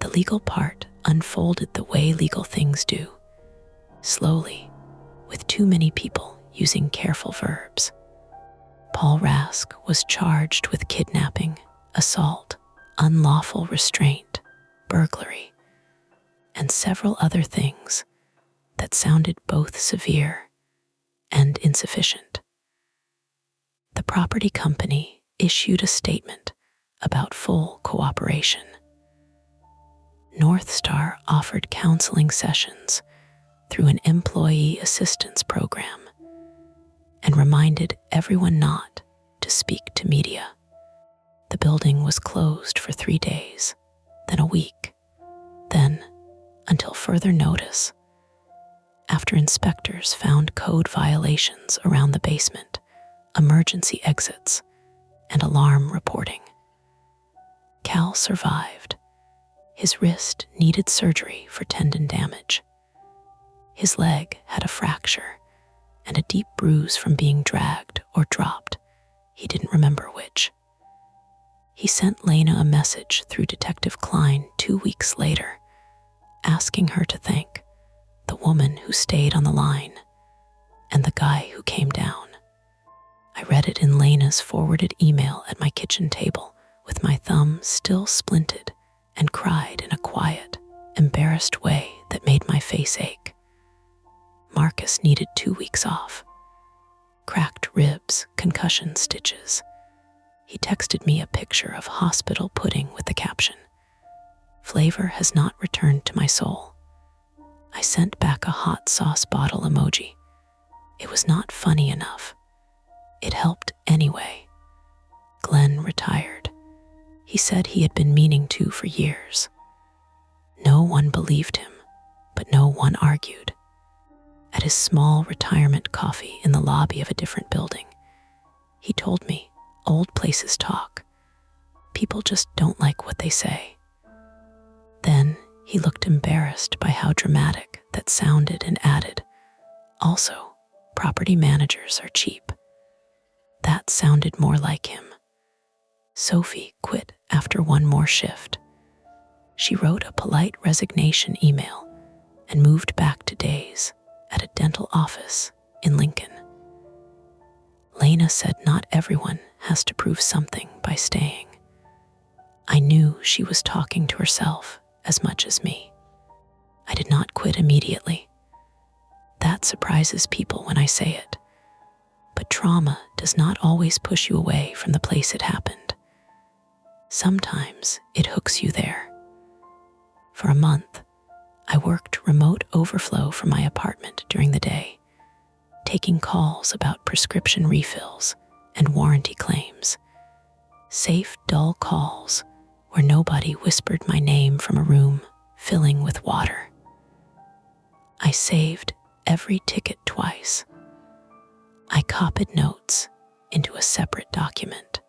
The legal part unfolded the way legal things do, slowly, with too many people using careful verbs. Paul Rask was charged with kidnapping, assault, unlawful restraint, burglary, and several other things that sounded both severe and insufficient. The property company issued a statement about full cooperation. North Star offered counseling sessions through an employee assistance program and reminded everyone not to speak to media. The building was closed for 3 days, then a week, then until further notice, after inspectors found code violations around the basement, emergency exits, and alarm reporting. Cal survived. His wrist needed surgery for tendon damage. His leg had a fracture and a deep bruise from being dragged or dropped. He didn't remember which. He sent Lena a message through Detective Klein 2 weeks later, asking her to thank the woman who stayed on the line and the guy who came down. I read it in Lena's forwarded email at my kitchen table with my thumb still splinted and cried in a quiet, embarrassed way that made my face ache. Marcus needed 2 weeks off. Cracked ribs, concussion stitches. He texted me a picture of hospital pudding with the caption, "Flavor has not returned to my soul." I sent back a hot sauce bottle emoji. It was not funny enough. It helped anyway. Glenn retired. He said he had been meaning to for years. No one believed him, but no one argued. At his small retirement coffee in the lobby of a different building, he told me, old places talk. People just don't like what they say. Then he looked embarrassed by how dramatic that sounded and added, "Also, property managers are cheap." That sounded more like him. Sophie quit after one more shift. She wrote a polite resignation email and moved back to days at a dental office in Lincoln. Lena said not everyone has to prove something by staying. I knew she was talking to herself as much as me. I did not quit immediately. That surprises people when I say it. But trauma does not always push you away from the place it happened. Sometimes it hooks you there. For a month, I worked remote overflow from my apartment during the day, taking calls about prescription refills and warranty claims. Safe, dull calls where nobody whispered my name from a room filling with water. I saved every ticket twice. I copied notes into a separate document.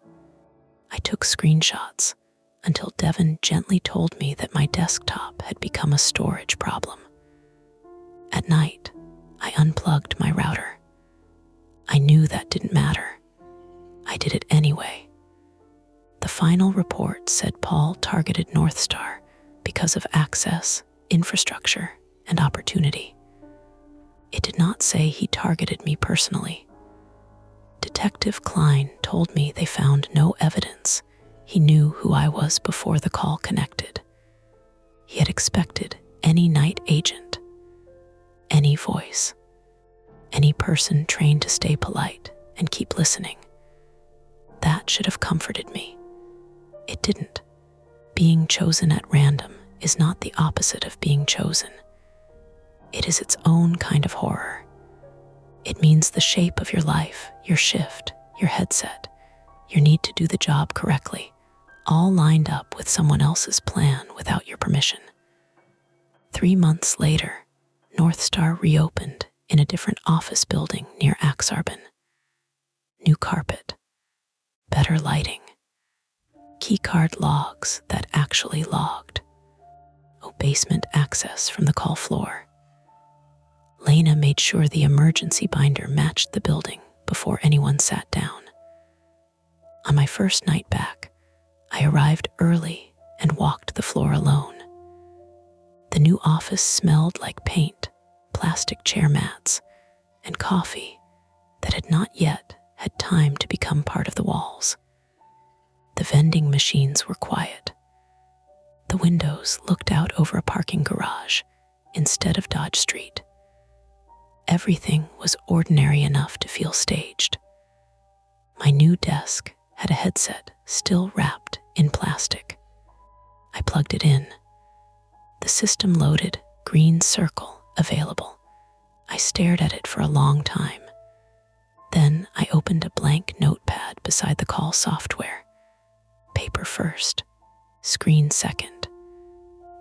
I took screenshots until Devin gently told me that my desktop had become a storage problem. At night, I unplugged my router. I knew that didn't matter. I did it anyway. The final report said Paul targeted North Star because of access, infrastructure, and opportunity. It did not say he targeted me personally. Detective Klein told me they found no evidence. He knew who I was before the call connected. He had expected any night agent, any voice, any person trained to stay polite and keep listening. That should have comforted me. It didn't. Being chosen at random is not the opposite of being chosen. It is its own kind of horror. It means the shape of your life, your shift, your headset, your need to do the job correctly, all lined up with someone else's plan without your permission. 3 months later, North Star reopened in a different office building near Axarben. new carpet, better lighting, keycard logs that actually logged, basement access from the call floor. Lena made sure the emergency binder matched the building before anyone sat down. On my first night back, I arrived early and walked the floor alone. The new office smelled like paint, plastic chair mats, and coffee that had not yet had time to become part of the walls. The vending machines were quiet. The windows looked out over a parking garage instead of Dodge Street. Everything was ordinary enough to feel staged. My new desk had a headset still wrapped in plastic. I plugged it in. The system loaded, green circle available. I stared at it for a long time. Then I opened a blank notepad beside the call software. Paper first, screen second.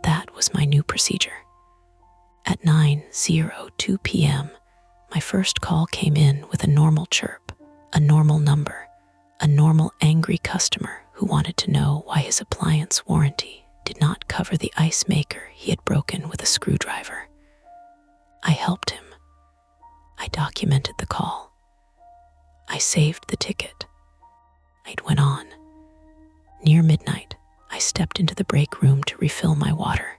That was my new procedure. At 9:02 p.m., my first call came in with a normal chirp, a normal number, a normal angry customer who wanted to know why his appliance warranty did not cover the ice maker he had broken with a screwdriver. I helped him. I documented the call. I saved the ticket. It went on. Near midnight, I stepped into the break room to refill my water.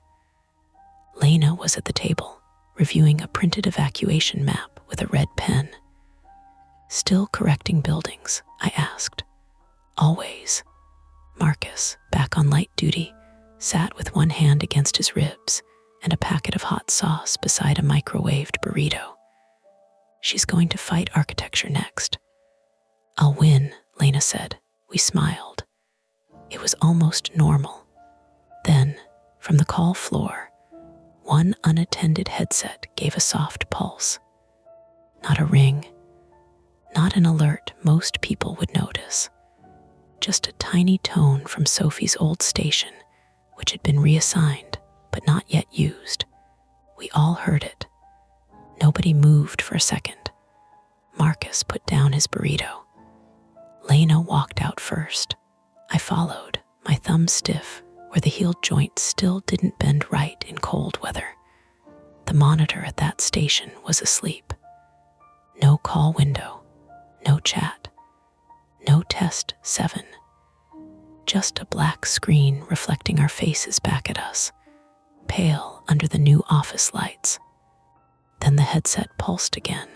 Lena was at the table, reviewing a printed evacuation map with a red pen. "Still correcting buildings?" I asked. "Always." Marcus, back on light duty, sat with one hand against his ribs and a packet of hot sauce beside a microwaved burrito. "She's going to fight architecture next." "I'll win," Lena said. We smiled. It was almost normal. Then, from the call floor, one unattended headset gave a soft pulse. Not a ring, not an alert most people would notice. Just a tiny tone from Sophie's old station, which had been reassigned but not yet used. We all heard it. Nobody moved for a second. Marcus put down his burrito. Lena walked out first. I followed, my thumb stiff, where the heel joint still didn't bend right in cold weather. The monitor at that station was asleep. No call window, no chat, no test 7. Just a black screen reflecting our faces back at us, pale under the new office lights. Then the headset pulsed again.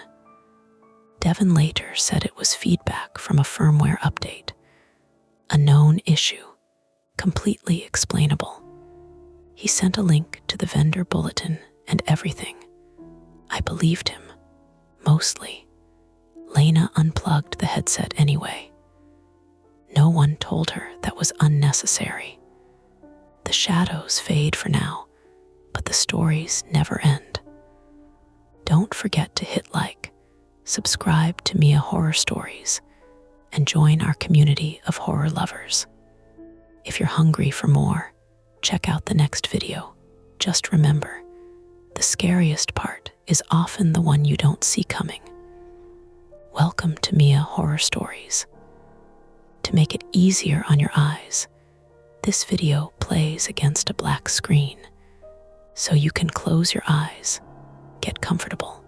Devin later said it was feedback from a firmware update. A known issue, completely explainable. He sent a link to the vendor bulletin and everything. I believed him, mostly. Lena unplugged the headset anyway. No one told her that was unnecessary. The shadows fade for now, but the stories never end. Don't forget to hit like, subscribe to Mia Horror Stories, and join our community of horror lovers. If you're hungry for more, check out the next video. Just remember, the scariest part is often the one you don't see coming. Welcome to Mia Horror Stories. To make it easier on your eyes, this video plays against a black screen, so you can close your eyes, get comfortable,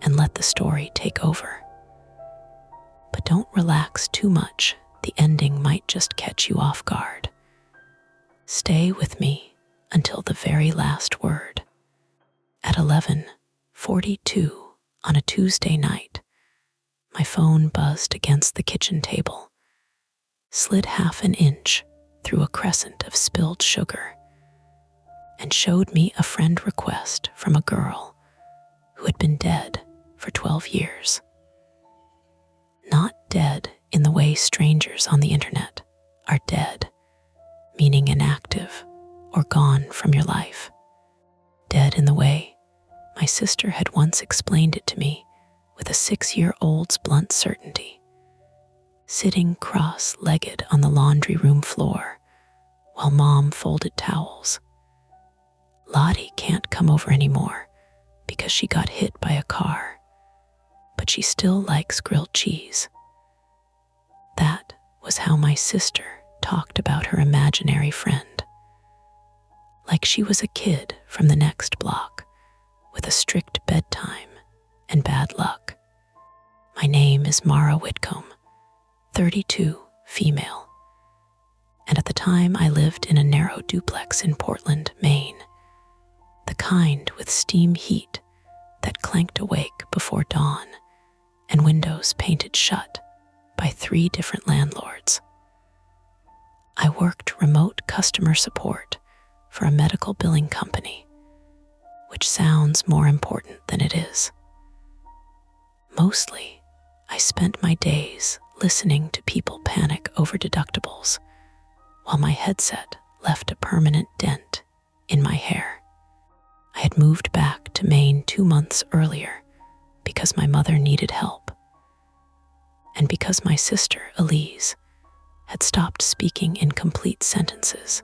and let the story take over. But don't relax too much. The ending might just catch you off guard. Stay with me until the very last word. At 11:42 on a Tuesday night, my phone buzzed against the kitchen table, slid half an inch through a crescent of spilled sugar, and showed me a friend request from a girl who had been dead for 12 years. Not dead in the way strangers on the internet are dead, meaning inactive or gone from your life. Dead in the way my sister had once explained it to me with a 6-year-old's blunt certainty. Sitting cross-legged on the laundry room floor while Mom folded towels. Lottie can't come over anymore because she got hit by a car, but she still likes grilled cheese. That was how my sister talked about her imaginary friend, like she was a kid from the next block with a strict bedtime and bad luck. My name is Mara Whitcomb, 32, female, and at the time I lived in a narrow duplex in Portland, Maine, the kind with steam heat that clanked awake before dawn and windows painted shut by 3 different landlords. I worked remote customer support for a medical billing company, which sounds more important than it is. Mostly, I spent my days listening to people panic over deductibles while my headset left a permanent dent in my hair. I had moved back to Maine 2 months earlier because my mother needed help, and because my sister, Elise, had stopped speaking in complete sentences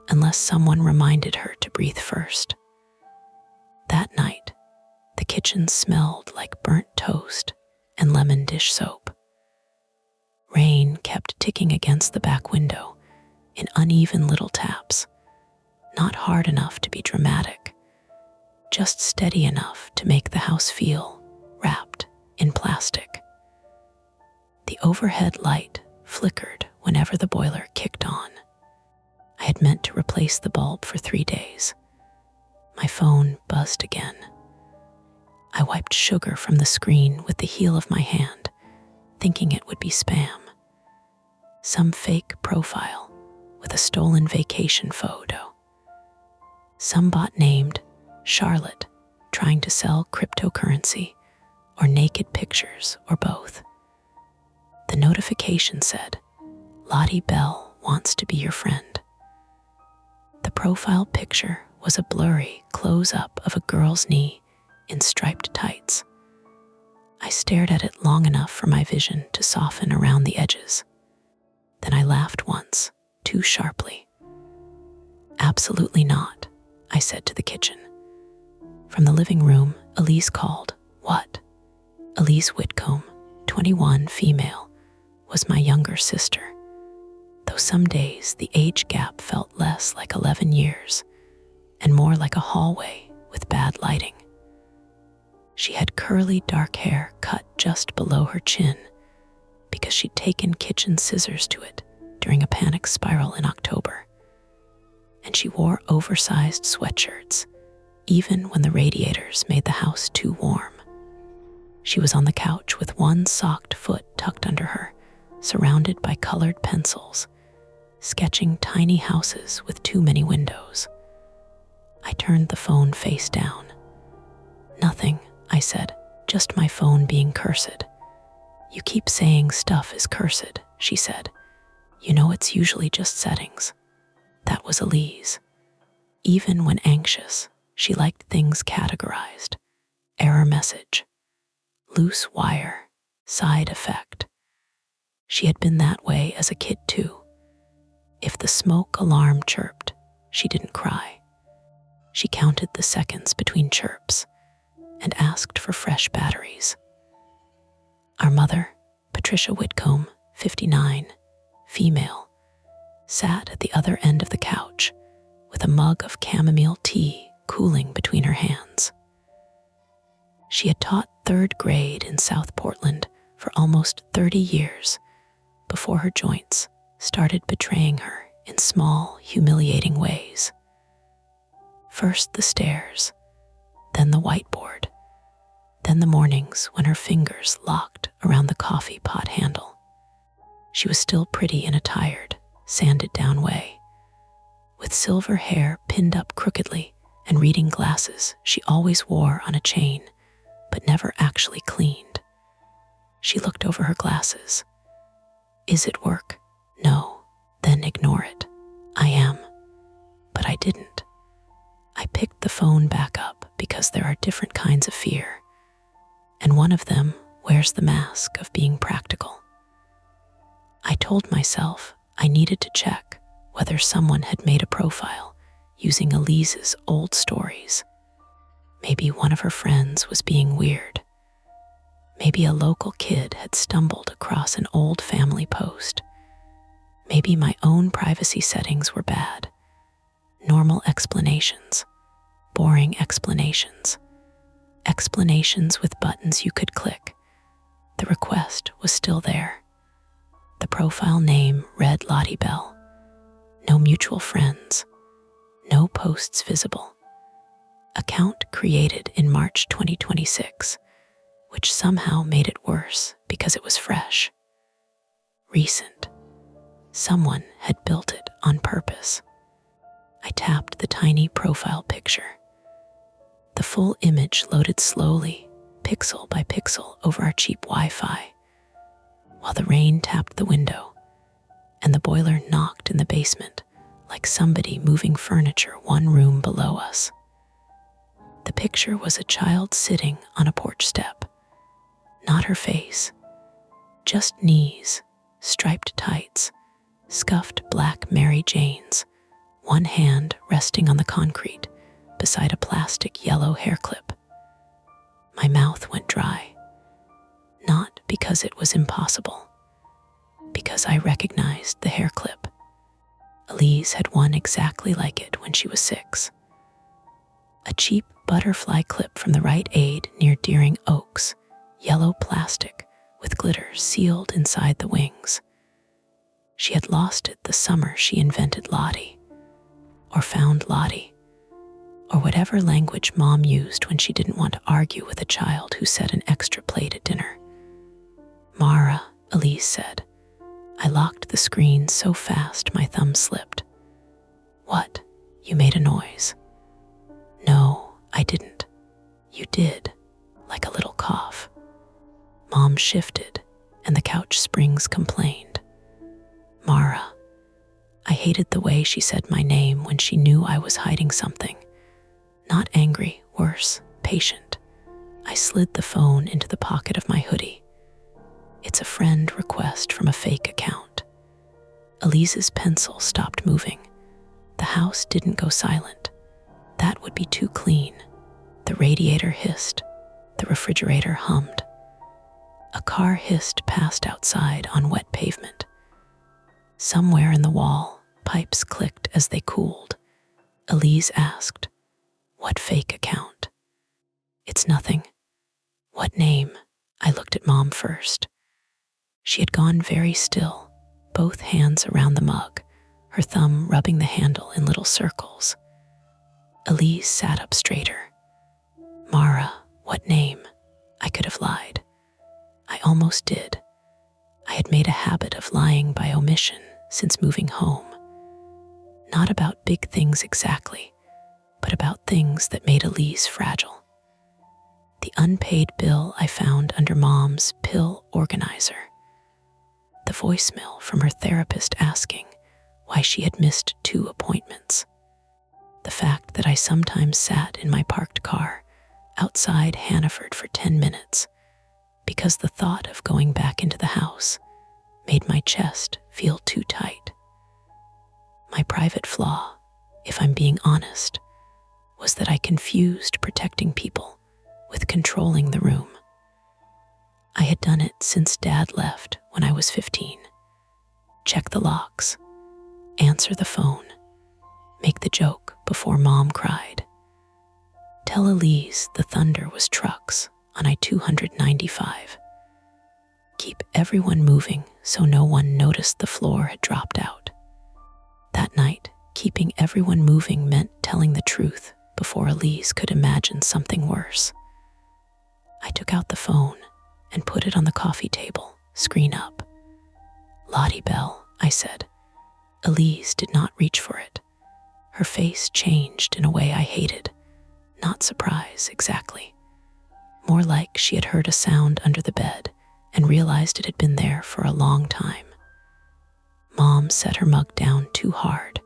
unless someone reminded her to breathe first. That night, the kitchen smelled like burnt toast and lemon dish soap. Rain kept ticking against the back window in uneven little taps, not hard enough to be dramatic, just steady enough to make the house feel wrapped in plastic. The overhead light flickered whenever the boiler kicked on. I had meant to replace the bulb for 3 days. My phone buzzed again. I wiped sugar from the screen with the heel of my hand, thinking it would be spam. Some fake profile with a stolen vacation photo. Some bot named Charlotte trying to sell cryptocurrency or naked pictures or both. The notification said, "Lottie Bell wants to be your friend." The profile picture was a blurry close-up of a girl's knee in striped tights. I stared at it long enough for my vision to soften around the edges. Then I laughed once, too sharply. "Absolutely not," I said to the kitchen. From the living room, Elise called. "What?" Elise Whitcomb, 21, female, was my younger sister, though some days the age gap felt less like 11 years and more like a hallway with bad lighting. She had curly dark hair cut just below her chin because she'd taken kitchen scissors to it during a panic spiral in October, and she wore oversized sweatshirts even when the radiators made the house too warm. She was on the couch with one socked foot tucked under her, surrounded by colored pencils, sketching tiny houses with too many windows. I turned the phone face down. "Nothing," I said, "just my phone being cursed." "You keep saying stuff is cursed," she said. "You know it's usually just settings." That was Elise. Even when anxious, she liked things categorized. Error message, loose wire, side effect. She had been that way as a kid too. If the smoke alarm chirped, she didn't cry. She counted the seconds between chirps and asked for fresh batteries. Our mother, Patricia Whitcomb, 59, female, sat at the other end of the couch with a mug of chamomile tea cooling between her hands. She had taught 3rd grade in South Portland for almost 30 years before her joints started betraying her in small, humiliating ways. First the stairs, then the whiteboard, then the mornings when her fingers locked around the coffee pot handle. She was still pretty in a tired, sanded-down way, with silver hair pinned up crookedly and reading glasses she always wore on a chain, but never actually cleaned. She looked over her glasses. "Is it work?" "No." "Then ignore it." "I am." But I didn't. I picked the phone back up because there are different kinds of fear, and one of them wears the mask of being practical. I told myself I needed to check whether someone had made a profile using Elise's old stories. Maybe one of her friends was being weird. Maybe a local kid had stumbled across an old family post. Maybe my own privacy settings were bad. Normal explanations, boring explanations, explanations with buttons you could click. The request was still there. The profile name read Lottie Bell. No mutual friends. No posts visible. Account created in March 2026, which somehow made it worse because it was fresh. Recent. Someone had built it on purpose. I tapped the tiny profile picture. The full image loaded slowly, pixel by pixel over our cheap Wi-Fi, while the rain tapped the window and the boiler knocked in the basement like somebody moving furniture one room below us. The picture was a child sitting on a porch step. Not her face, just knees, striped tights, scuffed black Mary Janes, one hand resting on the concrete beside a plastic yellow hair clip. My mouth went dry, not because it was impossible, because I recognized the hair clip. Elise had one exactly like it when she was 6. A cheap butterfly clip from the Rite Aid near Deering Oaks, yellow plastic with glitter sealed inside the wings. She had lost it the summer she invented Lottie, or found Lottie, or whatever language Mom used when she didn't want to argue with a child who set an extra plate at dinner. Mara, Elise said. I locked the screen so fast my thumb slipped. What? You made a noise. No, I didn't. You did, like a little cough. Mom shifted, and the couch springs complained. Mara. I hated the way she said my name when she knew I was hiding something. Not angry, worse, patient. I slid the phone into the pocket of my hoodie. It's a friend request from a fake account. Elise's pencil stopped moving. The house didn't go silent. That would be too clean. The radiator hissed. The refrigerator hummed. A car hissed past outside on wet pavement. Somewhere in the wall, pipes clicked as they cooled. Elise asked, "What fake account?" "It's nothing." "What name?" I looked at Mom first. She had gone very still, both hands around the mug, her thumb rubbing the handle in little circles. Elise sat up straighter. Mara, what name? I could have lied. I almost did. I had made a habit of lying by omission since moving home. Not about big things exactly, but about things that made Elise fragile. The unpaid bill I found under Mom's pill organizer. The voicemail from her therapist asking why she had missed 2 appointments. The fact that I sometimes sat in my parked car outside Hannaford for 10 minutes because the thought of going back into the house made my chest feel too tight. My private flaw, if I'm being honest, was that I confused protecting people with controlling the room. I had done it since Dad left when I was 15. Check the locks, answer the phone, make the joke before Mom cried. Tell Elise the thunder was trucks on I-295. Keep everyone moving so no one noticed the floor had dropped out. That night, keeping everyone moving meant telling the truth before Elise could imagine something worse. I took out the phone and put it on the coffee table, screen up. Lottie Bell, I said. Elise did not reach for it. Her face changed in a way I hated. Not surprise, exactly. More like she had heard a sound under the bed and realized it had been there for a long time. Mom set her mug down too hard.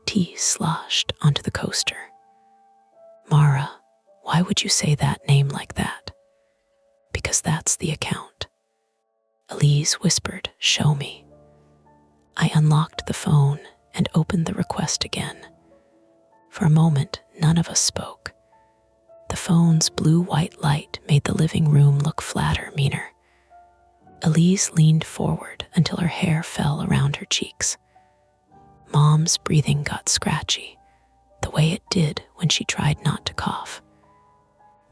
Tea sloshed onto the coaster. Mara, why would you say that name like that? Because that's the account. Elise whispered, show me. I unlocked the phone and opened the request again. For a moment, none of us spoke. The phone's blue-white light made the living room look flatter, meaner. Elise leaned forward until her hair fell around her cheeks. Mom's breathing got scratchy, the way it did when she tried not to cough.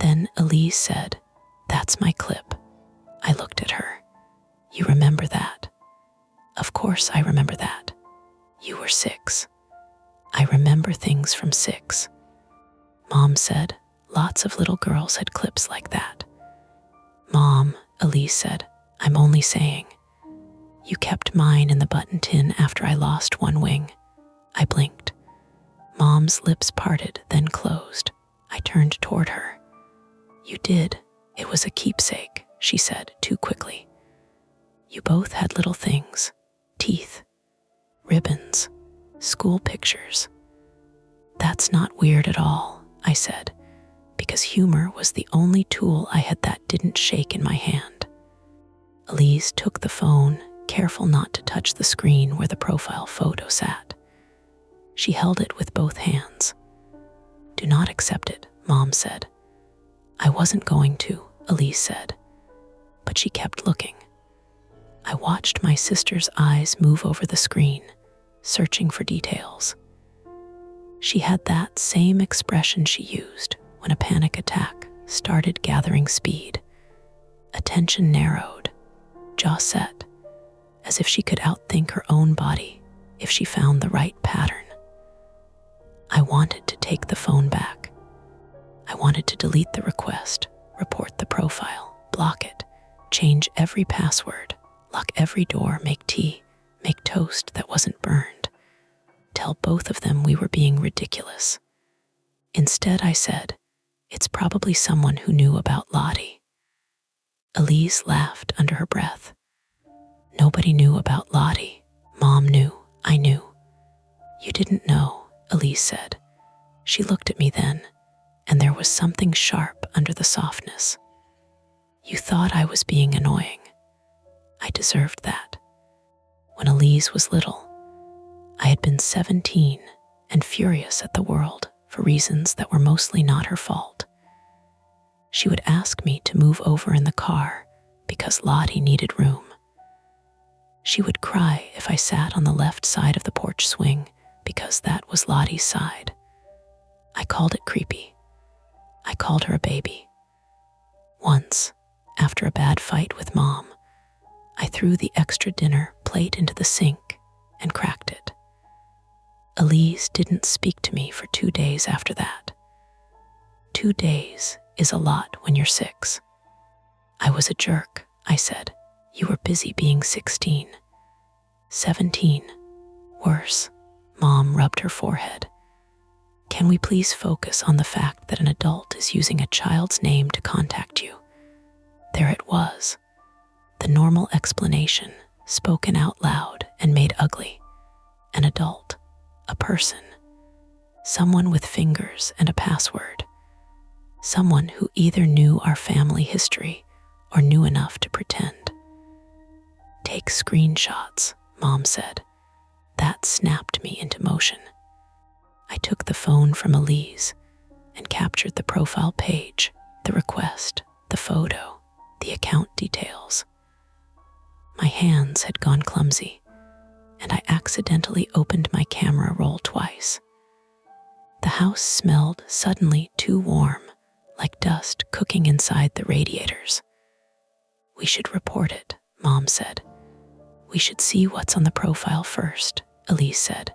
Then Elise said, "That's my clip." I looked at her. "You remember that?" "Of course I remember that. You were 6. I remember things from 6. Mom said lots of little girls had clips like that. "Mom," Elise said, "I'm only saying. You kept mine in the button tin after I lost one wing." I blinked. Mom's lips parted, then closed. I turned toward her. "You did. It was a keepsake," she said too quickly. "You both had little things. Teeth, ribbons, school pictures." "That's not weird at all," I said, because humor was the only tool I had that didn't shake in my hand. Elise took the phone, careful not to touch the screen where the profile photo sat. She held it with both hands. "Do not accept it," Mom said. "I wasn't going to," Elise said, but she kept looking. I watched my sister's eyes move over the screen, searching for details. She had that same expression she used when a panic attack started gathering speed. Attention narrowed, jaw set, as if she could outthink her own body if she found the right pattern. I wanted to take the phone back. I wanted to delete the request, report the profile, block it, change every password, lock every door, make tea, make toast that wasn't burned, tell both of them we were being ridiculous. Instead, I said, "It's probably someone who knew about Lottie." Elise laughed under her breath. "Nobody knew about Lottie. Mom knew. I knew." "You didn't know," Elise said. She looked at me then, and there was something sharp under the softness. "You thought I was being annoying. I deserved that. When Elise was little, I had been 17 and furious at the world for reasons that were mostly not her fault. She would ask me to move over in the car because Lottie needed room. She would cry if I sat on the left side of the porch swing because that was Lottie's side. I called it creepy. I called her a baby. Once, after a bad fight with Mom, I threw the extra dinner plate into the sink and cracked it. Elise didn't speak to me for 2 days after that. 2 days is a lot when you're 6. "I was a jerk," I said. "You were busy being 16. 17. Worse." Mom rubbed her forehead. "Can we please focus on the fact that an adult is using a child's name to contact you?" There it was. The normal explanation, spoken out loud and made ugly. An adult, a person, someone with fingers and a password, someone who either knew our family history or knew enough to pretend. "Take screenshots," Mom said. That snapped me into motion. I took the phone from Elise and captured the profile page, the request, the photo, the account details. My hands had gone clumsy, and I accidentally opened my camera roll twice. The house smelled suddenly too warm, like dust cooking inside the radiators. "We should report it," Mom said. "We should see what's on the profile first," Elise said.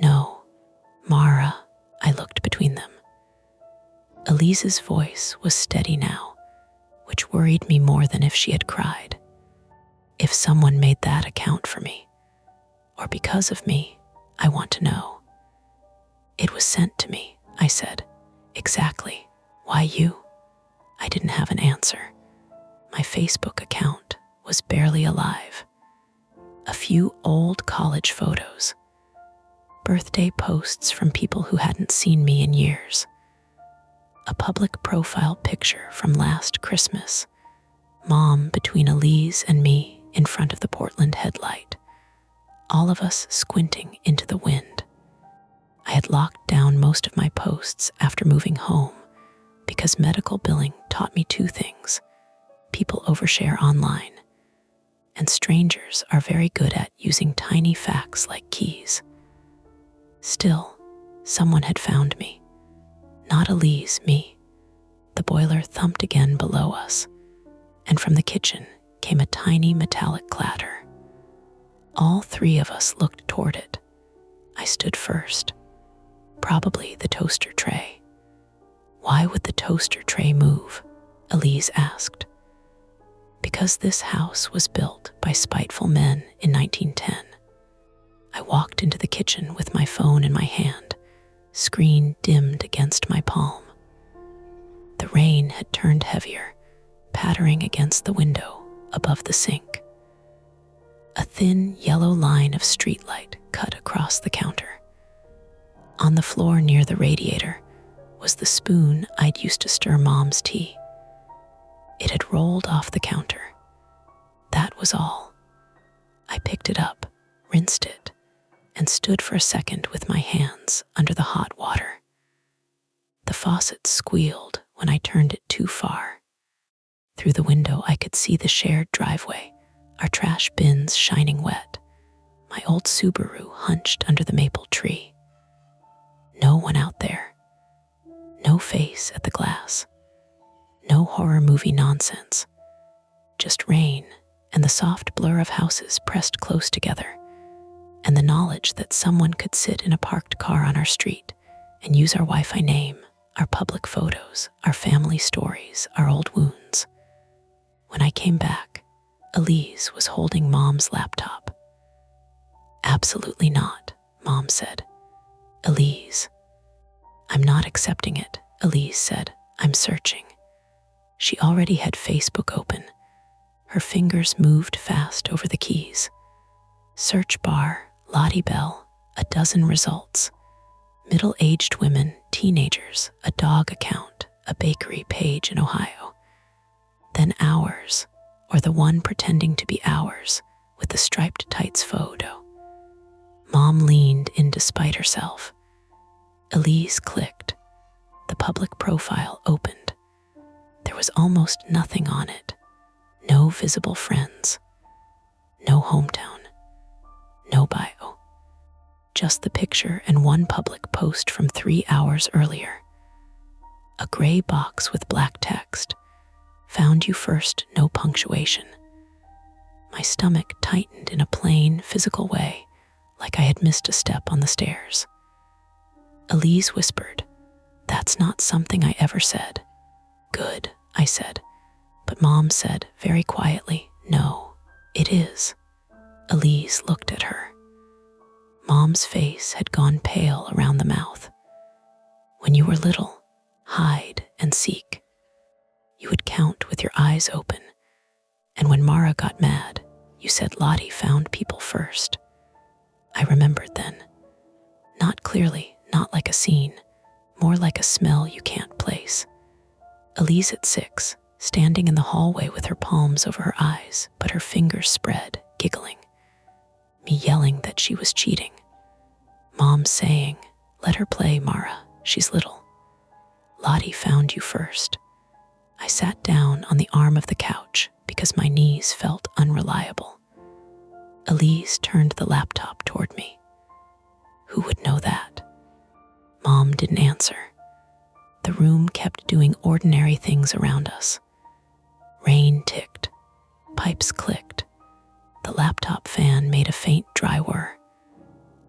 "No, Mara," I looked between them. Elise's voice was steady now, which worried me more than if she had cried. If someone made that account for me, or because of me, I want to know. "It was sent to me," I said. "Exactly. Why you?" I didn't have an answer. My Facebook account was barely alive. A few old college photos, birthday posts from people who hadn't seen me in years, a public profile picture from last Christmas, Mom between Elise and me in front of the Portland headlight, all of us squinting into the wind. I had locked down most of my posts after moving home, because medical billing taught me two things. People overshare online, and strangers are very good at using tiny facts like keys. Still, someone had found me. Not Elise, me. The boiler thumped again below us, and from the kitchen came a tiny metallic clatter. All three of us looked toward it. I stood first. Probably the toaster tray. Why would the toaster tray move? Elise asked. Because this house was built by spiteful men in 1910. I walked into the kitchen with my phone in my hand, screen dimmed against my palm. The rain had turned heavier, pattering against the window above the sink. A thin yellow line of streetlight cut across the counter. On the floor near the radiator was the spoon I'd used to stir Mom's tea. It had rolled off the counter. That was all. I picked it up, rinsed it, and stood for a second with my hands under the hot water. The faucet squealed when I turned it too far. Through the window, I could see the shared driveway, our trash bins shining wet, my old Subaru hunched under the maple tree. No one out there. No face at the glass. No horror movie nonsense. Just rain and the soft blur of houses pressed close together, and the knowledge that someone could sit in a parked car on our street and use our Wi-Fi name, our public photos, our family stories, our old wounds. When I came back, Elise was holding Mom's laptop. Absolutely not, Mom said. Elise. I'm not accepting it, Elise said. I'm searching. She already had Facebook open. Her fingers moved fast over the keys. Search bar, Lottie Bell, a dozen results. Middle-aged women, teenagers, a dog account, a bakery page in Ohio. Then ours, or the one pretending to be ours, with the striped tights photo. Mom leaned in despite herself. Elise clicked. The public profile opened. There was almost nothing on it. No visible friends. No hometown. No bio. Just the picture and one public post from 3 hours earlier. A gray box with black text. Found you first, no punctuation. My stomach tightened in a plain, physical way, like I had missed a step on the stairs. Elise whispered, "That's not something I ever said." "Good," I said. But Mom said very quietly, "No, it is." Elise looked at her. Mom's face had gone pale around the mouth. When you were little, hide and seek. You would count with your eyes open. And when Mara got mad, you said Lottie found people first. I remembered then. Not clearly, not like a scene, more like a smell you can't place. Elise at 6, standing in the hallway with her palms over her eyes, but her fingers spread, giggling. Me yelling that she was cheating. Mom saying, "Let her play, Mara, she's little." Lottie found you first. I sat down on the arm of the couch because my knees felt unreliable. Elise turned the laptop toward me. Who would know that? Mom didn't answer. The room kept doing ordinary things around us. Rain ticked. Pipes clicked. The laptop fan made a faint dry whir.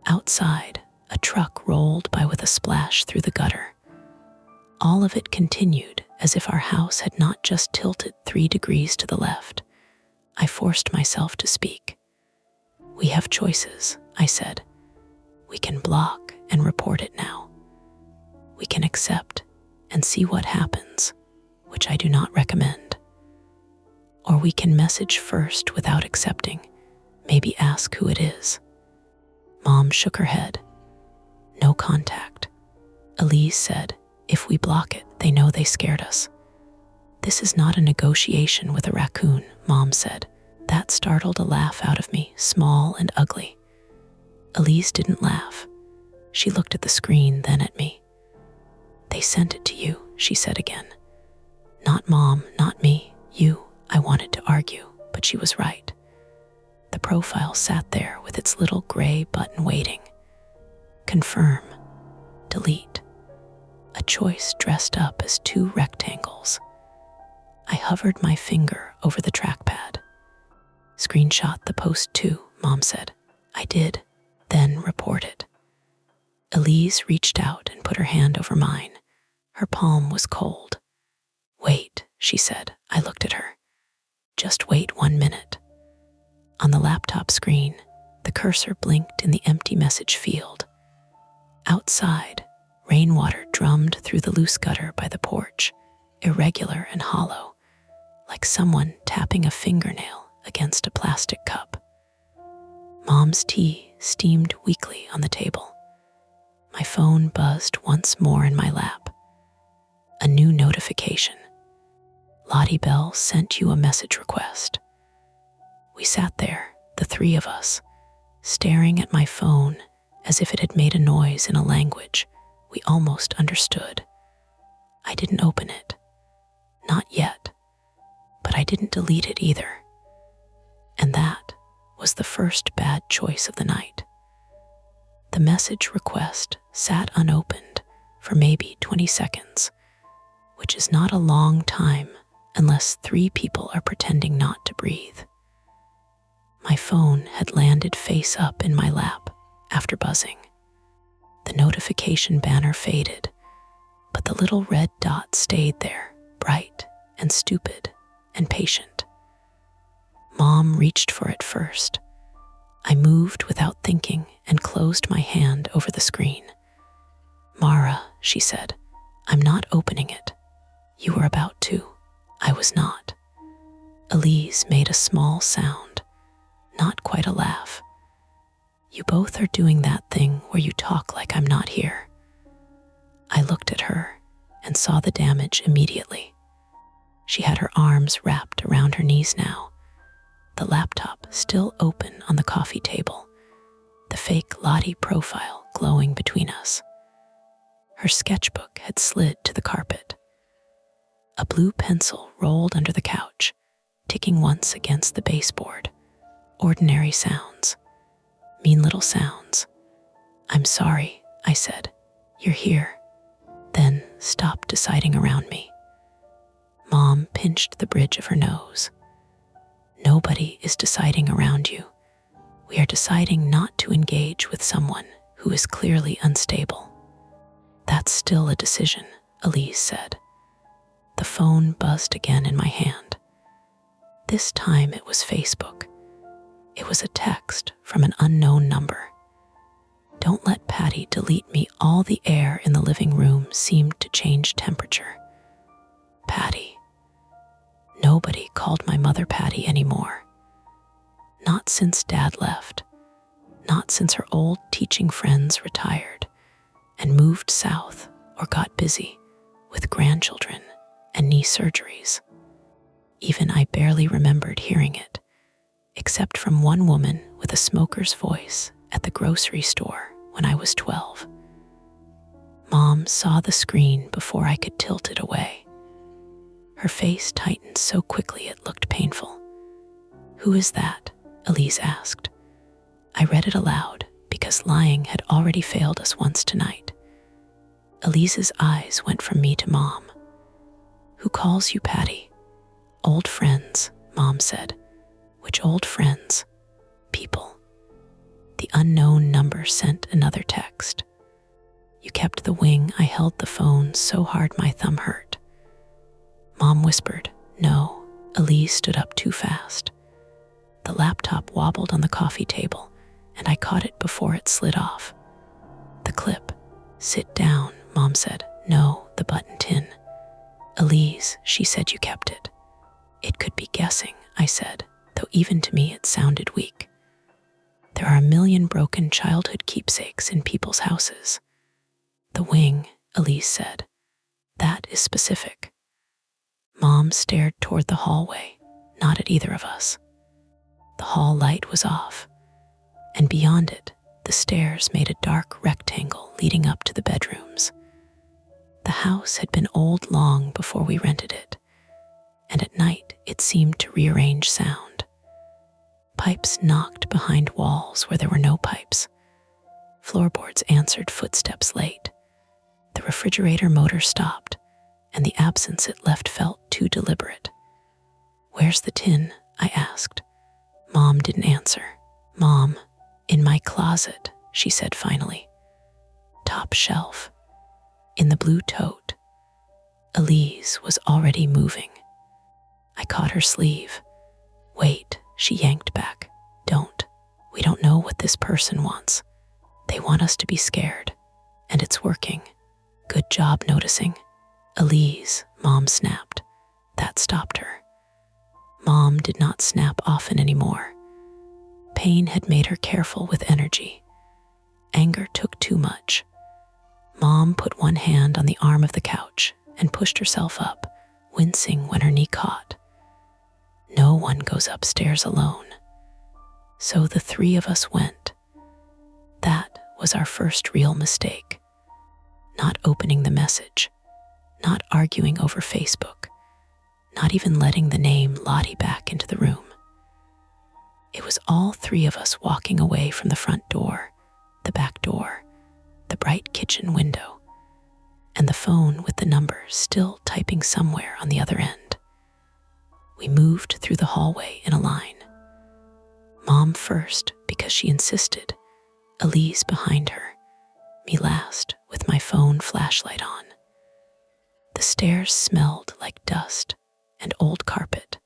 Outside, a truck rolled by with a splash through the gutter. All of it continued as if our house had not just tilted 3 degrees to the left. I forced myself to speak. "We have choices," I said. "We can block and report it now. We can accept and see what happens, which I do not recommend. Or we can message first without accepting, maybe ask who it is." Mom shook her head. "No contact." Elise said, "If we block it, they know they scared us." "This is not a negotiation with a raccoon," Mom said. That startled a laugh out of me, small and ugly. Elise didn't laugh. She looked at the screen, then at me. "They sent it to you," she said again. Not Mom, not me, you. I wanted to argue, but she was right. The profile sat there with its little gray button waiting. Confirm. Delete. A choice dressed up as two rectangles. I hovered my finger over the trackpad. Screenshot the post too, Mom said. I did, then report it. Elise reached out and put her hand over mine. Her palm was cold. Wait, she said. I looked at her. Just wait 1 minute. On the laptop screen, the cursor blinked in the empty message field. Outside, rainwater drummed through the loose gutter by the porch, irregular and hollow, like someone tapping a fingernail against a plastic cup. Mom's tea steamed weakly on the table. My phone buzzed once more in my lap. A new notification. Lottie Bell sent you a message request. We sat there, the three of us, staring at my phone as if it had made a noise in a language we almost understood. I didn't open it. Not yet. But I didn't delete it either. And that was the first bad choice of the night. The message request sat unopened for maybe 20 seconds, which is not a long time unless 3 people are pretending not to breathe. My phone had landed face up in my lap after buzzing. The notification banner faded, but the little red dot stayed there, bright and stupid and patient. Mom reached for it first. I moved without thinking and closed my hand over the screen. Mara, she said, I'm not opening it. You were about to. I was not. Elise made a small sound, not quite a laugh. You both are doing that thing where you talk like I'm not here. I looked at her and saw the damage immediately. She had her arms wrapped around her knees now, the laptop still open on the coffee table, the fake Lottie profile glowing between us. Her sketchbook had slid to the carpet. A blue pencil rolled under the couch, ticking once against the baseboard. Ordinary sounds. Mean little sounds. I'm sorry, I said. You're here. Then stopped deciding around me. Mom pinched the bridge of her nose. Nobody is deciding around you. We are deciding not to engage with someone who is clearly unstable. That's still a decision, Elise said. The phone buzzed again in my hand. This time it was Facebook. It was a text from an unknown number. Don't let Patty delete me. All the air in the living room seemed to change temperature. Patty. Nobody called my mother Patty anymore. Not since Dad left. Not since her old teaching friends retired and moved south or got busy with grandchildren and knee surgeries. Even I barely remembered hearing it, except from one woman with a smoker's voice at the grocery store when I was 12. Mom saw the screen before I could tilt it away. Her face tightened so quickly it looked painful. Who is that? Elise asked. I read it aloud because lying had already failed us once tonight. Elise's eyes went from me to Mom. Who calls you Patty? Old friends, Mom said. Which old friends? People. The unknown number sent another text. You kept the wing. I held the phone so hard my thumb hurt. Mom whispered, no. Elise stood up too fast. The laptop wobbled on the coffee table, and I caught it before it slid off. The clip. Sit down, Mom said. No, the button tin. Elise, she said you kept it. It could be guessing, I said, though even to me it sounded weak. There are a million broken childhood keepsakes in people's houses. The wing, Elise said. That is specific. Mom stared toward the hallway, not at either of us. The hall light was off, and beyond it, the stairs made a dark rectangle leading up to the bedrooms. The house had been old long before we rented it, and at night it seemed to rearrange sound. Pipes knocked behind walls where there were no pipes. Floorboards answered footsteps late. The refrigerator motor stopped, and the absence it left felt too deliberate. "Where's the tin?" I asked. Mom didn't answer. "Mom, in my closet," she said finally. "Top shelf." In the blue tote. Elise was already moving. I caught her sleeve. "Wait," she yanked back. "Don't. We don't know what this person wants. They want us to be scared, and it's working. Good job noticing." "Elise," Mom snapped. That stopped her. Mom did not snap often anymore. Pain had made her careful with energy. Anger took too much. Mom put one hand on the arm of the couch and pushed herself up, wincing when her knee caught. No one goes upstairs alone. So the three of us went. That was our first real mistake. Not opening the message, not arguing over Facebook, not even letting the name Lottie back into the room. It was all three of us walking away from the front door, the back door, the bright kitchen window, and the phone with the number still typing somewhere on the other end. We moved through the hallway in a line. Mom first because she insisted, Elise behind her, me last with my phone flashlight on. The stairs smelled like dust and old carpet.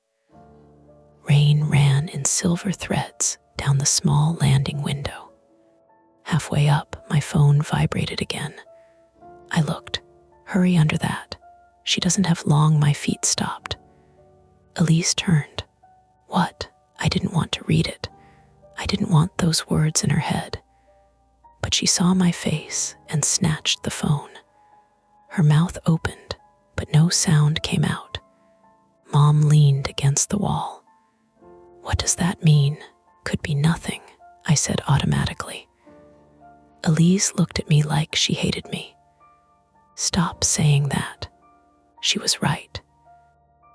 Rain ran in silver threads down the small landing window. Halfway up, my phone vibrated again. I looked. "Hurry under that. She doesn't have long." My feet stopped. Elise turned. "What?" I didn't want to read it. I didn't want those words in her head. But she saw my face and snatched the phone. Her mouth opened, but no sound came out. Mom leaned against the wall. "What does that mean?" "Could be nothing," I said automatically. Elise looked at me like she hated me. "Stop saying that." She was right.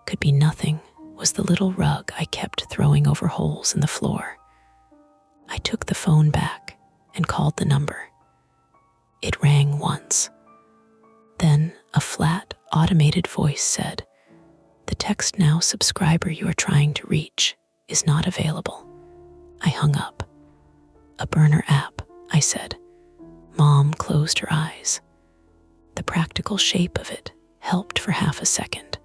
Could be nothing was the little rug I kept throwing over holes in the floor. I took the phone back and called the number. It rang once. Then a flat, automated voice said, "The Text Now subscriber you are trying to reach is not available." I hung up. "A burner app," I said. Mom closed her eyes. The practical shape of it helped for half a second.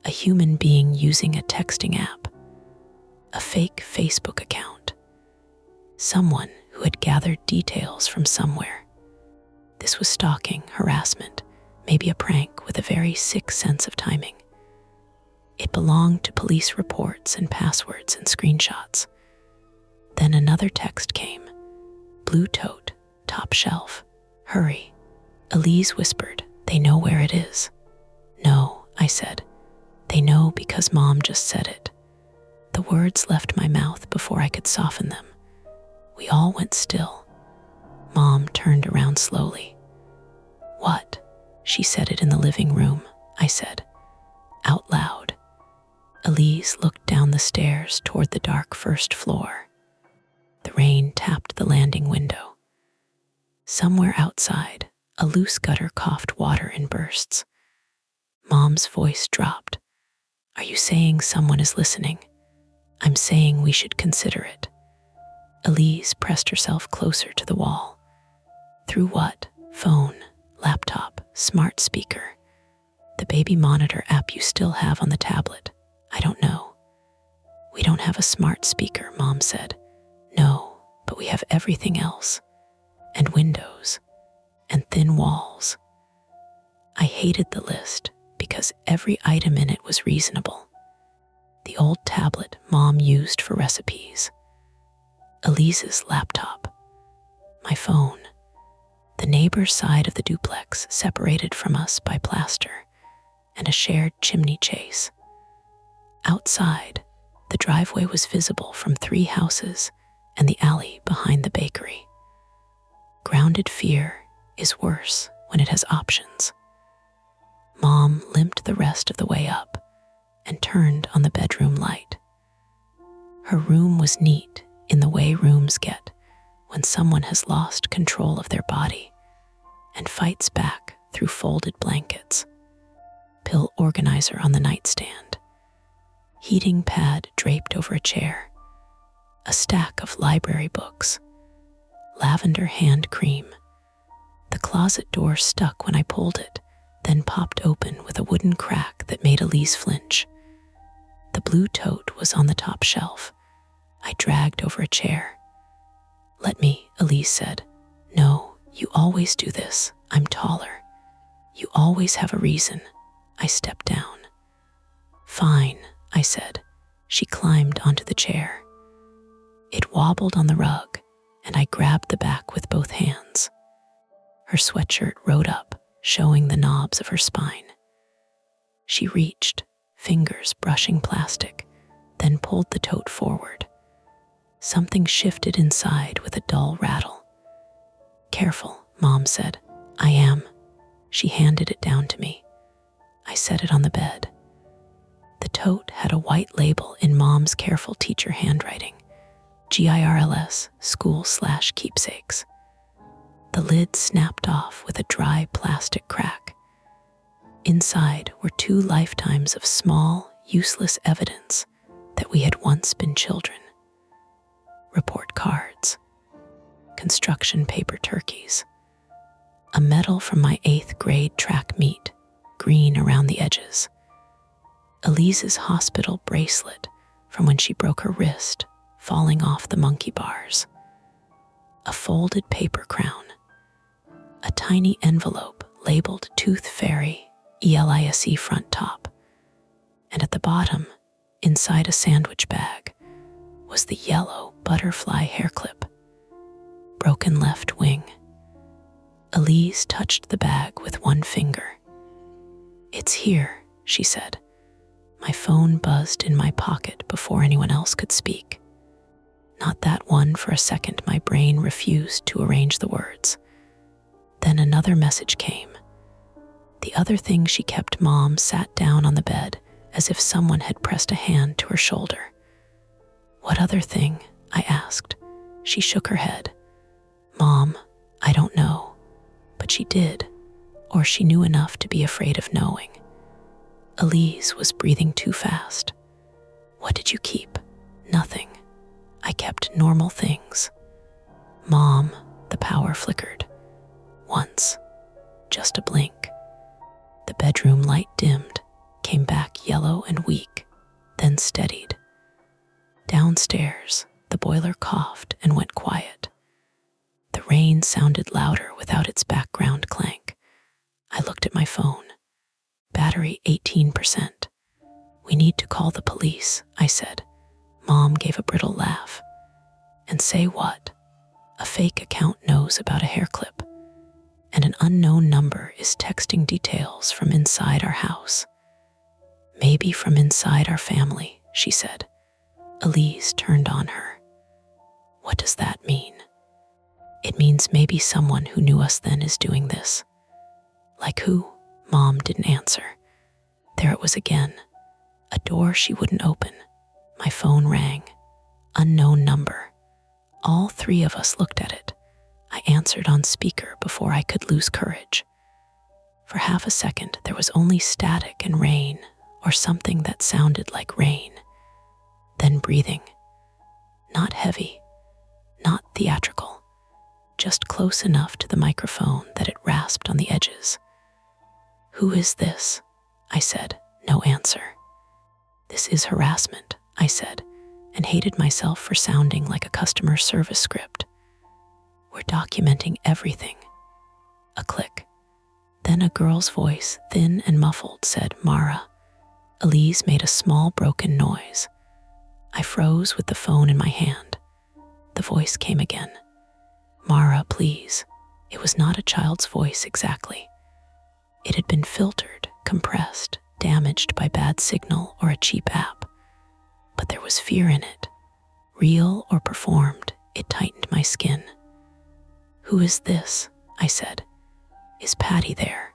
A human being using a texting app. A fake Facebook account. Someone who had gathered details from somewhere. This was stalking, harassment, maybe a prank with a very sick sense of timing. It belonged to police reports and passwords and screenshots. Then another text came. "Blue tote, top shelf. Hurry." Elise whispered, "They know where it is." "No," I said. "They know because Mom just said it." The words left my mouth before I could soften them. We all went still. Mom turned around slowly. "What?" She said it in the living room, I said, out loud. Elise looked down the stairs toward the dark first floor. The rain tapped the landing window. Somewhere outside, a loose gutter coughed water in bursts. Mom's voice dropped. "Are you saying someone is listening?" "I'm saying we should consider it." Elise pressed herself closer to the wall. "Through what? Phone, laptop, smart speaker. The baby monitor app you still have on the tablet. I don't know." "We don't have a smart speaker," Mom said. "No, but we have everything else. And windows. And thin walls." I hated the list because every item in it was reasonable. The old tablet Mom used for recipes. Elise's laptop. My phone. The neighbor's side of the duplex separated from us by plaster and a shared chimney chase. Outside, the driveway was visible from 3 houses and the alley behind the bakery. Grounded fear is worse when it has options. Mom limped the rest of the way up and turned on the bedroom light. Her room was neat in the way rooms get when someone has lost control of their body and fights back through folded blankets. Pill organizer on the nightstand, heating pad draped over a chair, a stack of library books, lavender hand cream. The closet door stuck when I pulled it, then popped open with a wooden crack that made Elise flinch. The blue tote was on the top shelf. I dragged over a chair. "Let me," Elise said. "No, you always do this. I'm taller. You always have a reason." I stepped down. "Fine," I said. She climbed onto the chair. It wobbled on the rug, and I grabbed the back with both hands. Her sweatshirt rode up, showing the knobs of her spine. She reached, fingers brushing plastic, then pulled the tote forward. Something shifted inside with a dull rattle. "Careful," Mom said. "I am." She handed it down to me. I set it on the bed. The tote had a white label in Mom's careful teacher handwriting, GIRLS, school/keepsakes. The lid snapped off with a dry plastic crack. Inside were 2 lifetimes of small, useless evidence that we had once been children. Report cards, construction paper turkeys, a medal from my 8th grade track meet, green around the edges, Elise's hospital bracelet from when she broke her wrist, falling off the monkey bars, a folded paper crown, a tiny envelope labeled Tooth Fairy, ELISE front top, and at the bottom, inside a sandwich bag, was the yellow butterfly hair clip. Broken left wing. Elise touched the bag with one finger. "It's here," she said. My phone buzzed in my pocket before anyone else could speak. Not that one. For a second, my brain refused to arrange the words. Then another message came. The other thing she kept. Mom sat down on the bed as if someone had pressed a hand to her shoulder. "What other thing?" I asked. She shook her head. "Mom, I don't know, but she did, or she knew enough to be afraid of knowing." Elise was breathing too fast. "What did you keep?" "Nothing. I kept normal things." "Mom," the power flickered. Once, just a blink. The bedroom light dimmed, came back yellow and weak, then steadied. Downstairs, the boiler coughed and went quiet. The rain sounded louder without its background clank. I looked at my phone. Battery 18%. "We need to call the police," I said. Mom gave a brittle laugh. "And say what? A fake account knows about a hair clip, and an unknown number is texting details from inside our house. Maybe from inside our family," she said. Elise turned on her. "What does that mean?" "It means maybe someone who knew us then is doing this." "Like who?" Mom didn't answer. There it was again. A door she wouldn't open. My phone rang. Unknown number. All 3 of us looked at it. I answered on speaker before I could lose courage. For half a second, there was only static and rain, or something that sounded like rain. Then breathing. Not heavy, not theatrical, just close enough to the microphone that it rasped on the edges. "Who is this?" I said. No answer. "This is harassment," I said, and hated myself for sounding like a customer service script. "We're documenting everything." A click. Then a girl's voice, thin and muffled, said, "Mara." Elise made a small broken noise. I froze with the phone in my hand. The voice came again. "Mara, please." It was not a child's voice exactly. It had been filtered, compressed, damaged by bad signal or a cheap app. But there was fear in it. Real or performed, it tightened my skin. "Who is this?" I said. "Is Patty there?"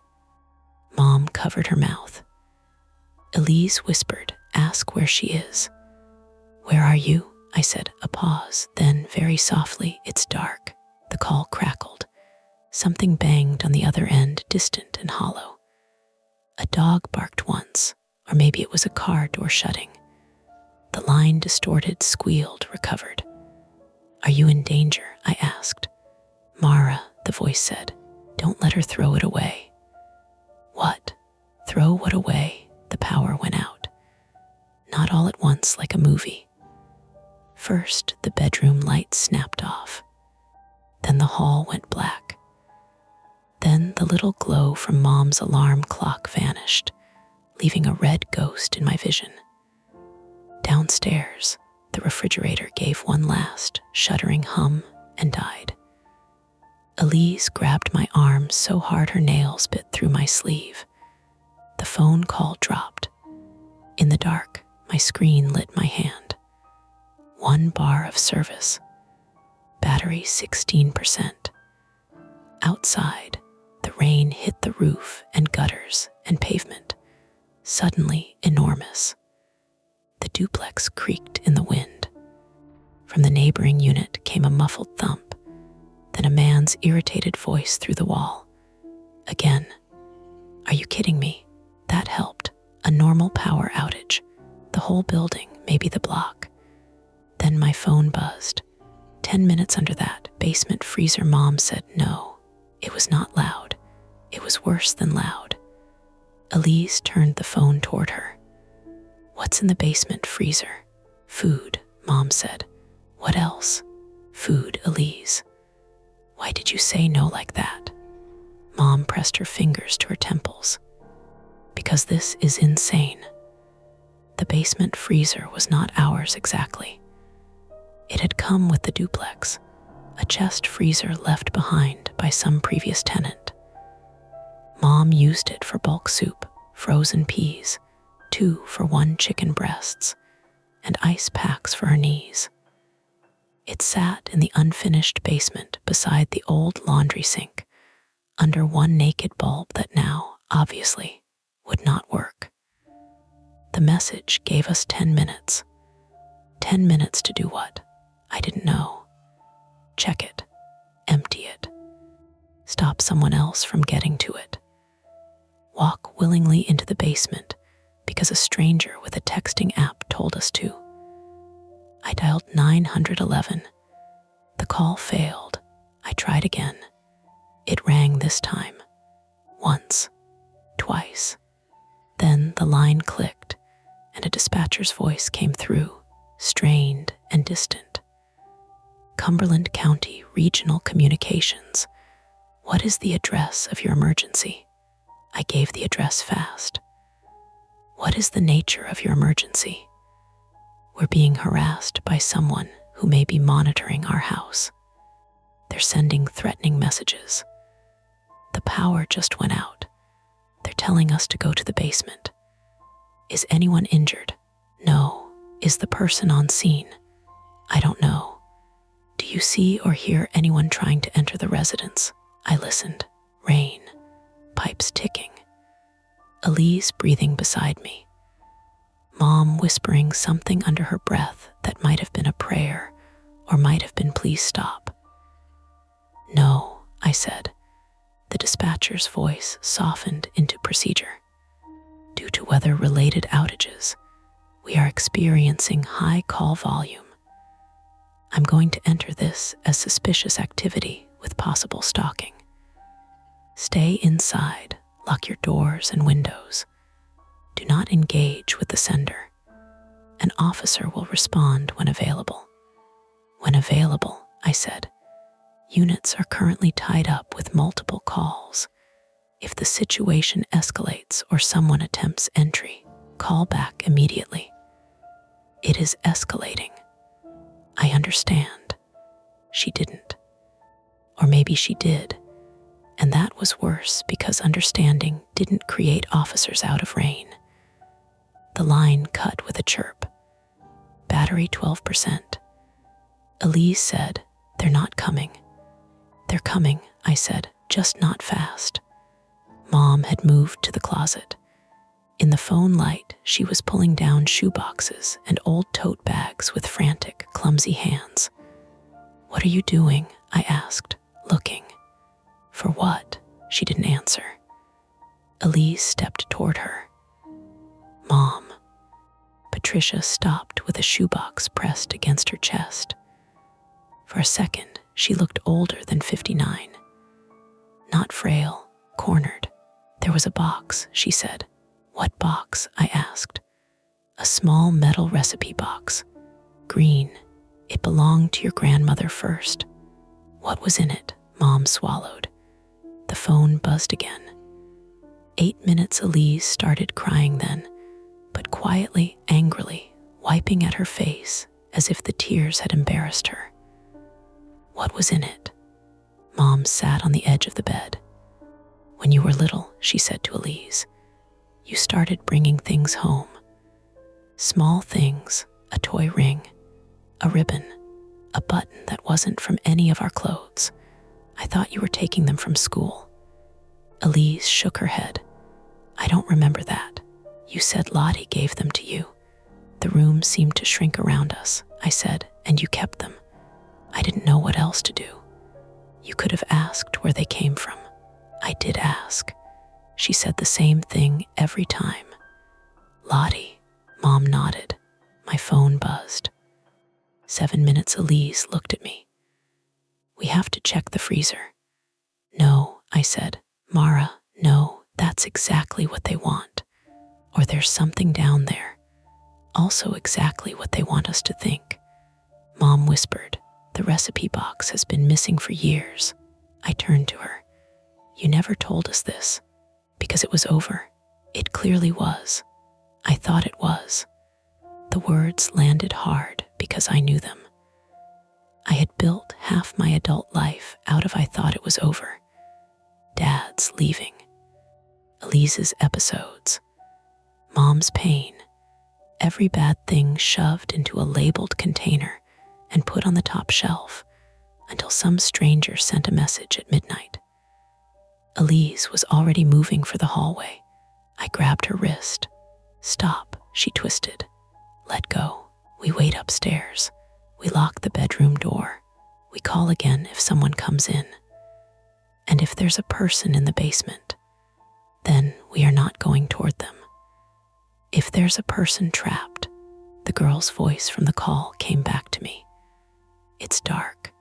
Mom cut covered her mouth. Elise whispered, "Ask where she is." "Where are you?" I said. A pause, then very softly, "It's dark." The call crackled. Something banged on the other end, distant and hollow. A dog barked once, or maybe it was a car door shutting. The line distorted, squealed, recovered. "Are you in danger?" I asked. "Mara," the voice said, "don't let her throw it away." "What? Throw what away?" The power went out. Not all at once, like a movie. First, the bedroom light snapped off. Then the hall went black. Then the little glow from Mom's alarm clock vanished, leaving a red ghost in my vision. Downstairs, the refrigerator gave one last, shuddering hum and died. Elise grabbed my arm so hard her nails bit through my sleeve. The phone call dropped. In the dark, my screen lit my hand. 1 bar of service. Battery 16%. Outside, the rain hit the roof and gutters and pavement, suddenly enormous. The duplex creaked in the wind. From the neighboring unit came a muffled thump, then a man's irritated voice through the wall. Again. "Are you kidding me?" That helped. A normal power outage. The whole building, maybe the block. Then my phone buzzed. 10 minutes under that, basement freezer. Mom said no. It was not loud. It was worse than loud. Elise turned the phone toward her. "What's in the basement freezer?" "Food," Mom said. "What else?" "Food, Elise." "Why did you say no like that?" Mom pressed her fingers to her temples. "Because this is insane." The basement freezer was not ours exactly. It had come with the duplex, a chest freezer left behind by some previous tenant. Mom used it for bulk soup, frozen peas, 2 for 1 chicken breasts, and ice packs for her knees. It sat in the unfinished basement beside the old laundry sink, under one naked bulb that now, obviously, would not work. The message gave us 10 minutes. 10 minutes to do what? I didn't know. Check it. Empty it. Stop someone else from getting to it. Walk willingly into the basement because a stranger with a texting app told us to. I dialed 911. The call failed. I tried again. It rang this time. Once. Twice. Then the line clicked, and a dispatcher's voice came through, strained and distant. "Cumberland County Regional Communications. What is the address of your emergency?" I gave the address fast. "What is the nature of your emergency?" "We're being harassed by someone who may be monitoring our house. They're sending threatening messages. The power just went out. They're telling us to go to the basement. Is anyone injured?" "No." "Is the person on scene?" "I don't know." "Do you see or hear anyone trying to enter the residence?" I listened. Rain. Pipes ticking. Elise breathing beside me. Mom whispering something under her breath that might have been a prayer or might have been "please stop." "No," I said. The dispatcher's voice softened into procedure. "Due to weather-related outages, we are experiencing high call volume. I'm going to enter this as suspicious activity with possible stalking. Stay inside, lock your doors and windows. Do not engage with the sender. An officer will respond when available." "When available," I said. "Units are currently tied up with multiple calls. If the situation escalates or someone attempts entry, call back immediately." "It is escalating." "I understand." She didn't. Or maybe she did, and that was worse because understanding didn't create officers out of rain. The line cut with a chirp. Battery 12%. Elise said, "They're not coming." "They're coming," I said, "just not fast." Mom had moved to the closet. In the phone light, she was pulling down shoeboxes and old tote bags with frantic, clumsy hands. "What are you doing?" I asked, looking. "For what?" She didn't answer. Elise stepped toward her. "Mom." Patricia stopped with a shoebox pressed against her chest. For a second, she looked older than 59. Not frail, cornered. "There was a box," she said. "What box?" I asked. "A small metal recipe box. Green. It belonged to your grandmother first." "What was in it?" Mom swallowed. The phone buzzed again. 8 minutes. Elise started crying then, but quietly, angrily, wiping at her face as if the tears had embarrassed her. "What was in it?" Mom sat on the edge of the bed. "When you were little," she said to Elise, "you started bringing things home. Small things, a toy ring, a ribbon, a button that wasn't from any of our clothes. I thought you were taking them from school." Elise shook her head. "I don't remember that. You said Lottie gave them to you." "The room seemed to shrink around us," I said, "and you kept them. I didn't know what else to do." "You could have asked where they came from." "I did ask. She said the same thing every time." "Lottie." Mom nodded. My phone buzzed. 7 minutes. Elise looked at me. "We have to check the freezer." "No," I said. "Mara, no, that's exactly what they want. Or there's something down there. Also exactly what they want us to think." Mom whispered, "The recipe box has been missing for years." I turned to her. "You never told us this, because it was over." "It clearly was. I thought it was." The words landed hard because I knew them. I had built half my adult life out of "I thought it was over." Dad's leaving. Elise's episodes. Mom's pain. Every bad thing shoved into a labeled container and put on the top shelf until some stranger sent a message at midnight. Elise was already moving for the hallway. I grabbed her wrist. "Stop," she twisted. "Let go. We wait upstairs. We lock the bedroom door. We call again if someone comes in. And if there's a person in the basement, then we are not going toward them. If there's a person trapped," the girl's voice from the call came back to me. "It's dark.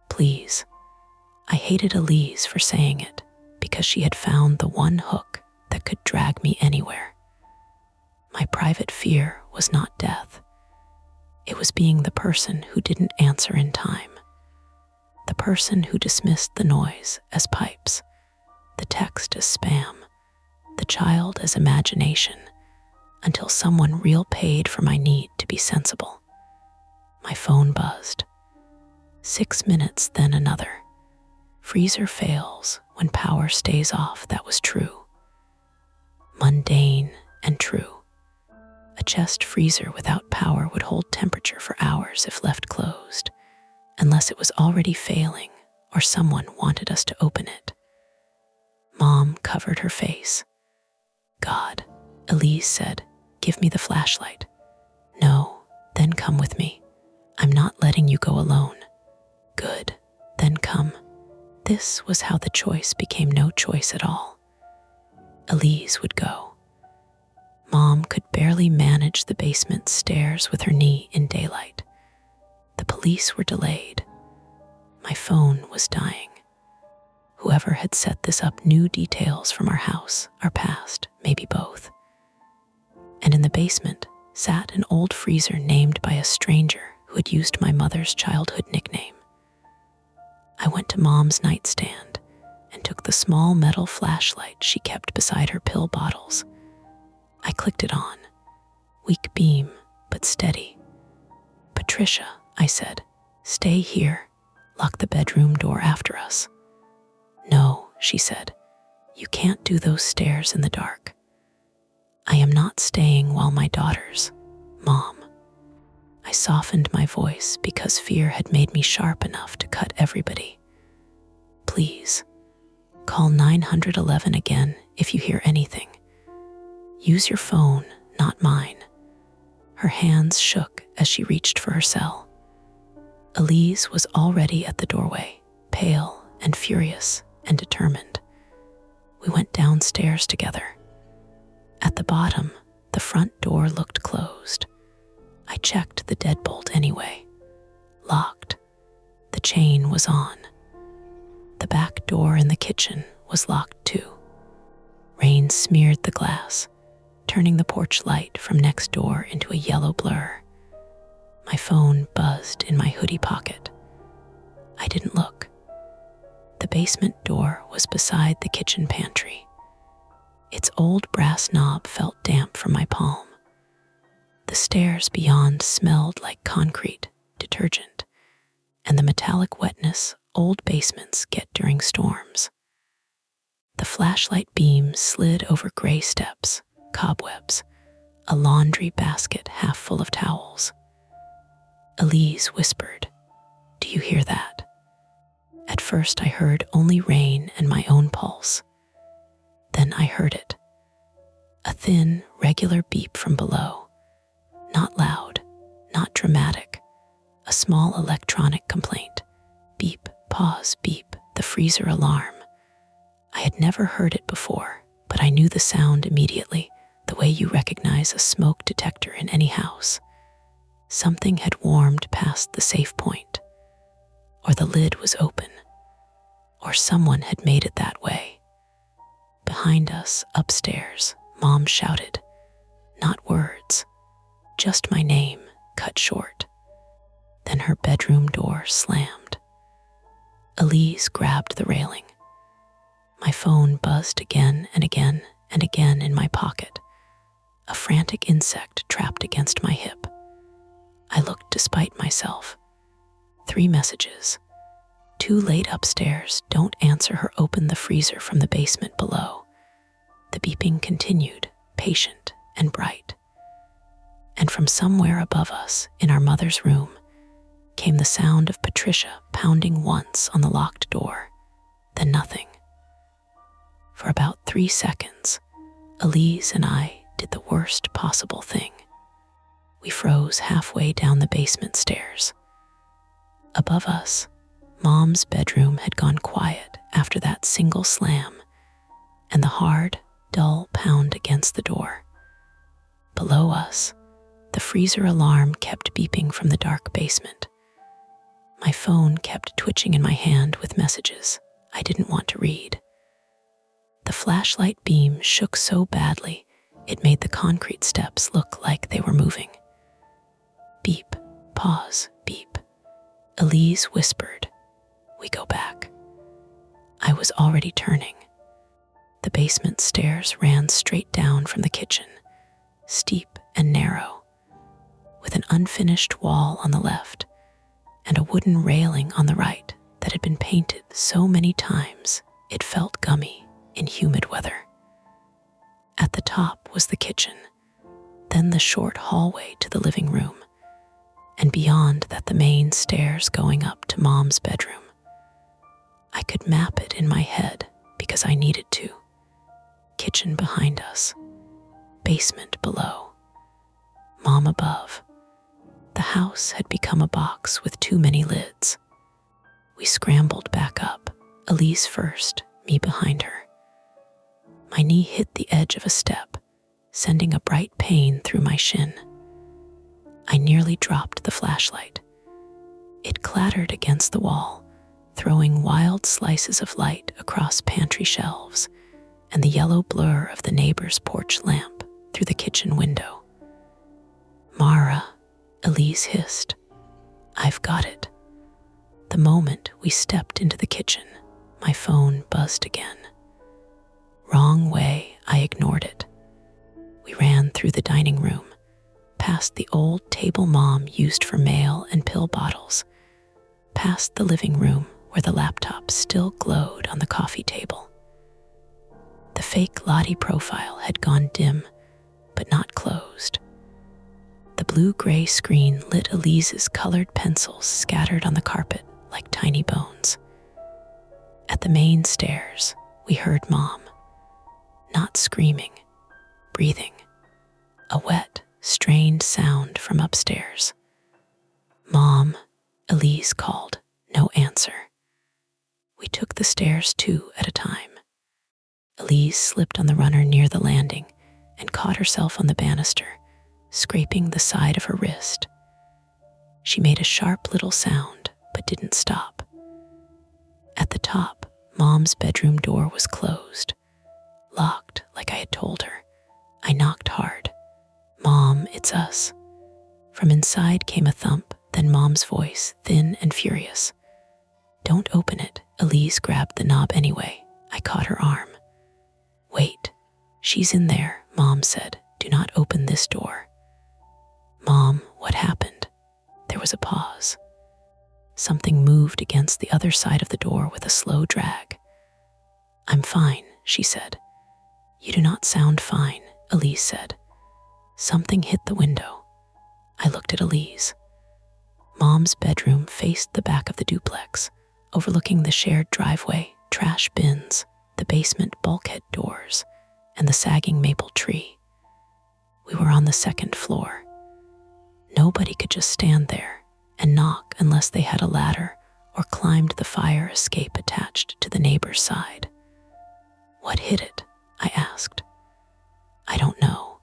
Please." I hated Elise for saying it because she had found the one hook that could drag me anywhere. My private fear was not death. It was being the person who didn't answer in time. The person who dismissed the noise as pipes, the text as spam, the child as imagination, until someone real paid for my need to be sensible. My phone buzzed. 6 minutes, then another. Freezer fails when power stays off. That was true. Mundane and true. A chest freezer without power would hold temperature for hours if left closed, unless it was already failing or someone wanted us to open it. Mom covered her face. "God," Elise said, "give me the flashlight." "No, then come with me. I'm not letting you go alone." "Good, then come." This was how the choice became no choice at all. Elise would go. Mom could barely manage the basement stairs with her knee in daylight. The police were delayed. My phone was dying. Whoever had set this up knew details from our house, our past, maybe both. And in the basement sat an old freezer named by a stranger who had used my mother's childhood nickname. I went to Mom's nightstand and took the small metal flashlight she kept beside her pill bottles. I clicked it on. Weak beam, but steady. "Patricia," I said, "stay here. Lock the bedroom door after us." "No," she said, "you can't do those stairs in the dark." "I am not staying while my daughters." "Mom." I softened my voice because fear had made me sharp enough to cut everybody. "Please." Call 911 again if you hear anything. Use your phone, not mine." Her hands shook as she reached for her cell. Elise was already at the doorway, pale and furious and determined. We went downstairs together. At the bottom, the front door looked closed. I checked the deadbolt anyway. Locked. The chain was on. The back door in the kitchen was locked too. Rain smeared the glass, turning the porch light from next door into a yellow blur. My phone buzzed in my hoodie pocket. I didn't look. The basement door was beside the kitchen pantry. Its old brass knob felt damp from my palm. The stairs beyond smelled like concrete, detergent, and the metallic wetness old basements get during storms. The flashlight beam slid over gray steps, cobwebs, a laundry basket half full of towels. Elise whispered, "Do you hear that?" At first I heard only rain and my own pulse. Then I heard it. A thin, regular beep from below. Not loud, not dramatic. A small electronic complaint. Beep, pause, beep, the freezer alarm. I had never heard it before, but I knew the sound immediately, the way you recognize a smoke detector in any house. Something had warmed past the safe point, or the lid was open, or someone had made it that way. Behind us, upstairs, Mom shouted, not words, just my name, cut short. Then her bedroom door slammed. Elise grabbed the railing. My phone buzzed again and again and again in my pocket, a frantic insect trapped against my hip. I looked despite myself. 3 messages. Too late upstairs, don't answer her, open the freezer from the basement below. The beeping continued, patient and bright. And from somewhere above us, in our mother's room, came the sound of Patricia pounding once on the locked door, then nothing. For about 3 seconds, Elise and I did the worst possible thing. We froze halfway down the basement stairs. Above us, Mom's bedroom had gone quiet after that single slam and the hard, dull pound against the door. Below us, the freezer alarm kept beeping from the dark basement. My phone kept twitching in my hand with messages I didn't want to read. The flashlight beam shook so badly it made the concrete steps look like they were moving. Beep, pause, beep. Elise whispered, "We go back." I was already turning. The basement stairs ran straight down from the kitchen, steep and narrow, with an unfinished wall on the left and a wooden railing on the right that had been painted so many times it felt gummy in humid weather. At the top was the kitchen, then the short hallway to the living room, and beyond that the main stairs going up to Mom's bedroom. I could map it in my head because I needed to. Kitchen behind us, basement below, Mom above. The house had become a box with too many lids. We scrambled back up, Elise first, me behind her. My knee hit the edge of a step, sending a bright pain through my shin. I nearly dropped the flashlight. It clattered against the wall, throwing wild slices of light across pantry shelves and the yellow blur of the neighbor's porch lamp through the kitchen window. "Mara," Elise hissed. "I've got it." The moment we stepped into the kitchen, my phone buzzed again. Wrong way, I ignored it. We ran through the dining room, past the old table Mom used for mail and pill bottles, past the living room where the laptop still glowed on the coffee table. The fake Lottie profile had gone dim, but not closed. The blue-gray screen lit Elise's colored pencils scattered on the carpet like tiny bones. At the main stairs, We heard Mom, not screaming, breathing, a wet, strained sound from upstairs. "Mom," Elise called, no answer. We took the stairs 2 at a time. Elise slipped on the runner near the landing and caught herself on the banister, scraping the side of her wrist. She made a sharp little sound, but didn't stop. At the top, Mom's bedroom door was closed, locked like I had told her. I knocked hard. "Mom, it's us." From inside came a thump, then Mom's voice, thin and furious. "Don't open it." Elise grabbed the knob anyway. I caught her arm. "Wait, she's in there," Mom said. "Do not open this door." "Mom, what happened?" There was a pause. Something moved against the other side of the door with a slow drag. "I'm fine," she said. "You do not sound fine," Elise said. Something hit the window. I looked at Elise. Mom's bedroom faced the back of the duplex, overlooking the shared driveway, trash bins, the basement bulkhead doors, and the sagging maple tree. We were on the 2nd floor. Nobody could just stand there and knock unless they had a ladder or climbed the fire escape attached to the neighbor's side. "What hit it?" I asked. "I don't know."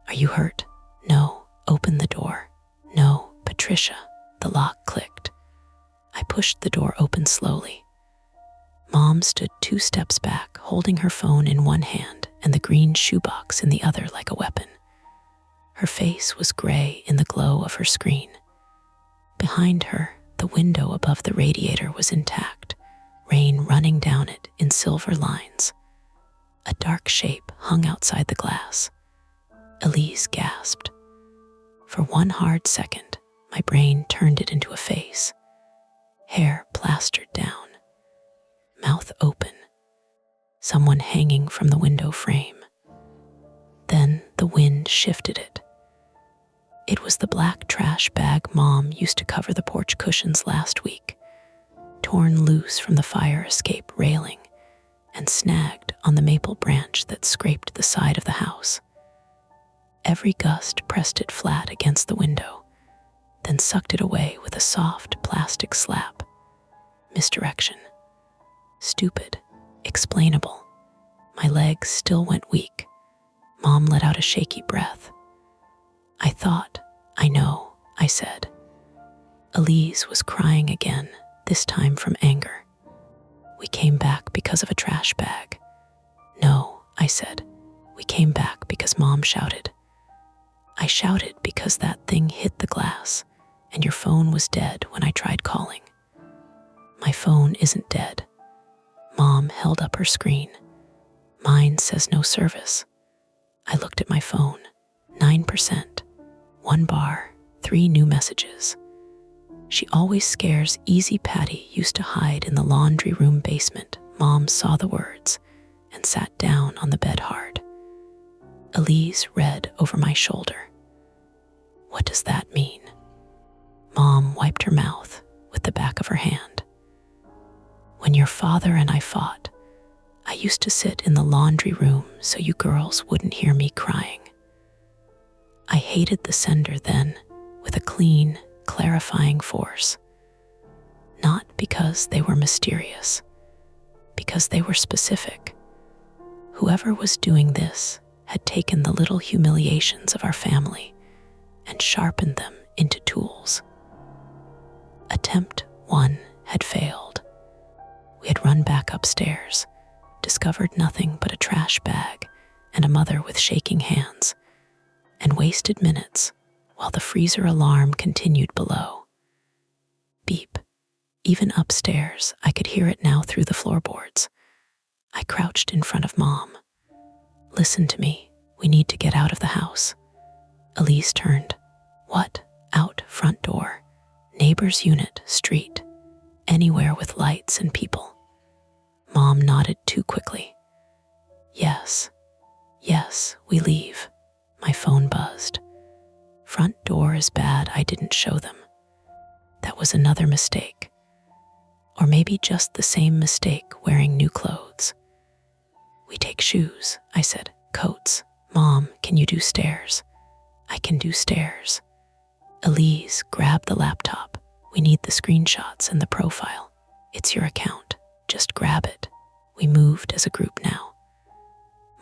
"Are you hurt?" "No." "Open the door." "No." "Patricia." The lock clicked. I pushed the door open slowly. Mom stood 2 steps back, holding her phone in one hand and the green shoebox in the other like a weapon. Her face was gray in the glow of her screen. Behind her, the window above the radiator was intact, rain running down it in silver lines. A dark shape hung outside the glass. Elise gasped. For one hard second, my brain turned it into a face. Hair plastered down, mouth open, someone hanging from the window frame. Then the wind shifted it. It was the black trash bag Mom used to cover the porch cushions last week, torn loose from the fire escape railing and snagged on the maple branch that scraped the side of the house. Every gust pressed it flat against the window, then sucked it away with a soft plastic slap. Misdirection. Stupid. Explainable. My legs still went weak. Mom let out a shaky breath. "I know," I said. Elise was crying again, this time from anger. "We came back because of a trash bag." "No," I said. "We came back because Mom shouted." "I shouted because that thing hit the glass, and your phone was dead when I tried calling." "My phone isn't dead." Mom held up her screen. "Mine says no service." I looked at my phone. 9%. 1 bar, 3 new messages. "She always scares Easy Patty used to hide in the laundry room basement." Mom saw the words and sat down on the bed hard. Elise read over my shoulder. "What does that mean?" Mom wiped her mouth with the back of her hand. "When your father and I fought, I used to sit in the laundry room so you girls wouldn't hear me crying. I hated the sender then with a clean, clarifying force. Not because they were mysterious, because they were specific. Whoever was doing this had taken the little humiliations of our family and sharpened them into tools. Attempt 1 had failed. We had run back upstairs, discovered nothing but a trash bag and a mother with shaking hands, and wasted minutes while the freezer alarm continued below. Beep. Even upstairs, I could hear it now through the floorboards. I crouched in front of Mom. "Listen to me. We need to get out of the house." Elise turned. "What?" "Out, front door. Neighbor's unit, street. Anywhere with lights and people." Mom nodded too quickly. Yes, we leave." My phone buzzed. "Front door is bad, I didn't show them." That was another mistake. Or maybe just the same mistake wearing new clothes. We take shoes, I said. Coats. Mom, can you do stairs? I can do stairs. Elise, grab the laptop. We need the screenshots and the profile. It's your account. Just grab it. We moved as a group now.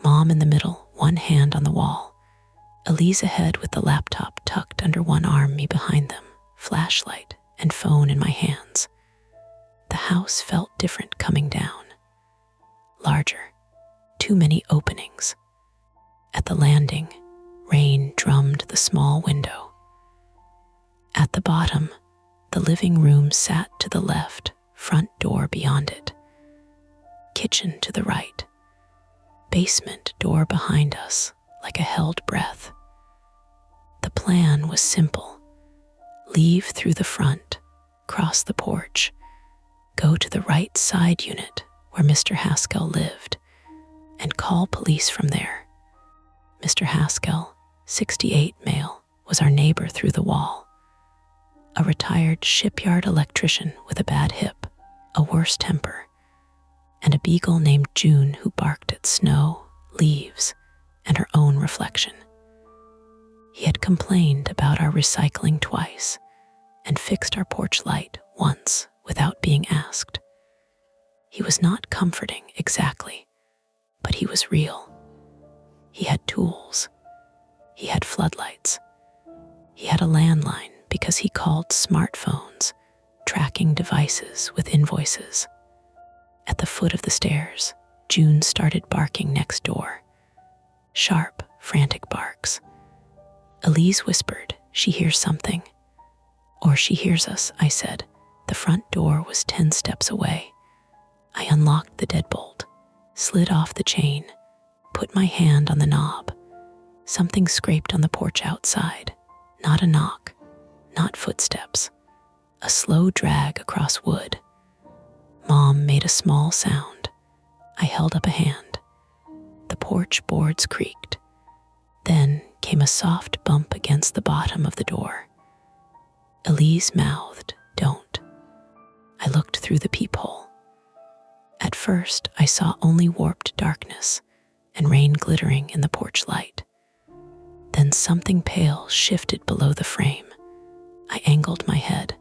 Mom in the middle, one hand on the wall. Elise ahead with the laptop tucked under one arm, me behind them, flashlight and phone in my hands. The house felt different coming down. Larger. Too many openings. At the landing, rain drummed the small window. At the bottom, the living room sat to the left, front door beyond it. Kitchen to the right. Basement door behind us, like a held breath. The plan was simple. Leave through the front, cross the porch, go to the right side unit where Mr. Haskell lived, and call police from there. Mr. Haskell, 68 male, was our neighbor through the wall. A retired shipyard electrician with a bad hip, a worse temper, and a beagle named June who barked at snow, leaves, and her own reflection. He had complained about our recycling twice and fixed our porch light once without being asked. He was not comforting exactly, but he was real. He had tools. He had floodlights. He had a landline because he called smartphones, tracking devices with invoices. At the foot of the stairs, June started barking next door. Sharp, frantic barks. Elise whispered, "She hears something." "Or she hears us," I said. The front door was 10 steps away. I unlocked the deadbolt, slid off the chain, put my hand on the knob. Something scraped on the porch outside. Not a knock, not footsteps. A slow drag across wood. Mom made a small sound. I held up a hand. The porch boards creaked. Then came a soft bump against the bottom of the door. Elise mouthed, "Don't." I looked through the peephole. At first, I saw only warped darkness and rain glittering in the porch light. Then something pale shifted below the frame. I angled my head.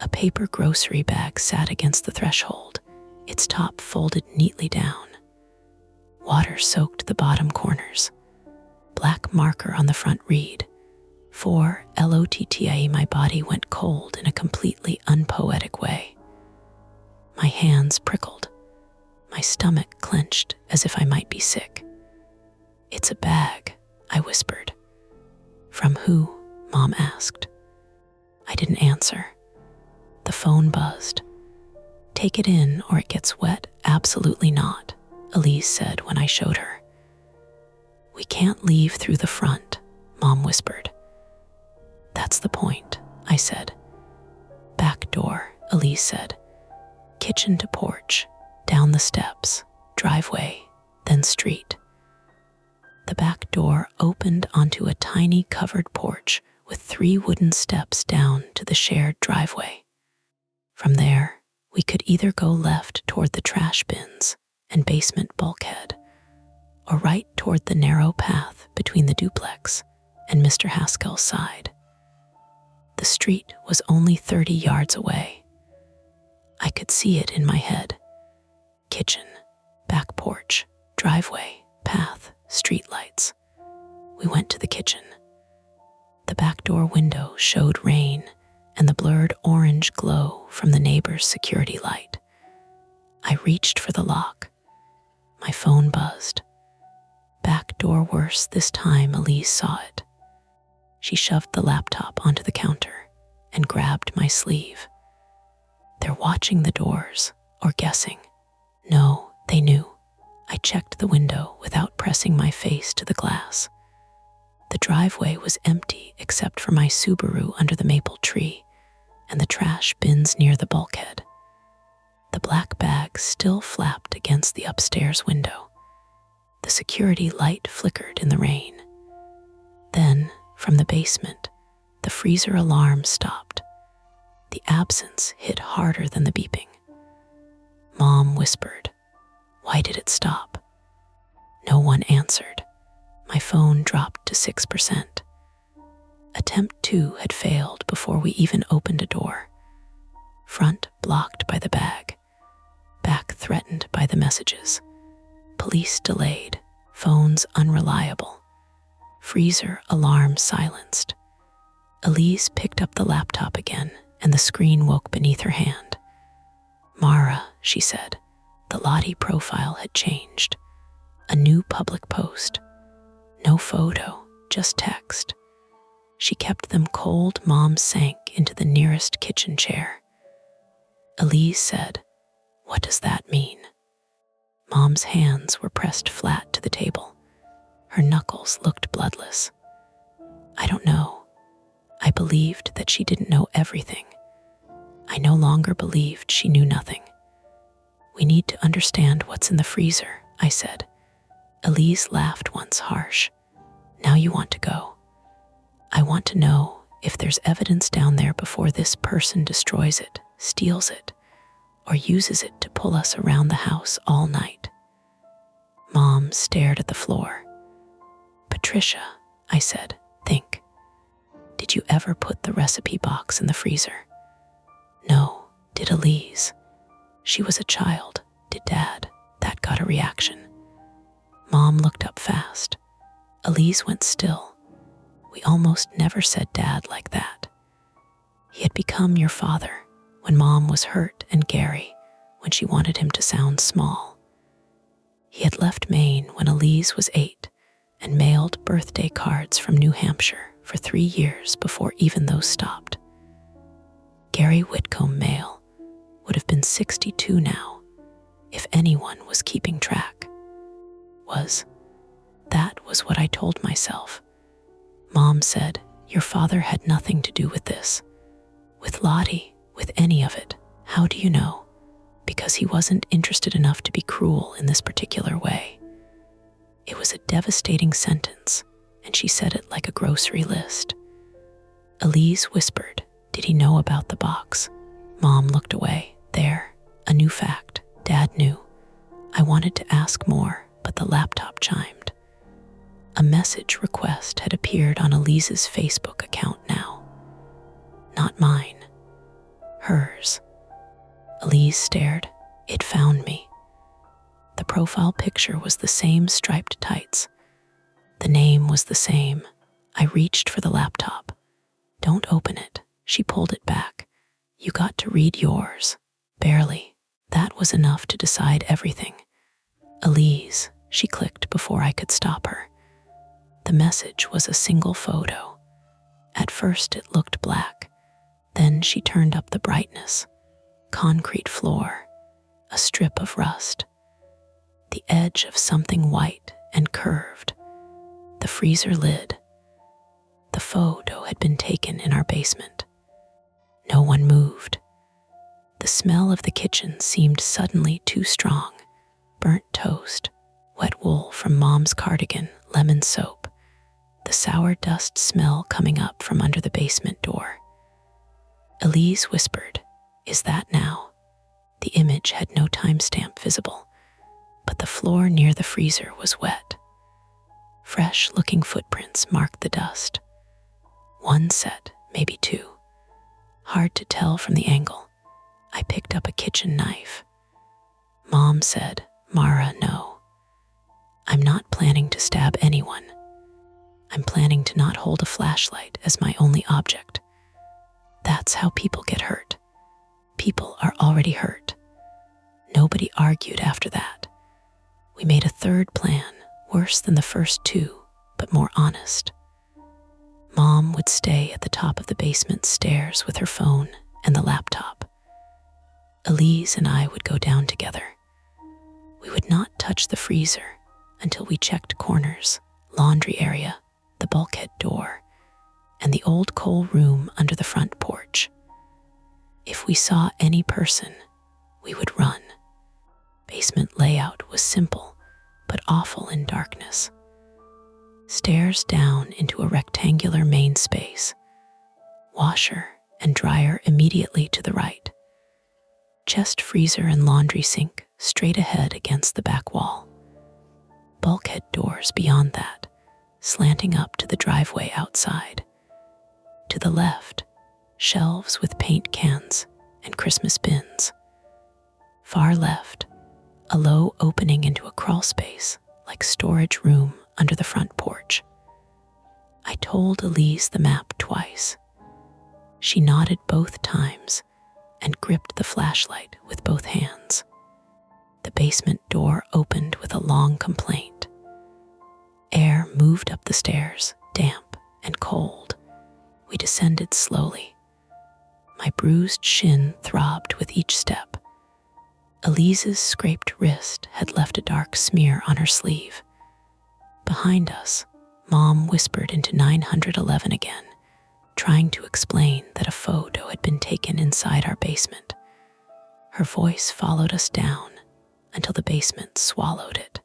A paper grocery bag sat against the threshold, its top folded neatly down. Water soaked the bottom corners. Black marker on the front read, 4 LOTTIE. My body went cold in a completely unpoetic way. My hands prickled. My stomach clenched as if I might be sick. "It's a bag," I whispered. "From who?" Mom asked. I didn't answer. The phone buzzed. "Take it in or it gets wet." "Absolutely not," Elise said when I showed her. "We can't leave through the front," Mom whispered. "That's the point," I said. "Back door," Elise said. "Kitchen to porch, down the steps, driveway, then street." The back door opened onto a tiny covered porch with 3 wooden steps down to the shared driveway. From there, we could either go left toward the trash bins and basement bulkhead, or right toward the narrow path between the duplex and Mr. Haskell's side. The street was only 30 yards away. I could see it in my head. Kitchen, back porch, driveway, path, street lights. We went to the kitchen. The back door window showed rain and the blurred orange glow from the neighbor's security light. I reached for the lock. My phone buzzed. Back door worse this time. Elise saw it. She shoved the laptop onto the counter and grabbed my sleeve. "They're watching the doors, or guessing." "No, they knew." I checked the window without pressing my face to the glass. The driveway was empty except for my Subaru under the maple tree and the trash bins near the bulkhead. The black bag still flapped against the upstairs window. The security light flickered in the rain. Then, from the basement, the freezer alarm stopped. The absence hit harder than the beeping. Mom whispered, "Why did it stop?" No one answered. My phone dropped to 6%. Attempt 2 had failed before we even opened a door. Front blocked by the bag. Back threatened by the messages. Police delayed. Phones unreliable. Freezer alarm silenced. Elise picked up the laptop again, and the screen woke beneath her hand. "Mara," she said. The Lottie profile had changed. A new public post. No photo, just text. She kept them cold. Mom sank into the nearest kitchen chair. Elise said, "What does that mean?" Mom's hands were pressed flat to the table. Her knuckles looked bloodless. "I don't know. I believed that she didn't know everything. I no longer believed she knew nothing. We need to understand what's in the freezer," I said. Elise laughed once, harsh. "Now you want to go. I want to know if there's evidence down there before this person destroys it, steals it, or uses it to pull us around the house all night." Mom stared at the floor. "Patricia," I said, "think. Did you ever put the recipe box in the freezer?" "No." Did Elise? "She was a child. Did Dad?" That got a reaction. Mom looked up fast. Elise went still. "We almost never said Dad like that. He had become your father when Mom was hurt, and Gary when she wanted him to sound small. He had left Maine when Elise was 8 and mailed birthday cards from New Hampshire for 3 years before even those stopped. Gary Whitcomb Mail would have been 62 now, if anyone was keeping track. That was what I told myself. Mom said, "Your father had nothing to do with this. With Lottie, with any of it. How do you know?" "Because he wasn't interested enough to be cruel in this particular way." It was a devastating sentence, and she said it like a grocery list. Elise whispered, "Did he know about the box?" Mom looked away. There, a new fact. Dad knew. I wanted to ask more, but the laptop chimed. A message request had appeared on Elise's Facebook account now. Not mine. Hers. Elise stared. It found me. The profile picture was the same striped tights. The name was the same. I reached for the laptop. "Don't open it." She pulled it back. "You got to read yours." Barely. That was enough to decide everything. "Elise," she clicked before I could stop her. The message was a single photo. At first it looked black. Then she turned up the brightness. Concrete floor. A strip of rust. The edge of something white and curved. The freezer lid. The photo had been taken in our basement. No one moved. The smell of the kitchen seemed suddenly too strong. Burnt toast, wet wool from Mom's cardigan, lemon soap. The sour dust smell coming up from under the basement door. Elise whispered, "Is that now?" The image had no timestamp visible, but the floor near the freezer was wet. Fresh-looking footprints marked the dust. One set, maybe 2. Hard to tell from the angle. I picked up a kitchen knife. Mom said, "Mara, no. I'm not planning to stab anyone. I'm planning to not hold a flashlight as my only object. That's how people get hurt. People are already hurt." Nobody argued after that. We made a third plan, worse than the first 2, but more honest. Mom would stay at the top of the basement stairs with her phone and the laptop. Elise and I would go down together. We would not touch the freezer until we checked corners, laundry area, the bulkhead door, and the old coal room under the front porch. If we saw any person, we would run. Basement layout was simple, but awful in darkness. Stairs down into a rectangular main space. Washer and dryer immediately to the right. Chest freezer and laundry sink straight ahead against the back wall. bulkhead doors beyond that, slanting up to the driveway outside. To the left, shelves with paint cans and Christmas bins. Far left, a low opening into a crawl space, like storage room under the front porch. I told Elise the map twice. She nodded both times and gripped the flashlight with both hands. The basement door opened with a long complaint. Air moved up the stairs, damp and cold. We descended slowly. My bruised shin throbbed with each step. Elise's scraped wrist had left a dark smear on her sleeve. Behind us, Mom whispered into 911 again, trying to explain that a photo had been taken inside our basement. Her voice followed us down until the basement swallowed it.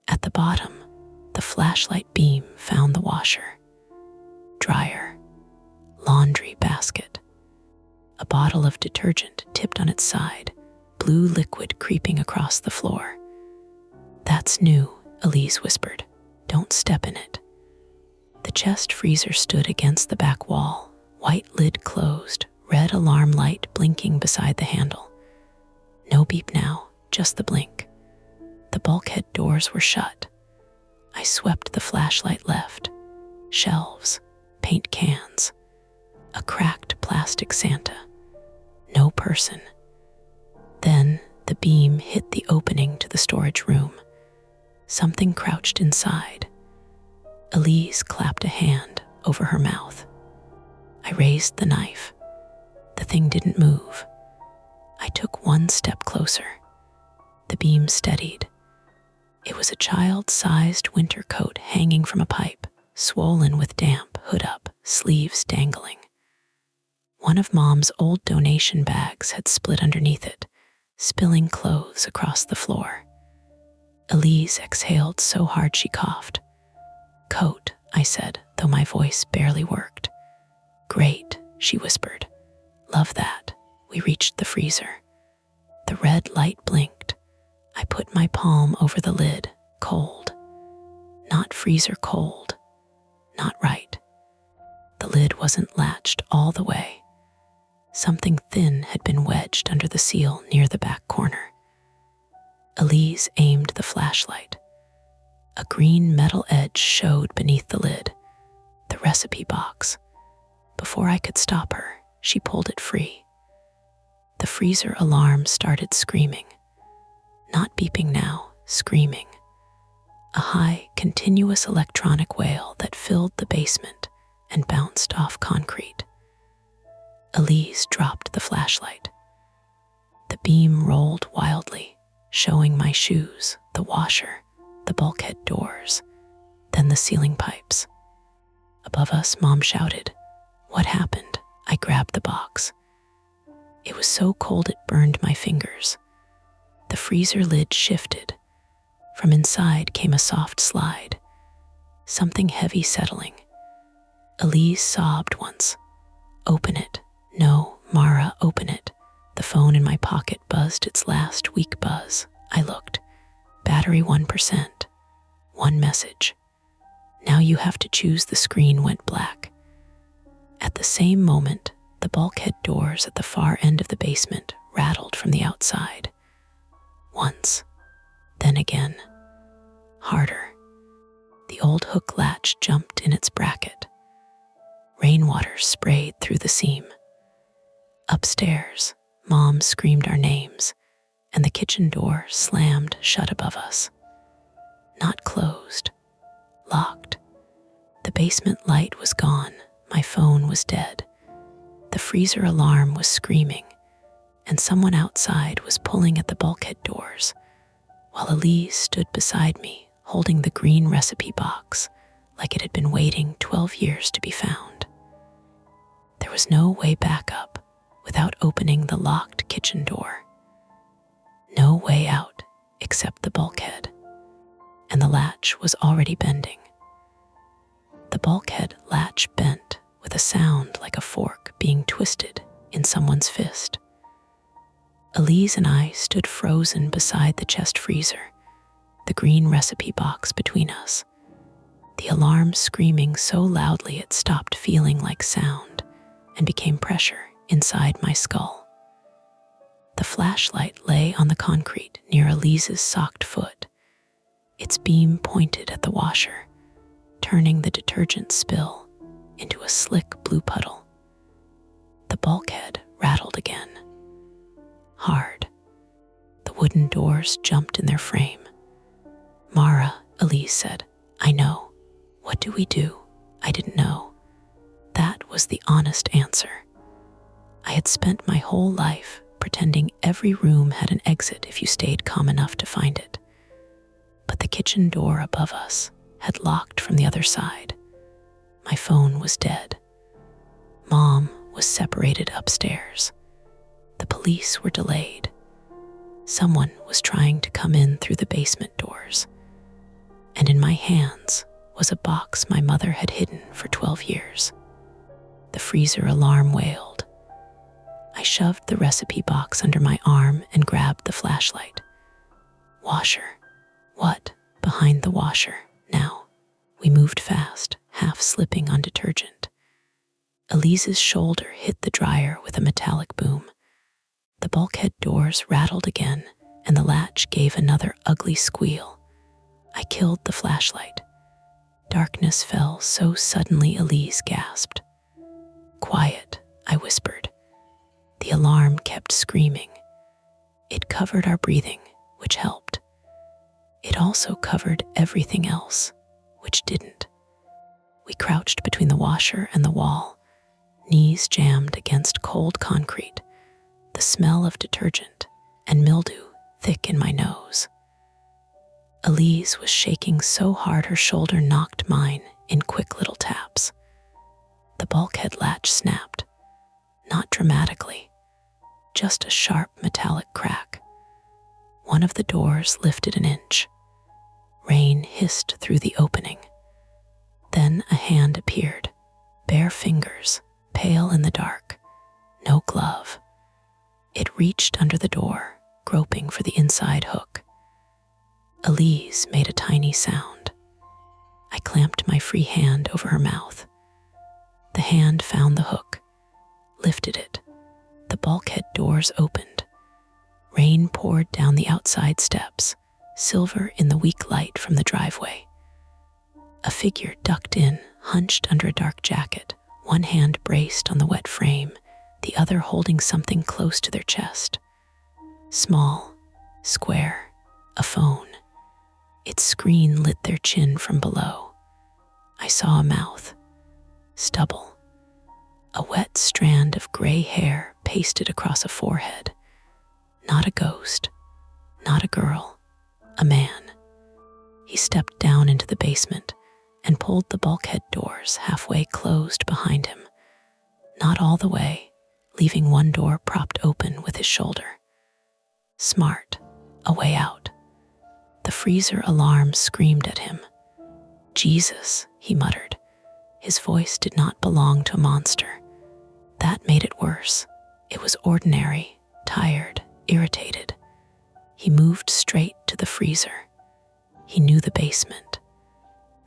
At the bottom, the flashlight beam found the washer, dryer, laundry basket, a bottle of detergent tipped on its side, blue liquid creeping across the floor. "That's new," Elise whispered. "Don't step in it." The chest freezer stood against the back wall, white lid closed, red alarm light blinking beside the handle. No beep now, just the blink. The bulkhead doors were shut. I swept the flashlight left. Shelves, paint cans, a cracked plastic Santa. No person. Then the beam hit the opening to the storage room. Something crouched inside. Elise clapped a hand over her mouth. I raised the knife. The thing didn't move. I took one step closer. The beam steadied. It was a child-sized winter coat hanging from a pipe, swollen with damp, hood up, sleeves dangling. One of Mom's old donation bags had split underneath it, spilling clothes across the floor. Elise exhaled so hard she coughed. "Coat," I said, though my voice barely worked. "Great," she whispered. "Love that." We reached the freezer. The red light blinked. I put my palm over the lid, cold. Not freezer cold. Not right. The lid wasn't latched all the way. Something thin had been wedged under the seal near the back corner. Elise aimed the flashlight. A green metal edge showed beneath the lid, the recipe box. Before I could stop her, she pulled it free. The freezer alarm started screaming. Not beeping now, screaming. A high, continuous electronic wail that filled the basement and bounced off concrete. Elise dropped the flashlight. The beam rolled wildly, showing my shoes, the washer, the bulkhead doors, then the ceiling pipes. Above us, Mom shouted, "What happened?" I grabbed the box. It was so cold it burned my fingers. The freezer lid shifted. From inside came a soft slide, something heavy settling. Elise sobbed once. "Open it." "No, Mara, open it." The phone in my pocket buzzed its last weak buzz. I looked. Battery 1%. One message. "Now you have to choose." The screen went black. At the same moment, the bulkhead doors at the far end of the basement rattled from the outside. Once, then again. Harder. The old hook latch jumped in its bracket. Rainwater sprayed through the seam. Upstairs, Mom screamed our names, and the kitchen door slammed shut above us. Not closed. Locked. The basement light was gone. My phone was dead. The freezer alarm was screaming, and someone outside was pulling at the bulkhead doors, while Elise stood beside me, holding the green recipe box like it had been waiting 12 years to be found. There was no way back up without opening the locked kitchen door. No way out except the bulkhead, and the latch was already bending. The bulkhead latch bent with a sound like a fork being twisted in someone's fist. Elise and I stood frozen beside the chest freezer, the green recipe box between us, the alarm screaming so loudly it stopped feeling like sound and became pressure inside my skull. The flashlight lay on the concrete near Elise's socked foot, its beam pointed at the washer, turning the detergent spill into a slick blue puddle. The bulkhead rattled again. Hard. The wooden doors jumped in their frame. "Mara," Elise said, "I know. What do we do?" I didn't know. That was the honest answer. I had spent my whole life pretending every room had an exit if you stayed calm enough to find it. But the kitchen door above us had locked from the other side. My phone was dead. Mom was separated upstairs. The police were delayed. Someone was trying to come in through the basement doors. And in my hands was a box my mother had hidden for 12 years. The freezer alarm wailed. I shoved the recipe box under my arm and grabbed the flashlight. Washer. What? Behind the washer, now. We moved fast, half slipping on detergent. Elise's shoulder hit the dryer with a metallic boom. The bulkhead doors rattled again, and the latch gave another ugly squeal. I killed the flashlight. Darkness fell so suddenly Elise gasped. "Quiet," I whispered. The alarm kept screaming. It covered our breathing, which helped. It also covered everything else, which didn't. We crouched between the washer and the wall, knees jammed against cold concrete, the smell of detergent and mildew thick in my nose. Elise was shaking so hard her shoulder knocked mine in quick little taps. The bulkhead latch snapped, not dramatically, just a sharp metallic crack. One of the doors lifted an inch. Rain hissed through the opening. Then a hand appeared, bare fingers, pale in the dark, no glove. It reached under the door, groping for the inside hook. Elise made a tiny sound. I clamped my free hand over her mouth. The hand found the hook, lifted it. The bulkhead doors opened. Rain poured down the outside steps, silver in the weak light from the driveway. A figure ducked in, hunched under a dark jacket, one hand braced on the wet frame, the other holding something close to their chest. Small, square, a phone. Its screen lit their chin from below. I saw a mouth, stubble, a wet strand of gray hair pasted across a forehead. Not a ghost, not a girl, a man. He stepped down into the basement and pulled the bulkhead doors halfway closed behind him. Not all the way, leaving one door propped open with his shoulder. Smart, a way out. The freezer alarm screamed at him. "Jesus," he muttered. His voice did not belong to a monster. That made it worse. It was ordinary, tired, irritated. He moved straight to the freezer. He knew the basement.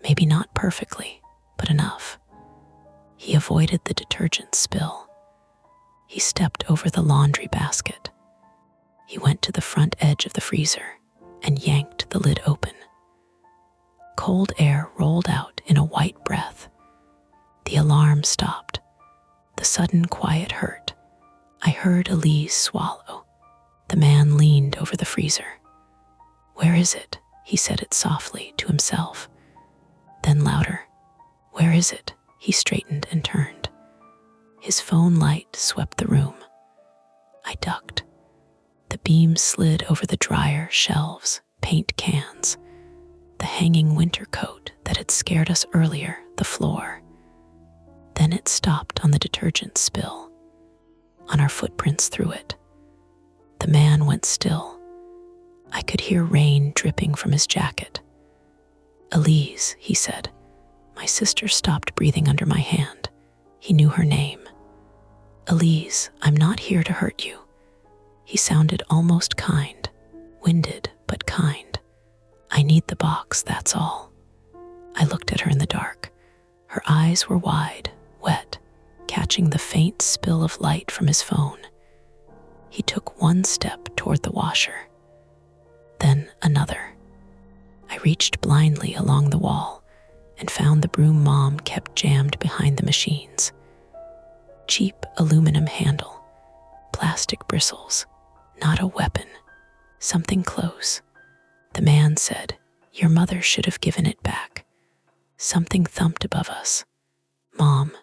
Maybe not perfectly, but enough. He avoided the detergent spill. He stepped over the laundry basket. He went to the front edge of the freezer and yanked the lid open. Cold air rolled out in a white breath. The alarm stopped. The sudden quiet hurt. I heard Elise swallow. The man leaned over the freezer. "Where is it?" He said it softly to himself. Then louder. "Where is it?" He straightened and turned. His phone light swept the room. I ducked. The beam slid over the dryer, shelves, paint cans, the hanging winter coat that had scared us earlier, the floor. Then it stopped on the detergent spill, on our footprints through it. The man went still. I could hear rain dripping from his jacket. "Elise," he said. My sister stopped breathing under my hand. He knew her name. "Elise, I'm not here to hurt you." He sounded almost kind, winded but kind. I need the box, that's all. I looked at her in the dark. Her eyes were wide, wet, catching the faint spill of light from his phone. He took one step toward the washer, then another. I reached blindly along the wall and found the broom Mom kept jammed behind the machines. Cheap aluminum handle, plastic bristles, not a weapon, something close. The man said, "Your mother should have given it back." Something thumped above us. "Mom."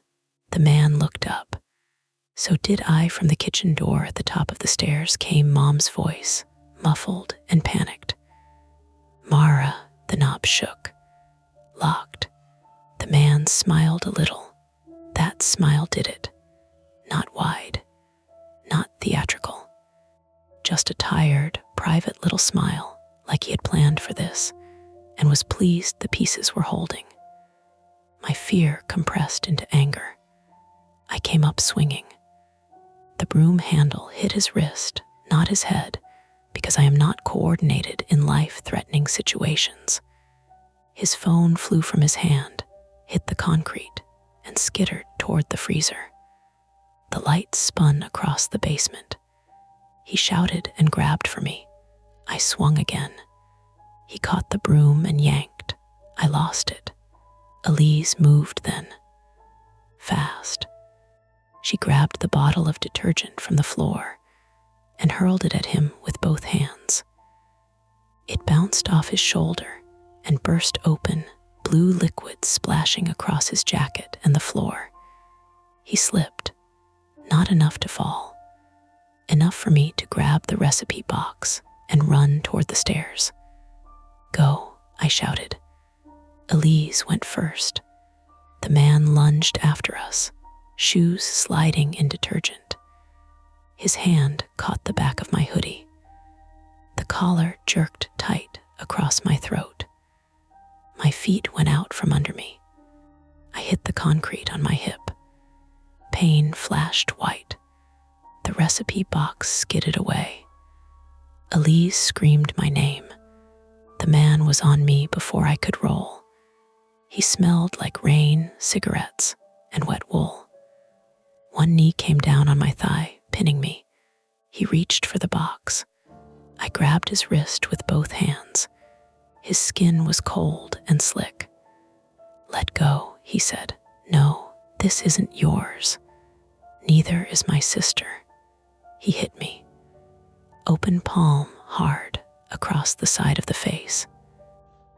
The man looked up. "So did I." From the kitchen door at the top of the stairs came Mom's voice, muffled and panicked. "Mara." The knob shook. "Locked." The man smiled a little. That smile did it. Not wide, not theatrical. Just a tired, private little smile, like he had planned for this, and was pleased the pieces were holding. My fear compressed into anger. I came up swinging. The broom handle hit his wrist, not his head, because I am not coordinated in life-threatening situations. His phone flew from his hand, hit the concrete, and skittered toward the freezer. The light spun across the basement. He shouted and grabbed for me. I swung again. He caught the broom and yanked. I lost it. Elise moved then. Fast. She grabbed the bottle of detergent from the floor and hurled it at him with both hands. It bounced off his shoulder and burst open, blue liquid splashing across his jacket and the floor. He slipped, not enough to fall, enough for me to grab the recipe box and run toward the stairs. "Go," I shouted. Elise went first. The man lunged after us, shoes sliding in detergent. His hand caught the back of my hoodie. The collar jerked tight across my throat. My feet went out from under me. I hit the concrete on my hip. Pain flashed white. The recipe box skidded away. Elise screamed my name. The man was on me before I could roll. He smelled like rain, cigarettes, and wet wool. One knee came down on my thigh, pinning me. He reached for the box. I grabbed his wrist with both hands. His skin was cold and slick. "Let go," he said. "No, this isn't yours. Neither is my sister." He hit me. Open palm, hard, across the side of the face.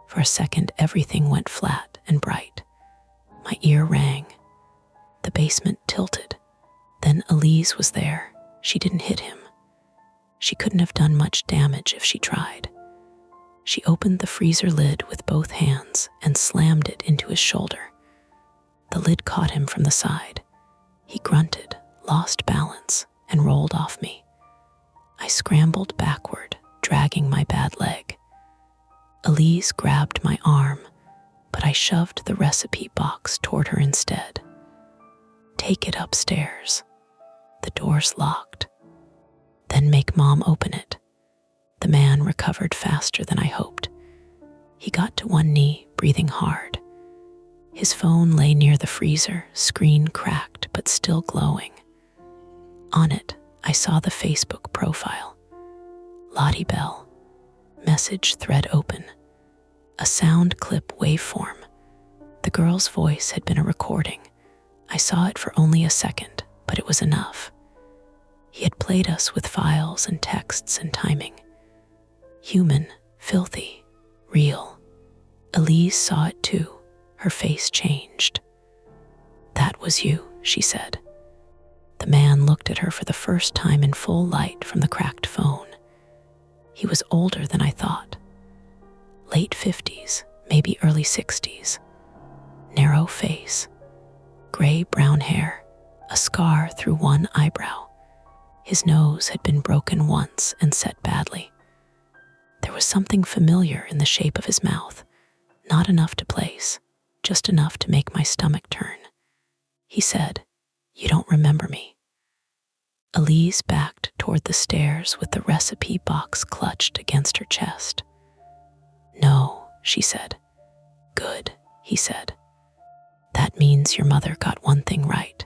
For a second, everything went flat and bright. My ear rang. The basement tilted. Then Elise was there. She didn't hit him. She couldn't have done much damage if she tried. She opened the freezer lid with both hands and slammed it into his shoulder. The lid caught him from the side. He grunted, lost balance, and rolled off me. I scrambled backward, dragging my bad leg. Elise grabbed my arm, but I shoved the recipe box toward her instead. "Take it upstairs. The door's locked. Then make Mom open it." The man recovered faster than I hoped. He got to one knee, breathing hard. His phone lay near the freezer, screen cracked but still glowing. On it, I saw the Facebook profile. Lottie Bell. Message thread open. A sound clip waveform. The girl's voice had been a recording. I saw it for only a second, but it was enough. He had played us with files and texts and timing. Human, filthy, real. Elise saw it too. Her face changed. "That was you," she said. The man looked at her for the first time in full light from the cracked phone. He was older than I thought. Late 50s, maybe early 60s. Narrow face, gray-brown hair, a scar through one eyebrow. His nose had been broken once and set badly. There was something familiar in the shape of his mouth, not enough to place, just enough to make my stomach turn. He said, "You don't remember me." Elise backed toward the stairs with the recipe box clutched against her chest. No, she said. Good, he said. That means your mother got one thing right.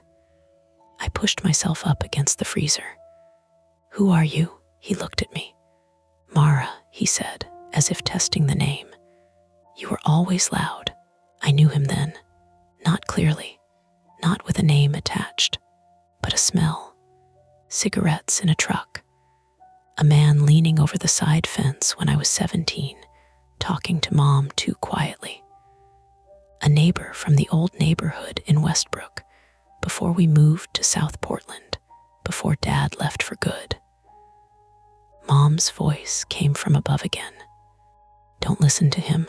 I pushed myself up against the freezer. Who are you? He looked at me. Mara, he said, as if testing the name. You were always loud. I knew him then. Not clearly. Not with a name attached. But a smell. Cigarettes in a truck. A man leaning over the side fence when I was 17, talking to Mom too quietly. A neighbor from the old neighborhood in Westbrook, before we moved to South Portland, before Dad left for good. Mom's voice came from above again. Don't listen to him.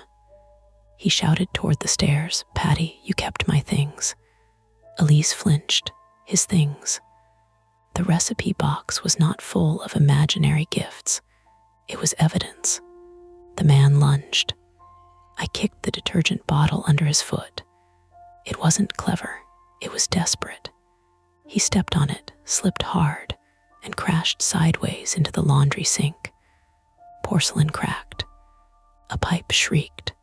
He shouted toward the stairs. Patty, you kept my things. Elise flinched. His things. The recipe box was not full of imaginary gifts. It was evidence. The man lunged. I kicked the detergent bottle under his foot. It wasn't clever. It was desperate. He stepped on it, slipped hard, and crashed sideways into the laundry sink. Porcelain cracked. A pipe shrieked.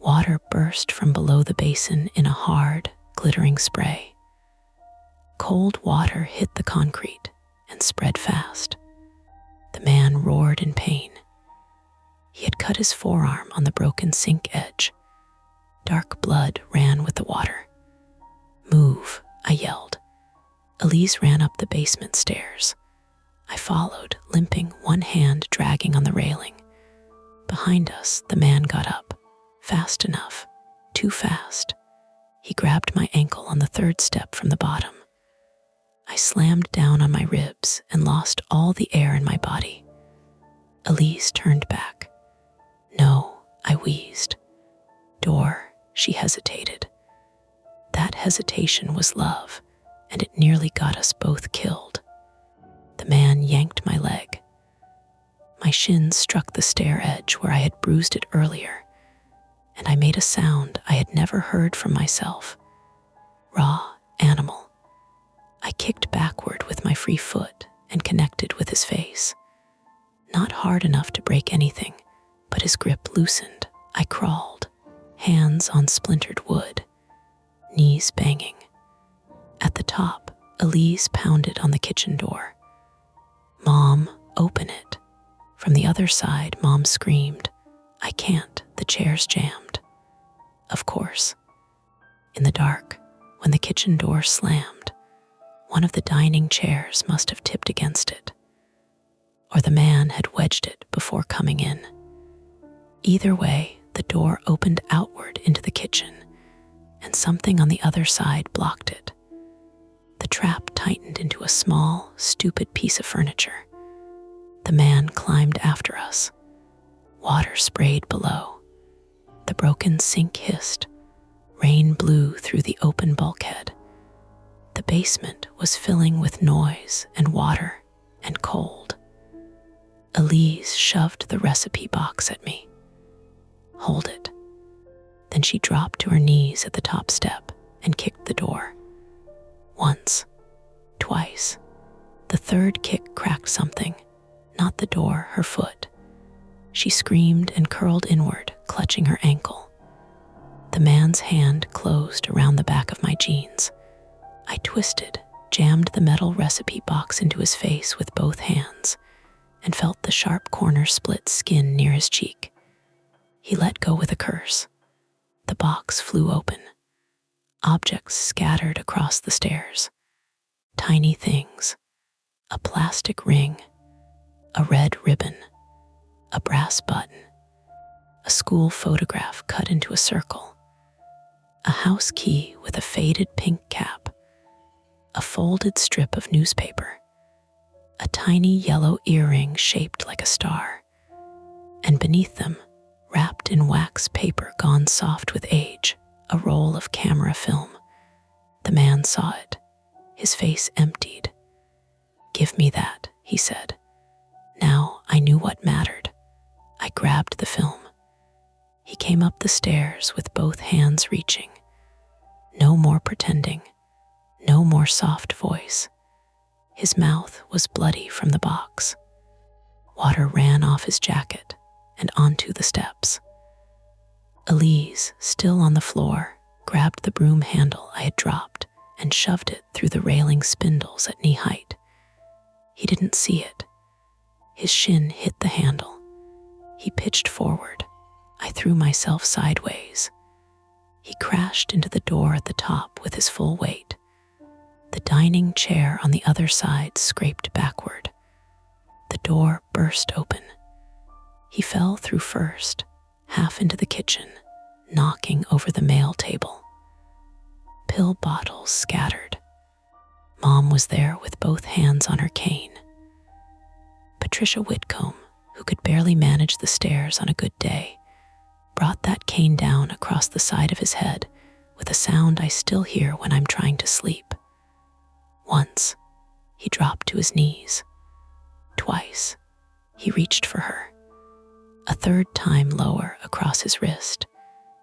Water burst from below the basin in a hard, glittering spray. Cold water hit the concrete and spread fast. The man roared in pain. He had cut his forearm on the broken sink edge. Dark blood ran with the water. Move, I yelled. Elise ran up the basement stairs. I followed, limping, one hand dragging on the railing. Behind us, the man got up. Fast enough. Too fast. He grabbed my ankle on the third step from the bottom. I slammed down on my ribs and lost all the air in my body. Elise turned back. No, I wheezed. Door, she hesitated. That hesitation was love, and it nearly got us both killed. The man yanked my leg. My shins struck the stair edge where I had bruised it earlier, and I made a sound I had never heard from myself. Raw animal. I kicked backward with my free foot and connected with his face. Not hard enough to break anything, but his grip loosened. I crawled, hands on splintered wood, knees banging. At the top, Elise pounded on the kitchen door. Mom, open it. From the other side, Mom screamed. I can't, the chair's jammed. Of course. In the dark, when the kitchen door slammed, one of the dining chairs must have tipped against it, or the man had wedged it before coming in. Either way, the door opened outward into the kitchen, and something on the other side blocked it. The trap tightened into a small, stupid piece of furniture. The man climbed after us. Water sprayed below. The broken sink hissed. Rain blew through the open bulkhead. The basement was filling with noise and water and cold. Elise shoved the recipe box at me. Hold it. Then she dropped to her knees at the top step and kicked the door. Once, twice. The third kick cracked something, not the door, her foot. She screamed and curled inward, clutching her ankle. The man's hand closed around the back of my jeans. I twisted, jammed the metal recipe box into his face with both hands, and felt the sharp corner split skin near his cheek. He let go with a curse. The box flew open. Objects scattered across the stairs. Tiny things. A plastic ring. A red ribbon. A brass button. A school photograph cut into a circle. A house key with a faded pink cap. A folded strip of newspaper. A tiny yellow earring shaped like a star. And beneath them, wrapped in wax paper gone soft with age, a roll of camera film. The man saw it. His face emptied. Give me that, he said. Now I knew what mattered. I grabbed the film. He came up the stairs with both hands reaching. No more pretending. No more soft voice. His mouth was bloody from the box. Water ran off his jacket and onto the steps. Elise, still on the floor, grabbed the broom handle I had dropped and shoved it through the railing spindles at knee height. He didn't see it. His shin hit the handle. He pitched forward. I threw myself sideways. He crashed into the door at the top with his full weight. The dining chair on the other side scraped backward. The door burst open. He fell through first, half into the kitchen, knocking over the mail table. Pill bottles scattered. Mom was there with both hands on her cane. Patricia Whitcomb, who could barely manage the stairs on a good day, brought that cane down across the side of his head with a sound I still hear when I'm trying to sleep. Once, he dropped to his knees. Twice, he reached for her. A third time lower across his wrist,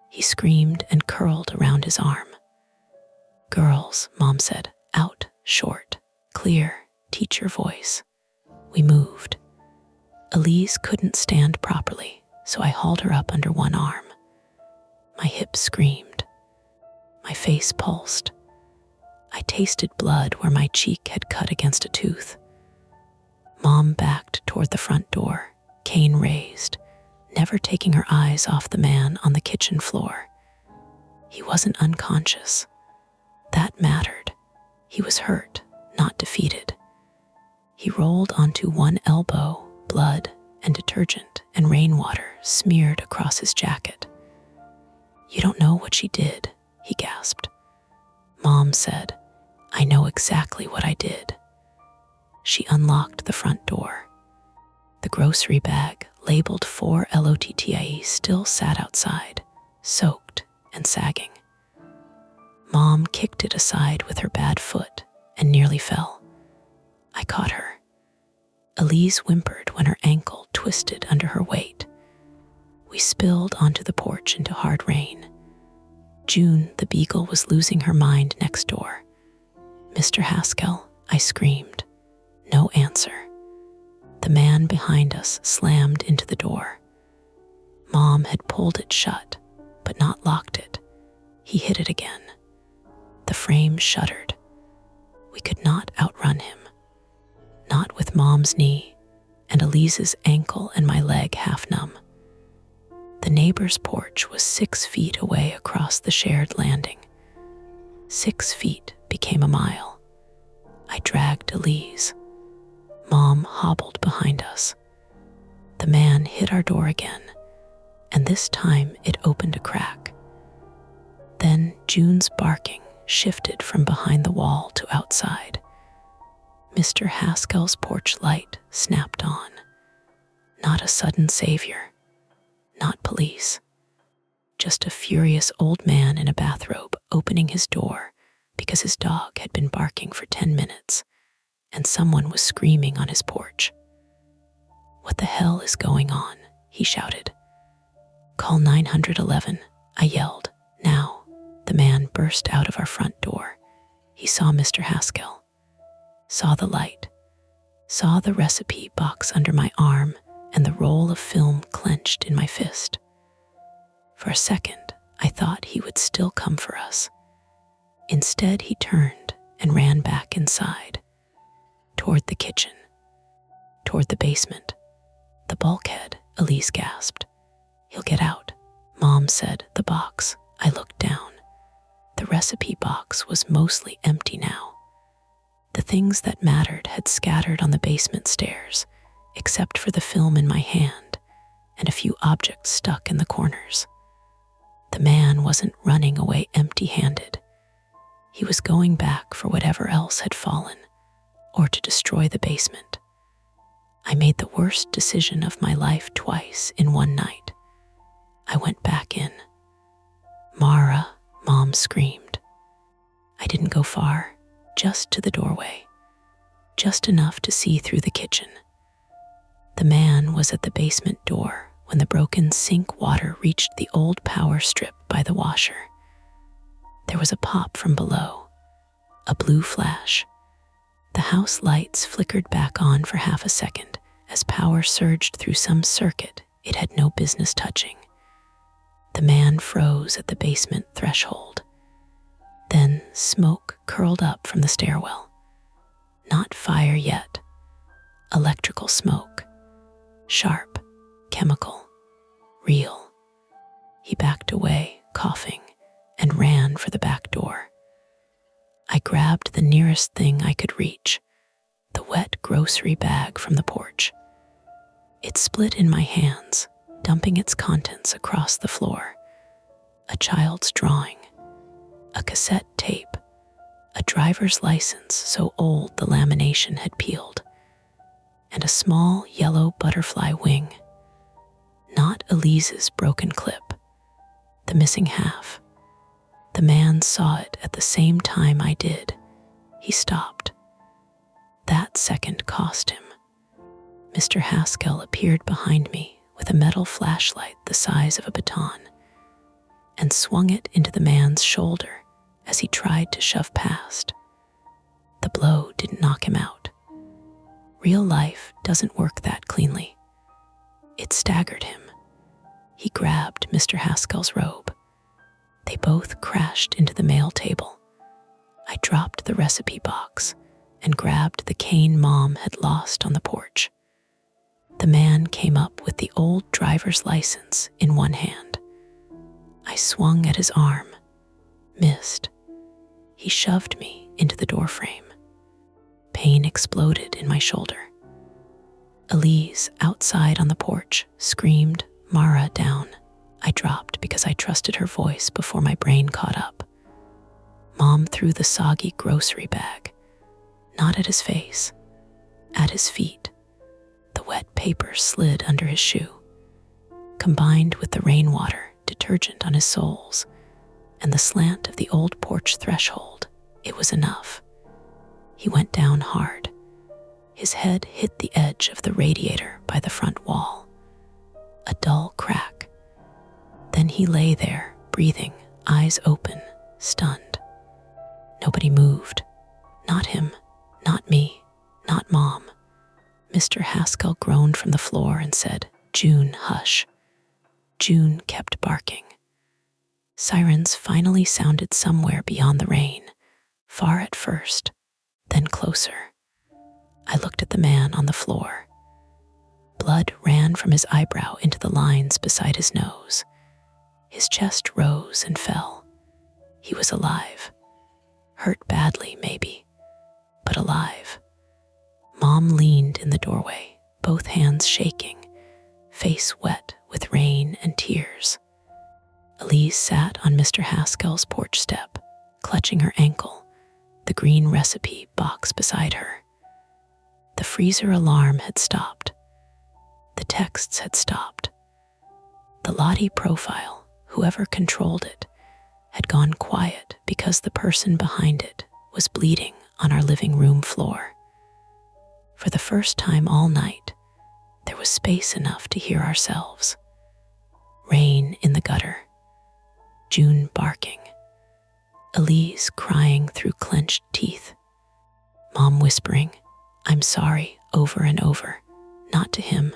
he screamed and curled around his arm. "Girls," Mom said, out, short, clear, teacher voice. We moved. Elise couldn't stand properly, so I hauled her up under one arm. My hips screamed. My face pulsed. I tasted blood where my cheek had cut against a tooth. Mom backed toward the front door, cane raised, never taking her eyes off the man on the kitchen floor. He wasn't unconscious. That mattered. He was hurt, not defeated. He rolled onto one elbow, blood and detergent and rainwater smeared across his jacket. "You don't know what she did," he gasped. Mom said, "I know exactly what I did." She unlocked the front door. The grocery bag, labeled 4 LOTTIE, still sat outside, soaked and sagging. Mom kicked it aside with her bad foot and nearly fell. I caught her. Elise whimpered when her ankle twisted under her weight. We spilled onto the porch into hard rain. June, the beagle, was losing her mind next door. "Mr. Haskell," I screamed. No answer. The man behind us slammed into the door. Mom had pulled it shut, but not locked it. He hit it again. The frame shuddered. We could not outrun him. Not with Mom's knee, and Elise's ankle and my leg half numb. The neighbor's porch was 6 feet away across the shared landing. 6 feet became a mile. I dragged Elise. Mom hobbled behind us. The man hit our door again, and this time it opened a crack. Then June's barking shifted from behind the wall to outside. Mr. Haskell's porch light snapped on. Not a sudden savior. Not police. Just a furious old man in a bathrobe opening his door because his dog had been barking for 10 minutes and someone was screaming on his porch. "What the hell is going on?" he shouted. "Call 911, I yelled. "Now." The man burst out of our front door. He saw Mr. Haskell. Saw the light. Saw the recipe box under my arm and the roll of film clenched in my fist. For a second, I thought he would still come for us. Instead, he turned and ran back inside, toward the kitchen, toward the basement. "The bulkhead," Elise gasped. "He'll get out." Mom said, "The box." I looked down. The recipe box was mostly empty now. The things that mattered had scattered on the basement stairs, except for the film in my hand and a few objects stuck in the corners. The man wasn't running away empty-handed. He was going back for whatever else had fallen, or to destroy the basement. I made the worst decision of my life twice in one night. I went back in. "Mara," Mom screamed. I didn't go far, just to the doorway, just enough to see through the kitchen. The man was at the basement door when the broken sink water reached the old power strip by the washer. There was a pop from below, a blue flash. The house lights flickered back on for half a second as power surged through some circuit it had no business touching. The man froze at the basement threshold. Then smoke curled up from the stairwell. Not fire yet. Electrical smoke. Sharp, chemical, real. He backed away, coughing, and ran for the back door. I grabbed the nearest thing I could reach, the wet grocery bag from the porch. It split in my hands, dumping its contents across the floor. A child's drawing, a cassette tape, a driver's license so old the lamination had peeled, and a small yellow butterfly wing. Not Elise's broken clip, the missing half. The man saw it at the same time I did. He stopped. That second cost him. Mr. Haskell appeared behind me with a metal flashlight the size of a baton and swung it into the man's shoulder as he tried to shove past. The blow didn't knock him out. Real life doesn't work that cleanly. It staggered him. He grabbed Mr. Haskell's robe. They both crashed into the mail table. I dropped the recipe box and grabbed the cane Mom had lost on the porch. The man came up with the old driver's license in one hand. I swung at his arm, missed. He shoved me into the doorframe. Pain exploded in my shoulder. Elise, outside on the porch, screamed, "Mara, down." I dropped because I trusted her voice before my brain caught up. Mom threw the soggy grocery bag, not at his face, at his feet. The wet paper slid under his shoe. Combined with the rainwater, detergent on his soles, and the slant of the old porch threshold, it was enough. He went down hard. His head hit the edge of the radiator by the front wall. A dull crack. Then he lay there, breathing, eyes open, stunned. Nobody moved. Not him, not me, not Mom. Mr. Haskell groaned from the floor and said, "June, hush." June kept barking. Sirens finally sounded somewhere beyond the rain, far at first, then closer. I looked at the man on the floor. Blood ran from his eyebrow into the lines beside his nose. His chest rose and fell. He was alive. Hurt badly, maybe, but alive. Mom leaned in the doorway, both hands shaking, face wet with rain and tears. Elise sat on Mr. Haskell's porch step, clutching her ankle, the green recipe box beside her. The freezer alarm had stopped. The texts had stopped. The Lottie profile, whoever controlled it, had gone quiet because the person behind it was bleeding on our living room floor. For the first time all night, there was space enough to hear ourselves. Rain in the gutter. June barking. Elise crying through clenched teeth. Mom whispering, "I'm sorry," over and over. Not to him,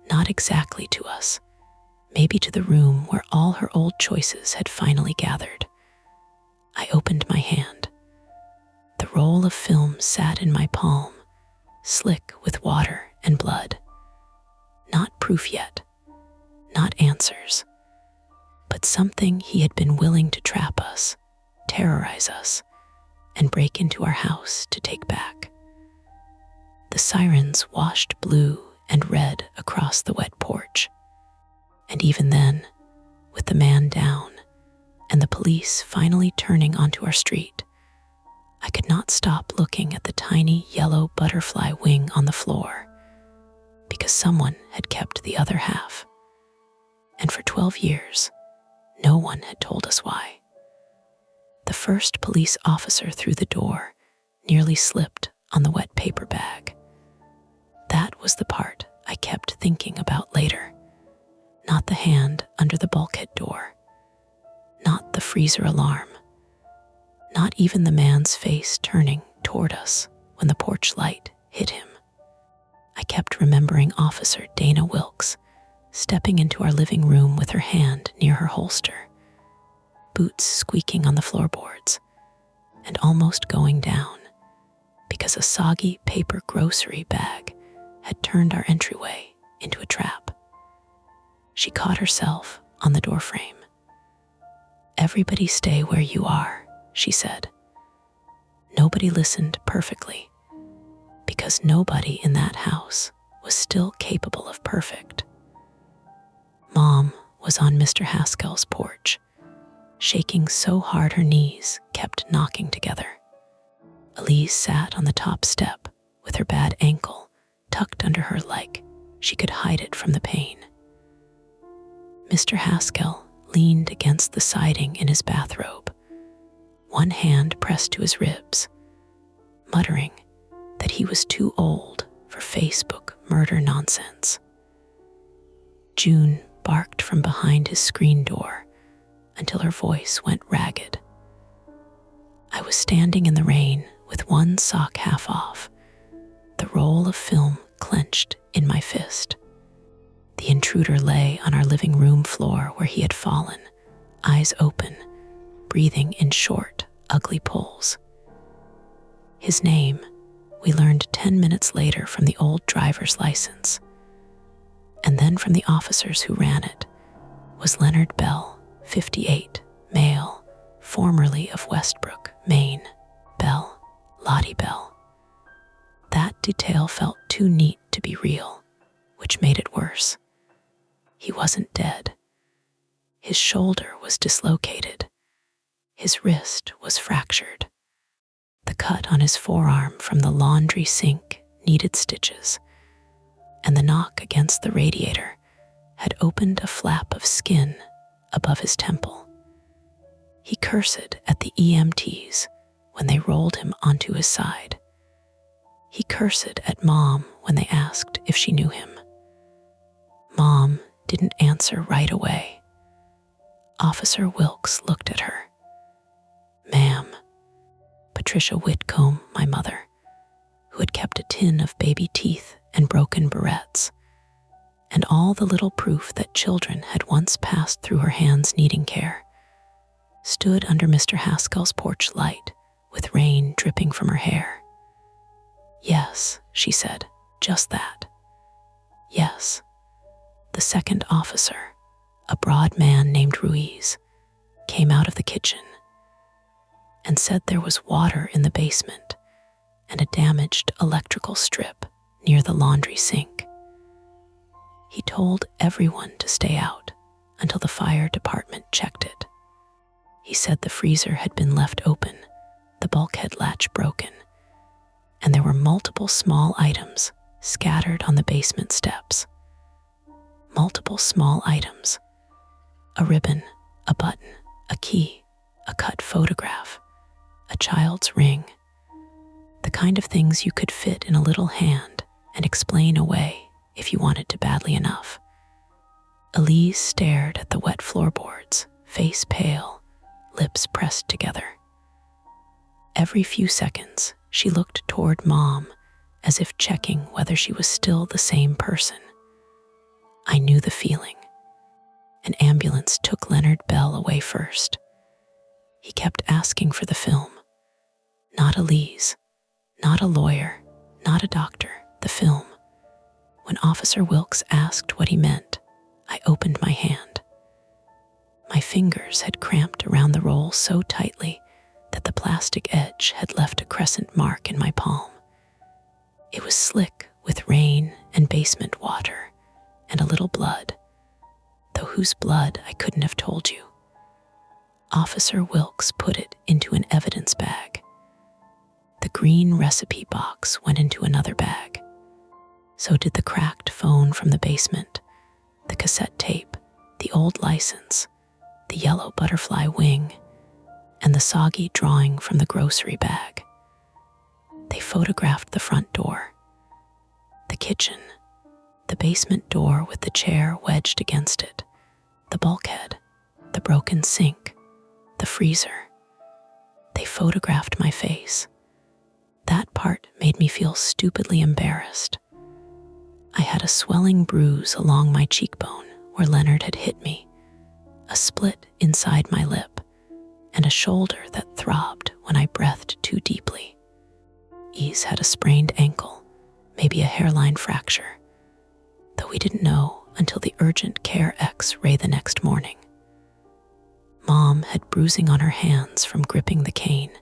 not exactly to us. Maybe to the room where all her old choices had finally gathered. I opened my hand. The roll of film sat in my palm, slick with water and blood. Not proof yet, not answers, but something he had been willing to trap us, terrorize us, and break into our house to take back. The sirens washed blue and red across the wet porch. And even then, with the man down and the police finally turning onto our street, I could not stop looking at the tiny yellow butterfly wing on the floor, because someone had kept the other half. And for 12 years, no one had told us why. The first police officer through the door nearly slipped on the wet paper bag. That was the part I kept thinking about later. Not the hand under the bulkhead door. Not the freezer alarm. Not even the man's face turning toward us when the porch light hit him. I kept remembering Officer Dana Wilkes stepping into our living room with her hand near her holster, boots squeaking on the floorboards, and almost going down because a soggy paper grocery bag had turned our entryway into a trap. She caught herself on the doorframe. "Everybody stay where you are," she said. Nobody listened perfectly, because nobody in that house was still capable of perfect. Mom was on Mr. Haskell's porch, shaking so hard her knees kept knocking together. Elise sat on the top step with her bad ankle tucked under her like she could hide it from the pain. Mr. Haskell leaned against the siding in his bathrobe, one hand pressed to his ribs, muttering that he was too old for Facebook murder nonsense. June barked from behind his screen door until her voice went ragged. I was standing in the rain with one sock half off, the roll of film clenched in my fist. The intruder lay on our living room floor where he had fallen, eyes open, breathing in short, ugly pulls. His name, we learned 10 minutes later from the old driver's license, and then from the officers who ran it, was Leonard Bell, 58, male, formerly of Westbrook, Maine. Bell, Lottie Bell. That detail felt too neat to be real, which made it worse. He wasn't dead. His shoulder was dislocated. His wrist was fractured. The cut on his forearm from the laundry sink needed stitches, and the knock against the radiator had opened a flap of skin above his temple. He cursed at the EMTs when they rolled him onto his side. He cursed at Mom when they asked if she knew him. Mom didn't answer right away. Officer Wilkes looked at her. "Ma'am," Patricia Whitcomb, my mother, who had kept a tin of baby teeth and broken barrettes, and all the little proof that children had once passed through her hands needing care, stood under Mr. Haskell's porch light with rain dripping from her hair. "Yes," she said, "just that. Yes." The second officer, a broad man named Ruiz, came out of the kitchen and said there was water in the basement and a damaged electrical strip near the laundry sink. He told everyone to stay out until the fire department checked it. He said the freezer had been left open, the bulkhead latch broken, and there were multiple small items scattered on the basement steps. Multiple small items. A ribbon, a button, a key, a cut photograph, a child's ring. The kind of things you could fit in a little hand and explain away if you wanted to badly enough. Elise stared at the wet floorboards, face pale, lips pressed together. Every few seconds, she looked toward Mom as if checking whether she was still the same person. I knew the feeling. An ambulance took Leonard Bell away first. He kept asking for the film. Not Elise, not a lawyer, not a doctor, the film. When Officer Wilkes asked what he meant, I opened my hand. My fingers had cramped around the roll so tightly that the plastic edge had left a crescent mark in my palm. It was slick with rain and basement water and a little blood, though whose blood I couldn't have told you. Officer Wilkes put it into an evidence bag. The green recipe box went into another bag. So did the cracked phone from the basement, the cassette tape, the old license, the yellow butterfly wing, and the soggy drawing from the grocery bag. They photographed the front door, the kitchen, the basement door with the chair wedged against it, the bulkhead, the broken sink, the freezer. They photographed my face. That part made me feel stupidly embarrassed. I had a swelling bruise along my cheekbone where Leonard had hit me, a split inside my lip, and a shoulder that throbbed when I breathed too deeply. Ease had a sprained ankle, maybe a hairline fracture, though we didn't know until the urgent care X-ray the next morning. Mom had bruising on her hands from gripping the cane,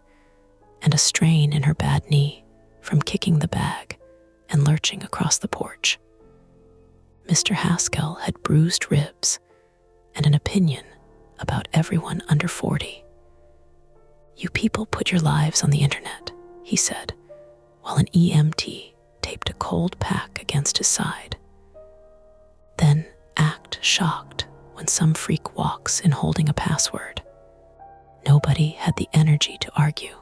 and a strain in her bad knee from kicking the bag and lurching across the porch. Mr. Haskell had bruised ribs and an opinion about everyone under 40. "You people put your lives on the internet," he said, while an EMT taped a cold pack against his side. Then act shocked when some freak walks in holding a password. Nobody had the energy to argue.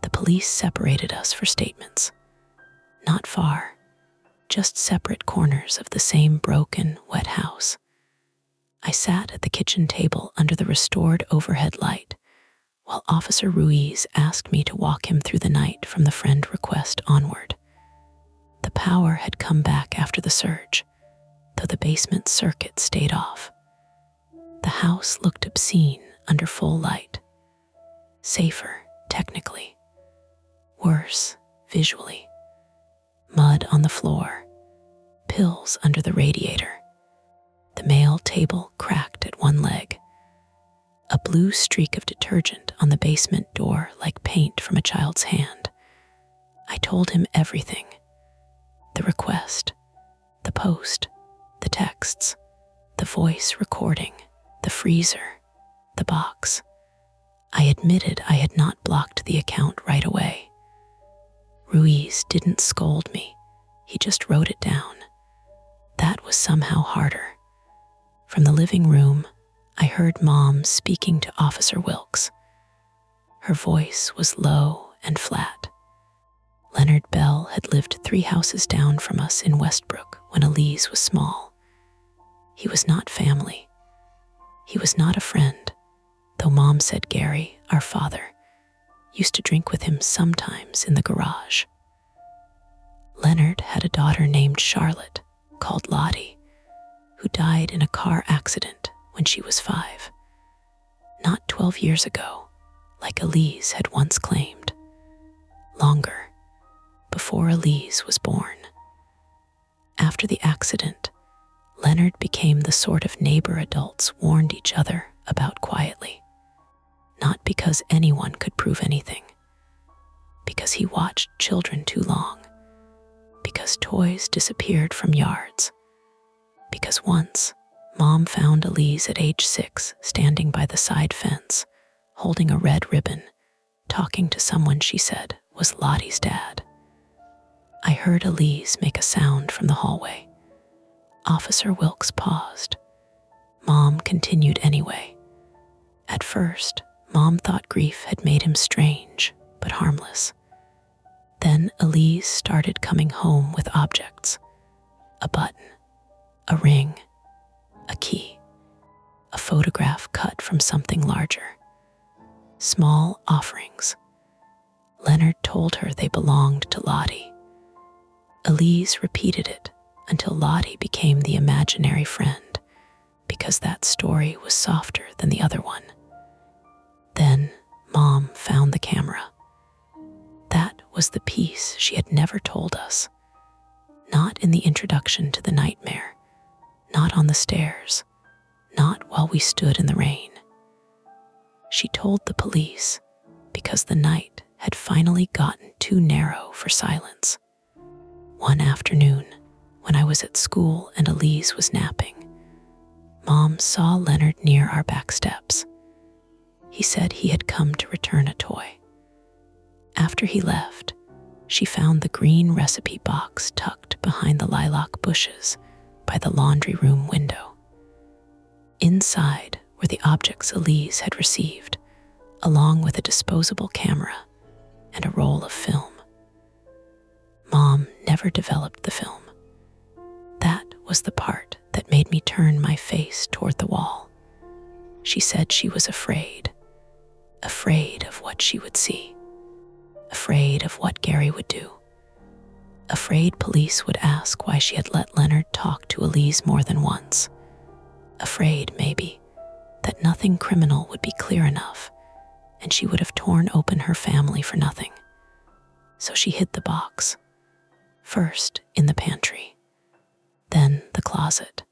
The police separated us for statements. Not far, just separate corners of the same broken, wet house. I sat at the kitchen table under the restored overhead light, while Officer Ruiz asked me to walk him through the night from the friend request onward. The power had come back after the surge, though the basement circuit stayed off. The house looked obscene under full light. Safer, technically. Worse, visually. Mud on the floor, pills under the radiator. The mail table cracked at one leg. A blue streak of detergent on the basement door like paint from a child's hand. I told him everything. The request, the post, the texts, the voice recording, the freezer, the box. I admitted I had not blocked the account right away. Ruiz didn't scold me. He just wrote it down. That was somehow harder. From the living room, I heard Mom speaking to Officer Wilkes. Her voice was low and flat. Leonard Bell had lived 3 houses down from us in Westbrook when Elise was small. He was not family. He was not a friend, though Mom said Gary, our father, used to drink with him sometimes in the garage. Leonard had a daughter named Charlotte, called Lottie, who died in a car accident when she was 5. Not 12 years ago, like Elise had once claimed. Longer, before Elise was born. After the accident, Leonard became the sort of neighbor adults warned each other about quietly. Not because anyone could prove anything, because he watched children too long, because toys disappeared from yards, because once Mom found Elise at age 6 standing by the side fence, holding a red ribbon, talking to someone she said was Lottie's dad. I heard Elise make a sound from the hallway. Officer Wilkes paused. Mom continued anyway. At first, Mom thought grief had made him strange, but harmless. Then Elise started coming home with objects. A button, a ring, a key, a photograph cut from something larger. Small offerings. Leonard told her they belonged to Lottie. Elise repeated it until Lottie became the imaginary friend, because that story was softer than the other one. Then Mom found the camera. That was the piece she had never told us. Not in the introduction to the nightmare, not on the stairs, not while we stood in the rain. She told the police because the night had finally gotten too narrow for silence. One afternoon, when I was at school and Elise was napping, Mom saw Leonard near our back steps. He said he had come to return a toy. After he left, she found the green recipe box tucked behind the lilac bushes by the laundry room window. Inside were the objects Elise had received, along with a disposable camera and a roll of film. Mom never developed the film. That was the part that made me turn my face toward the wall. She said she was afraid of what she would see, afraid of what Gary would do, afraid police would ask why she had let Leonard talk to Elise more than once, afraid, maybe, that nothing criminal would be clear enough and she would have torn open her family for nothing. So she hid the box, first in the pantry, then the closet.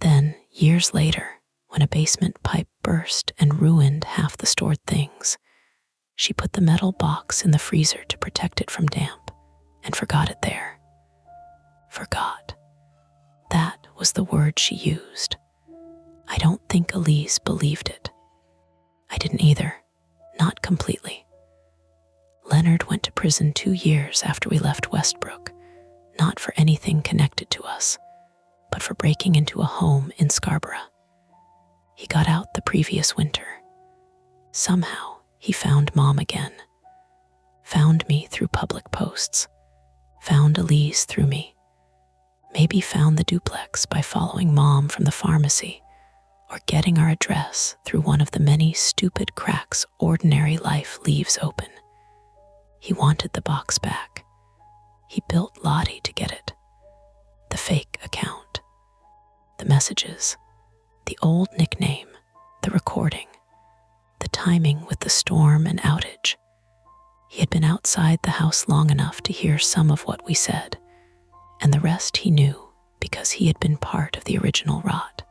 Then, years later, when a basement pipe burst and ruined half the stored things, she put the metal box in the freezer to protect it from damp and forgot it there. Forgot. That was the word she used. I don't think Elise believed it. I didn't either, not completely. Leonard went to prison 2 years after we left Westbrook, not for anything connected to us, but for breaking into a home in Scarborough. He got out the previous winter. Somehow, he found Mom again. Found me through public posts. Found Elise through me. Maybe found the duplex by following Mom from the pharmacy, or getting our address through one of the many stupid cracks ordinary life leaves open. He wanted the box back. He built Lottie to get it. The fake account. The messages. The old nickname. The recording. The timing with the storm and outage. He had been outside the house long enough to hear some of what we said, and the rest he knew because he had been part of the original rot.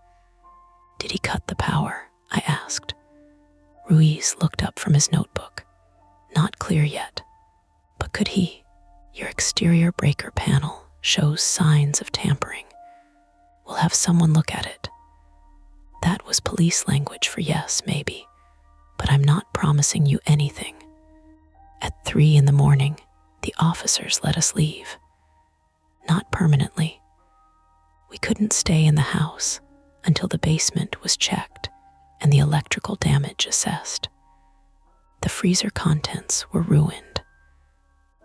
Did he cut the power? I asked. Ruiz looked up from his notebook. Not clear yet. But could he? Your exterior breaker panel shows signs of tampering. We'll have someone look at it. That was police language for yes, maybe, but I'm not promising you anything. At 3 a.m, the officers let us leave. Not permanently. We couldn't stay in the house until the basement was checked and the electrical damage assessed. The freezer contents were ruined.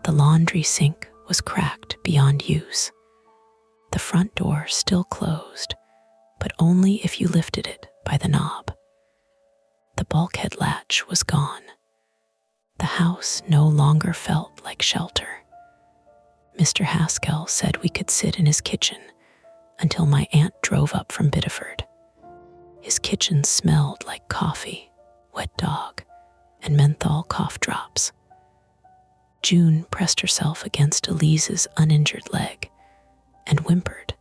The laundry sink was cracked beyond use. The front door still closed, but only if you lifted it by the knob. The bulkhead latch was gone. The house no longer felt like shelter. Mr. Haskell said we could sit in his kitchen until my aunt drove up from Biddeford. His kitchen smelled like coffee, wet dog, and menthol cough drops. June pressed herself against Elise's uninjured leg and whimpered,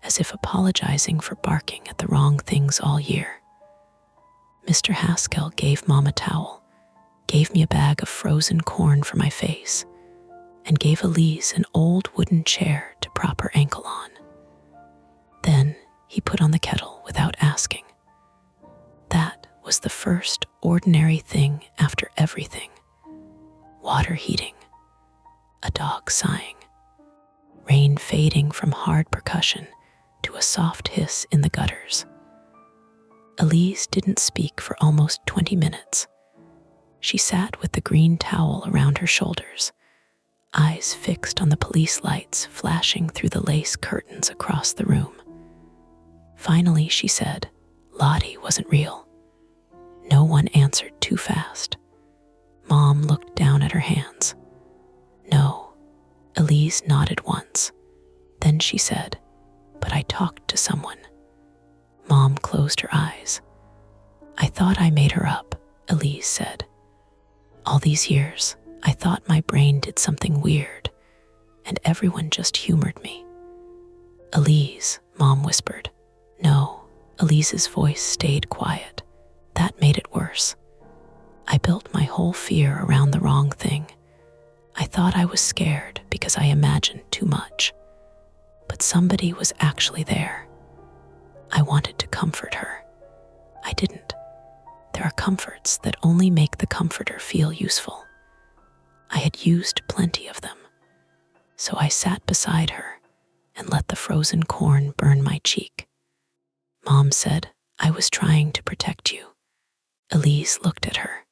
as if apologizing for barking at the wrong things all year. Mr. Haskell gave Mom a towel, gave me a bag of frozen corn for my face, and gave Elise an old wooden chair to prop her ankle on. Then he put on the kettle without asking. That was the first ordinary thing after everything. Water heating, a dog sighing, rain fading from hard percussion to a soft hiss in the gutters. Elise didn't speak for almost 20 minutes. She sat with the green towel around her shoulders, eyes fixed on the police lights flashing through the lace curtains across the room. Finally, she said, Lottie wasn't real. No one answered too fast. Mom looked down at her hands. No. Elise nodded once. Then she said, but I talked to someone. Mom closed her eyes. I thought I made her up, Elise said. All these years, I thought my brain did something weird, and everyone just humored me. Elise, Mom whispered. No, Elise's voice stayed quiet. That made it worse. I built my whole fear around the wrong thing. I thought I was scared because I imagined too much. But somebody was actually there. I wanted to comfort her. I didn't. There are comforts that only make the comforter feel useful. I had used plenty of them. So I sat beside her and let the frozen corn burn my cheek. Mom said, I was trying to protect you. Elise looked at her.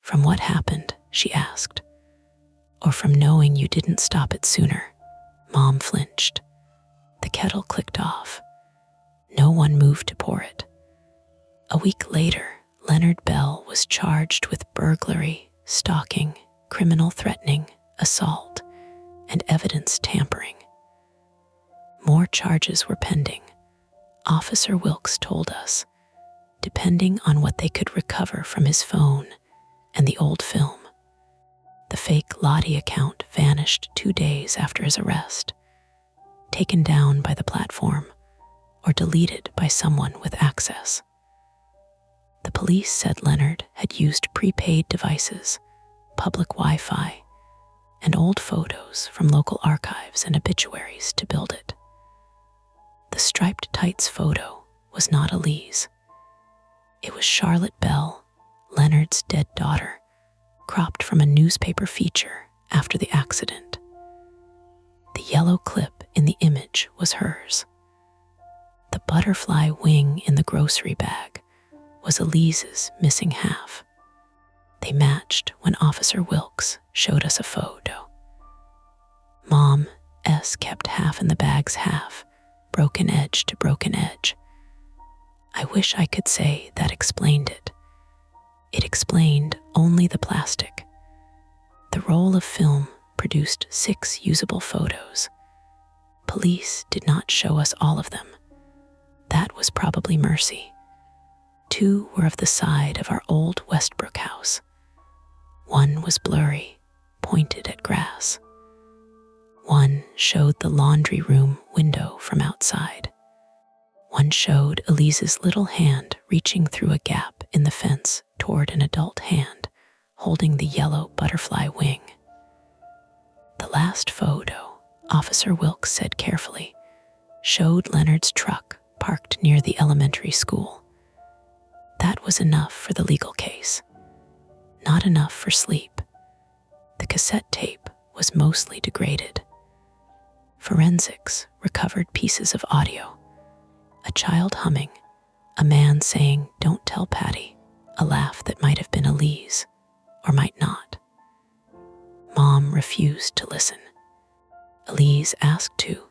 From what happened, she asked. Or from knowing you didn't stop it sooner? Mom flinched. The kettle clicked off. No one moved to pour it. A week later, Leonard Bell was charged with burglary, stalking, criminal threatening, assault, and evidence tampering. More charges were pending. Officer Wilkes told us, depending on what they could recover from his phone and the old film. The fake Lottie account vanished 2 days after his arrest, taken down by the platform or deleted by someone with access. The police said Leonard had used prepaid devices, public Wi-Fi, and old photos from local archives and obituaries to build it. The striped tights photo was not Elise. It was Charlotte Bell, Leonard's dead daughter, cropped from a newspaper feature after the accident. The yellow clip in the image was hers. The butterfly wing in the grocery bag was Elise's missing half. They matched when Officer Wilkes showed us a photo. Mom S kept half in the bag's half, broken edge to broken edge. I wish I could say that explained it. It explained only the plastic. The roll of film produced 6 usable photos. Police did not show us all of them. That was probably mercy. 2 were of the side of our old Westbrook house. One was blurry, pointed at grass. One showed the laundry room window from outside. One showed Elise's little hand reaching through a gap in the fence toward an adult hand, holding the yellow butterfly wing. The last photo, Officer Wilkes said carefully, showed Leonard's truck parked near the elementary school. That was enough for the legal case. Not enough for sleep. The cassette tape was mostly degraded. Forensics recovered pieces of audio. A child humming, a man saying, "Don't tell Patty," a laugh that might have been Elise, or might not. Mom refused to listen. Elise asked to,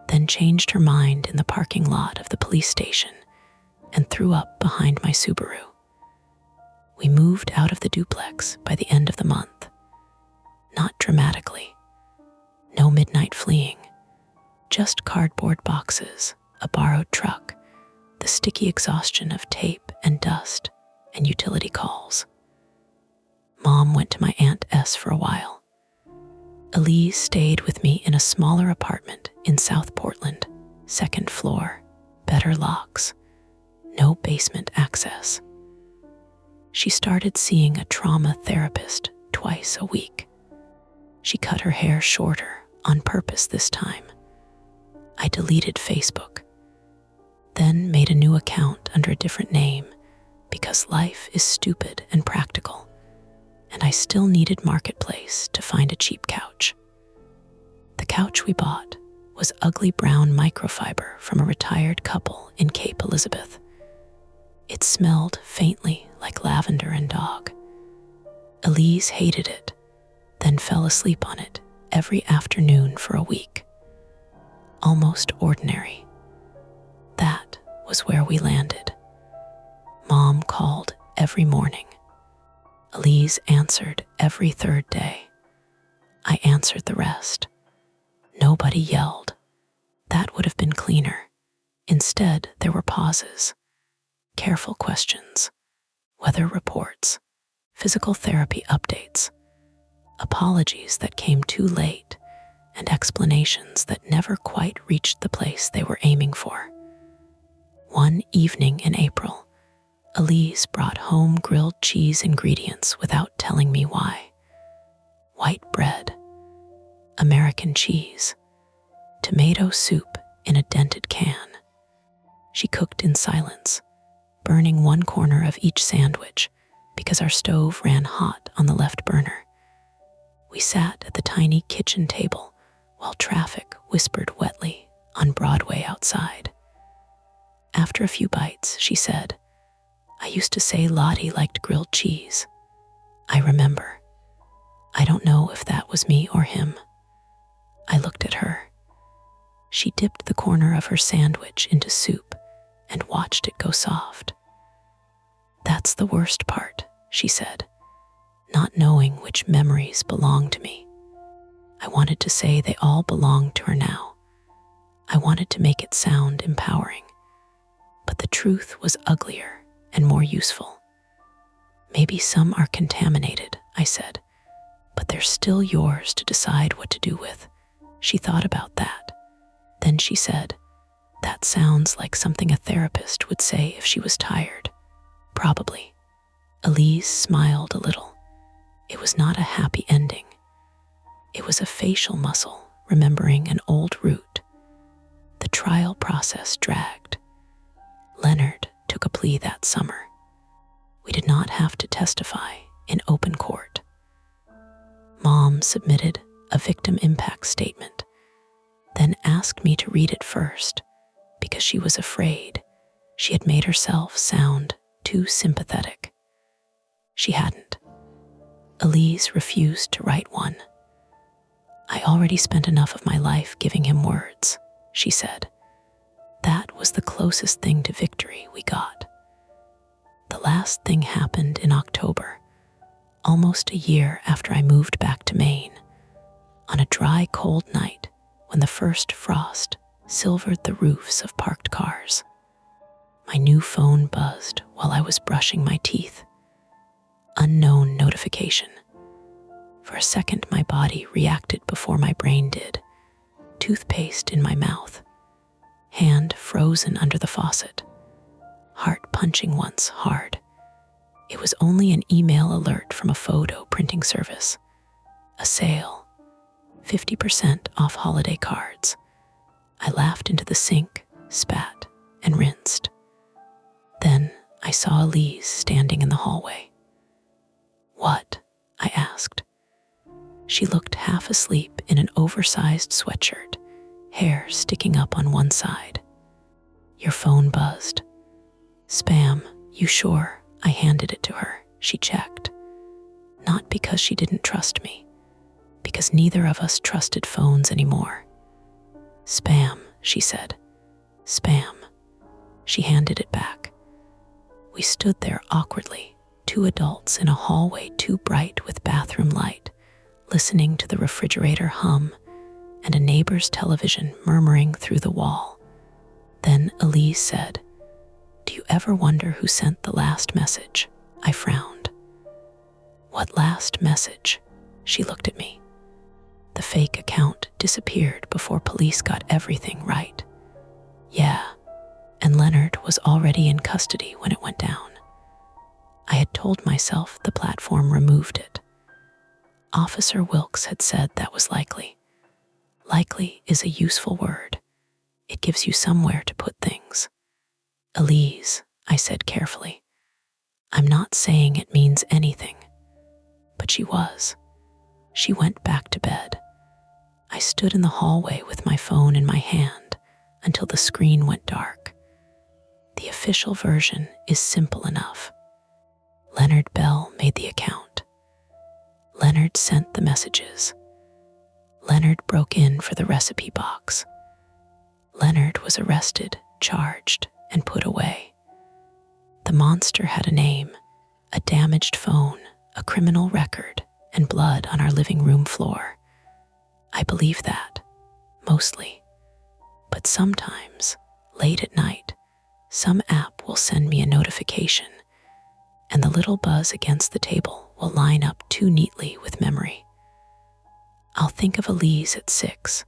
then changed her mind in the parking lot of the police station and threw up behind my Subaru. We moved out of the duplex by the end of the month. Not dramatically. No midnight fleeing. Just cardboard boxes, a borrowed truck, the sticky exhaustion of tape and dust, and utility calls. Mom went to my Aunt S for a while. Elise stayed with me in a smaller apartment in South Portland, 2nd floor, better locks, no basement access. She started seeing a trauma therapist twice a week. She cut her hair shorter on purpose this time. I deleted Facebook, then made a new account under a different name because life is stupid and practical, and I still needed Marketplace to find a cheap couch. The couch we bought was ugly brown microfiber from a retired couple in Cape Elizabeth. It smelled faintly like lavender and dog. Elise hated it, then fell asleep on it every afternoon for a week. Almost ordinary. That was where we landed. Mom called every morning. Elise answered every 3rd day. I answered the rest. Nobody yelled. That would have been cleaner. Instead, there were pauses, careful questions, weather reports, physical therapy updates, apologies that came too late, and explanations that never quite reached the place they were aiming for. One evening in April, Elise brought home grilled cheese ingredients without telling me why. White bread, American cheese, tomato soup in a dented can. She cooked in silence, burning one corner of each sandwich because our stove ran hot on the left burner. We sat at the tiny kitchen table while traffic whispered wetly on Broadway outside. After a few bites, she said, "I used to say Lottie liked grilled cheese. I remember. I don't know if that was me or him." I looked at her. She dipped the corner of her sandwich into soup and watched it go soft. "That's the worst part," she said, not knowing which memories belonged to me. I wanted to say they all belonged to her now. I wanted to make it sound empowering. But the truth was uglier and more useful. Maybe some are contaminated, I said, but they're still yours to decide what to do with. She thought about that. Then she said, that sounds like something a therapist would say if she was tired. Probably. Elise smiled a little. It was not a happy ending. It was a facial muscle remembering an old route. The trial process dragged. Leonard took a plea that summer. We did not have to testify in open court. Mom submitted a victim impact statement, then asked me to read it first because she was afraid she had made herself sound too sympathetic. She hadn't. Elise refused to write one. I already spent enough of my life giving him words, she said. That was the closest thing to victory we got. The last thing happened in October, almost a year after I moved back to Maine, on a dry, cold night when the first frost silvered the roofs of parked cars. My new phone buzzed while I was brushing my teeth. Unknown notification. For a second, my body reacted before my brain did. Toothpaste in my mouth. Hand frozen under the faucet. Heart punching once hard. It was only an email alert from a photo printing service. A sale. 50% off holiday cards. I laughed into the sink, spat, and rinsed. Then I saw Elise standing in the hallway. What? I asked. She looked half asleep in an oversized sweatshirt, hair sticking up on one side. Your phone buzzed. Spam, you sure? I handed it to her. She checked. Not because she didn't trust me, because neither of us trusted phones anymore. Spam, she said. Spam. She handed it back. We stood there awkwardly, two adults in a hallway too bright with bathroom light, listening to the refrigerator hum and a neighbor's television murmuring through the wall. Then Elise said, "Do you ever wonder who sent the last message?" I frowned. What last message? She looked at me. The fake account disappeared before police got everything right. Yeah, and Leonard was already in custody when it went down. I had told myself the platform removed it. Officer Wilkes had said that was likely. Likely is a useful word. It gives you somewhere to put things. Elise, I said carefully. I'm not saying it means anything. But she was. She went back to bed. I stood in the hallway with my phone in my hand until the screen went dark. The official version is simple enough. Leonard Bell made the account. Leonard sent the messages. Leonard broke in for the recipe box. Leonard was arrested, charged, and put away. The monster had a name, a damaged phone, a criminal record, and blood on our living room floor. I believe that, mostly. But sometimes, late at night, some app will send me a notification, and the little buzz against the table will line up too neatly with memory. I'll think of Elise at 6,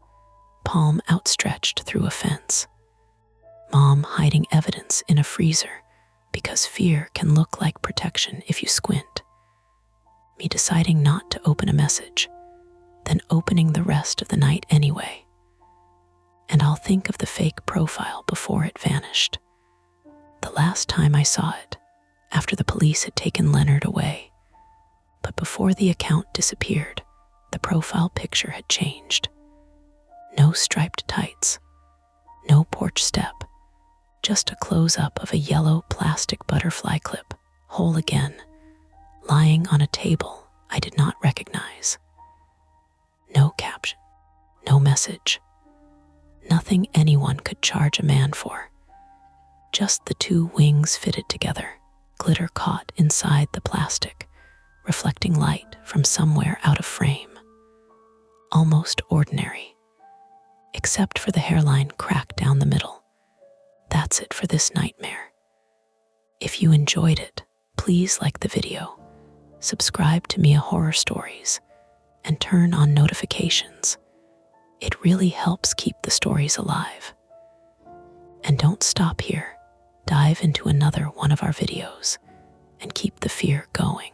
palm outstretched through a fence. Mom hiding evidence in a freezer because fear can look like protection if you squint. Me deciding not to open a message, then opening the rest of the night anyway. And I'll think of the fake profile before it vanished. The last time I saw it, after the police had taken Leonard away. But before the account disappeared, the profile picture had changed. No striped tights, no porch step, just a close-up of a yellow plastic butterfly clip, whole again, lying on a table I did not recognize. No caption, no message, nothing anyone could charge a man for. Just the two wings fitted together, glitter caught inside the plastic, reflecting light from somewhere out of frame. Almost ordinary, except for the hairline cracked down the middle. that's it for this nightmare. If you enjoyed it, please like the video, subscribe to Mia Horror Stories, and turn on notifications. It really helps keep the stories alive. And don't stop here. Dive into another one of our videos and keep the fear going.